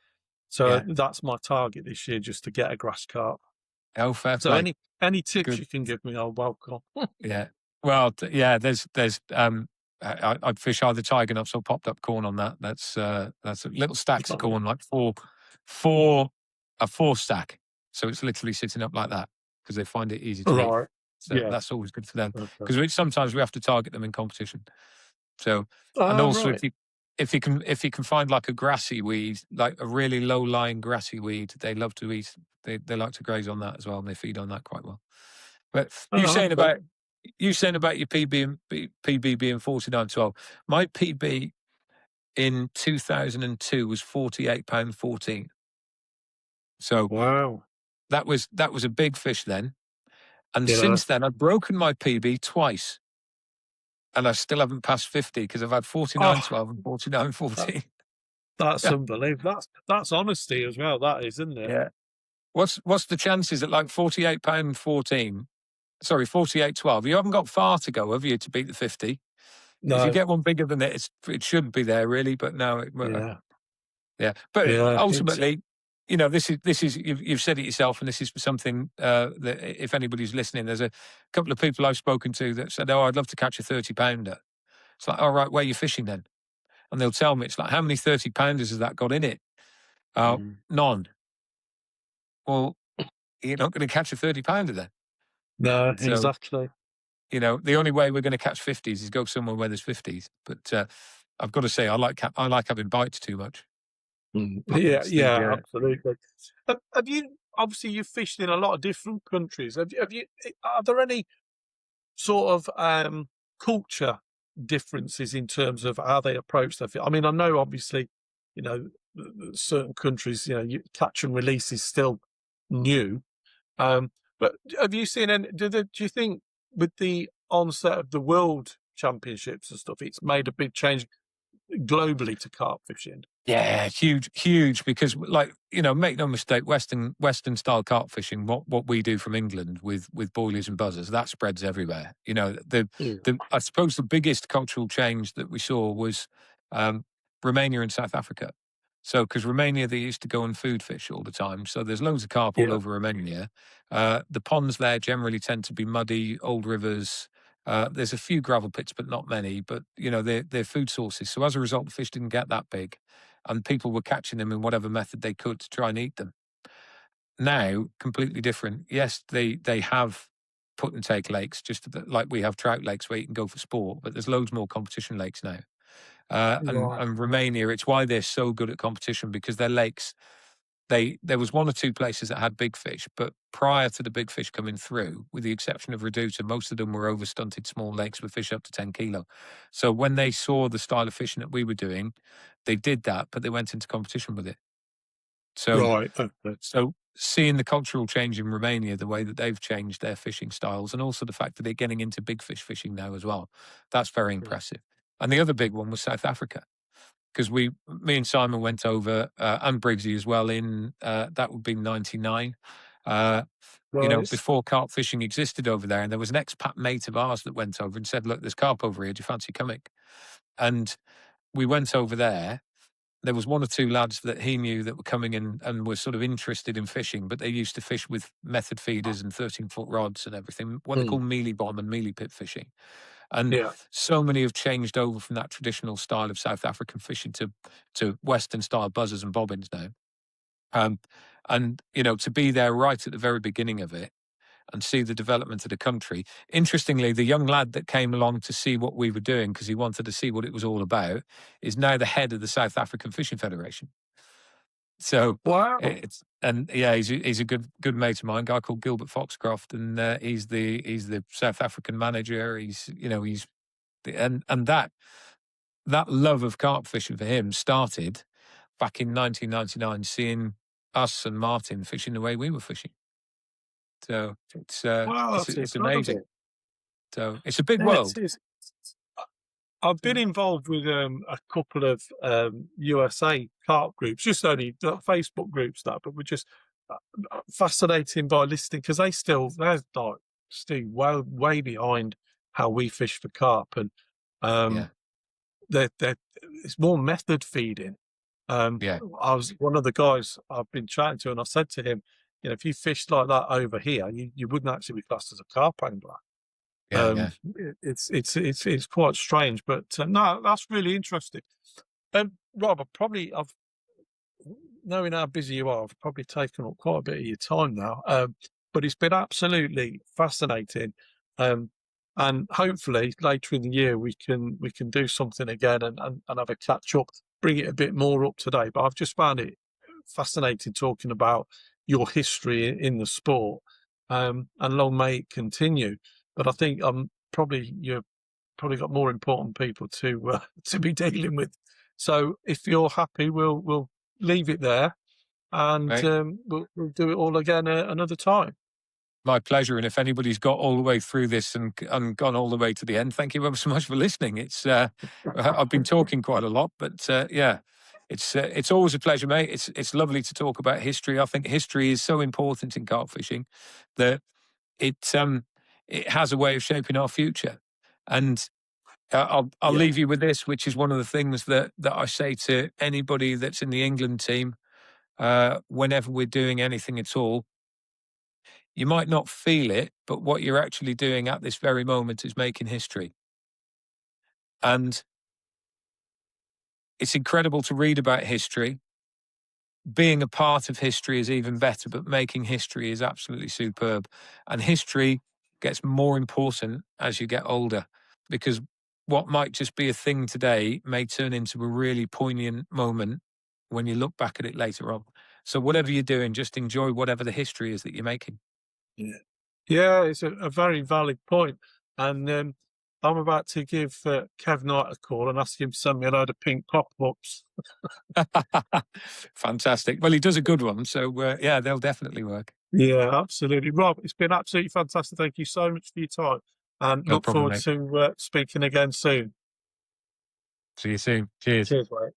Speaker 1: So
Speaker 2: Yeah.
Speaker 1: that's my target this year, just to get a grass carp.
Speaker 2: Oh, fair
Speaker 1: So
Speaker 2: play.
Speaker 1: any tips
Speaker 2: Good.
Speaker 1: you can give me, I'll welcome.
Speaker 2: Yeah. Well, yeah. There's I'd fish either tiger nuts or popped up corn on that. That's little stacks of corn, like a 4 stack. So it's literally sitting up like that because they find it easy to eat.
Speaker 1: Right.
Speaker 2: So
Speaker 1: Yeah.
Speaker 2: that's always good for them
Speaker 1: Okay.
Speaker 2: because sometimes we have to target them in competition. So, and
Speaker 1: Oh,
Speaker 2: also
Speaker 1: right.
Speaker 2: if you can find like a grassy weed, like a really low lying grassy weed, they love to eat. They like to graze on that as well, and they feed on that quite well. But
Speaker 1: Oh, okay.
Speaker 2: you saying about your PB being 49.12. My PB in 2002 was £48.14. So
Speaker 1: Wow.
Speaker 2: that was a big fish then. And
Speaker 1: Yeah.
Speaker 2: since then, I've broken my PB twice, and I still haven't passed 50 because I've had
Speaker 1: Oh,
Speaker 2: 49.12 and
Speaker 1: that,
Speaker 2: 49.14.
Speaker 1: that's unbelievable. That's honesty as well. That is, isn't it?
Speaker 2: Yeah. What's the chances at like £48.14? Sorry, 48.12. You haven't got far to go, have you, to beat the 50? If you
Speaker 1: No.
Speaker 2: get one bigger than it, it should be there really, but no,
Speaker 1: Yeah.
Speaker 2: yeah. But
Speaker 1: Yeah.
Speaker 2: ultimately, this is you've said it yourself, and this is something that if anybody's listening, there's a couple of people I've spoken to that said, "Oh, I'd love to catch a 30-pounder." It's like, all right, where are you fishing then? And they'll tell me, it's like, how many 30-pounders has that got in it?
Speaker 1: Mm.
Speaker 2: None. Well, you're not going to catch a 30-pounder then.
Speaker 1: No,
Speaker 2: So,
Speaker 1: exactly.
Speaker 2: the only way we're going to catch 50s is go somewhere where there's 50s. But I've got to say, I like having bites too much.
Speaker 1: Mm. Yeah,
Speaker 2: It's the
Speaker 1: yeah, absolutely. Have you obviously you've fished in a lot of different countries? Are there any sort of culture differences in terms of how they approach their fish? I mean, I know obviously, certain countries, catch and release is still new. But have you seen any? Do you think with the onset of the World Championships and stuff, it's made a big change globally to carp fishing?
Speaker 2: Yeah, huge. Because, like, make no mistake, Western style carp fishing, what we do from England with boilies and buzzers, that spreads everywhere.
Speaker 1: Yeah.
Speaker 2: I suppose the biggest cultural change that we saw was Romania and South Africa. So, because Romania, they used to go and food fish all the time. So there's loads of carp all
Speaker 1: Yeah.
Speaker 2: over Romania. The ponds there generally tend to be muddy, old rivers. There's a few gravel pits, but not many. But, they're food sources. So as a result, the fish didn't get that big. And people were catching them in whatever method they could to try and eat them. Now, completely different. Yes, they have put and take lakes, just like we have trout lakes where you can go for sport, but there's loads more competition lakes now.
Speaker 1: Right.
Speaker 2: And Romania, it's why they're so good at competition, because their lakes, there was one or two places that had big fish, but prior to the big fish coming through, with the exception of Reduta, most of them were over stunted small lakes with fish up to 10 kilo. So when they saw the style of fishing that we were doing, they did that, but they went into competition with it. So
Speaker 1: Right. Okay.
Speaker 2: so seeing the cultural change in Romania, the way that they've changed their fishing styles, and also the fact that they're getting into big fish fishing now as well, that's very impressive. And the other big one was South Africa, because me and Simon went over, and Briggsy as well, in that would be 99.
Speaker 1: Right.
Speaker 2: Before carp fishing existed over there, and there was an expat mate of ours that went over and said, "Look, there's carp over here. Do you fancy coming?" And we went over there. There was one or two lads that he knew that were coming in and were sort of interested in fishing, but they used to fish with method feeders and 13-foot rods and everything, what they call mealie bomb and mealie pit fishing. And
Speaker 1: Yeah.
Speaker 2: so many have changed over from that traditional style of South African fishing to Western style buzzers and bobbins now. To be there right at the very beginning of it and see the development of the country. Interestingly, the young lad that came along to see what we were doing, because he wanted to see what it was all about, is now the head of the South African Fishing Federation. So
Speaker 1: Wow.
Speaker 2: he's a good mate of mine, a guy called Gilbert Foxcroft, and he's the South African manager. And that love of carp fishing for him started back in 1999, seeing us and Martin fishing the way we were fishing. So
Speaker 1: Wow, that's
Speaker 2: it's amazing.
Speaker 1: incredible.
Speaker 2: So it's a big
Speaker 1: Yeah,
Speaker 2: world.
Speaker 1: I've been involved with a couple of USA carp groups, just only Facebook groups that, but we're just fascinating by listening, because they're like still way behind how we fish for carp, and
Speaker 2: Yeah.
Speaker 1: it's more method feeding.
Speaker 2: Yeah.
Speaker 1: I was one of the guys I've been chatting to, and I said to him, if you fished like that over here, you wouldn't actually be classed as a carp angler.
Speaker 2: Yeah.
Speaker 1: It's quite strange, but no, that's really interesting. Rob, I've knowing how busy you are, I've probably taken up quite a bit of your time now. But it's been absolutely fascinating. And hopefully later in the year we can do something again and have a catch up, bring it a bit more up to date. But I've just found it fascinating talking about your history in the sport. And long may it continue. But I think you've probably got more important people to to be dealing with. So if you're happy, we'll leave it there, and
Speaker 2: Right.
Speaker 1: we'll do it all again another time.
Speaker 2: My pleasure. And if anybody's got all the way through this and gone all the way to the end, thank you ever so much for listening. It's I've been talking quite a lot, but it's always a pleasure, mate. It's lovely to talk about history. I think history is so important in carp fishing that it has a way of shaping our future. And I'll
Speaker 1: Yeah.
Speaker 2: leave you with this, which is one of the things that I say to anybody that's in the England team whenever we're doing anything at all. You might not feel it, but what you're actually doing at this very moment is making history. And it's incredible to read about history. Being a part of history is even better, but making history is absolutely superb. And history gets more important as you get older, because what might just be a thing today may turn into a really poignant moment when you look back at it later on. So whatever you're doing, just enjoy whatever the history is that you're making.
Speaker 1: Yeah, yeah, it's a very valid point. And I'm about to give Kev Knight a call and ask him to send me a load of pink pop-ups.
Speaker 2: Fantastic. Well, he does a good one. So, they'll definitely work.
Speaker 1: Yeah, absolutely. Rob, it's been absolutely fantastic. Thank you so much for your time, and
Speaker 2: No
Speaker 1: look
Speaker 2: problem,
Speaker 1: forward
Speaker 2: mate.
Speaker 1: to speaking again soon.
Speaker 2: See you soon. Cheers.
Speaker 1: Cheers, mate.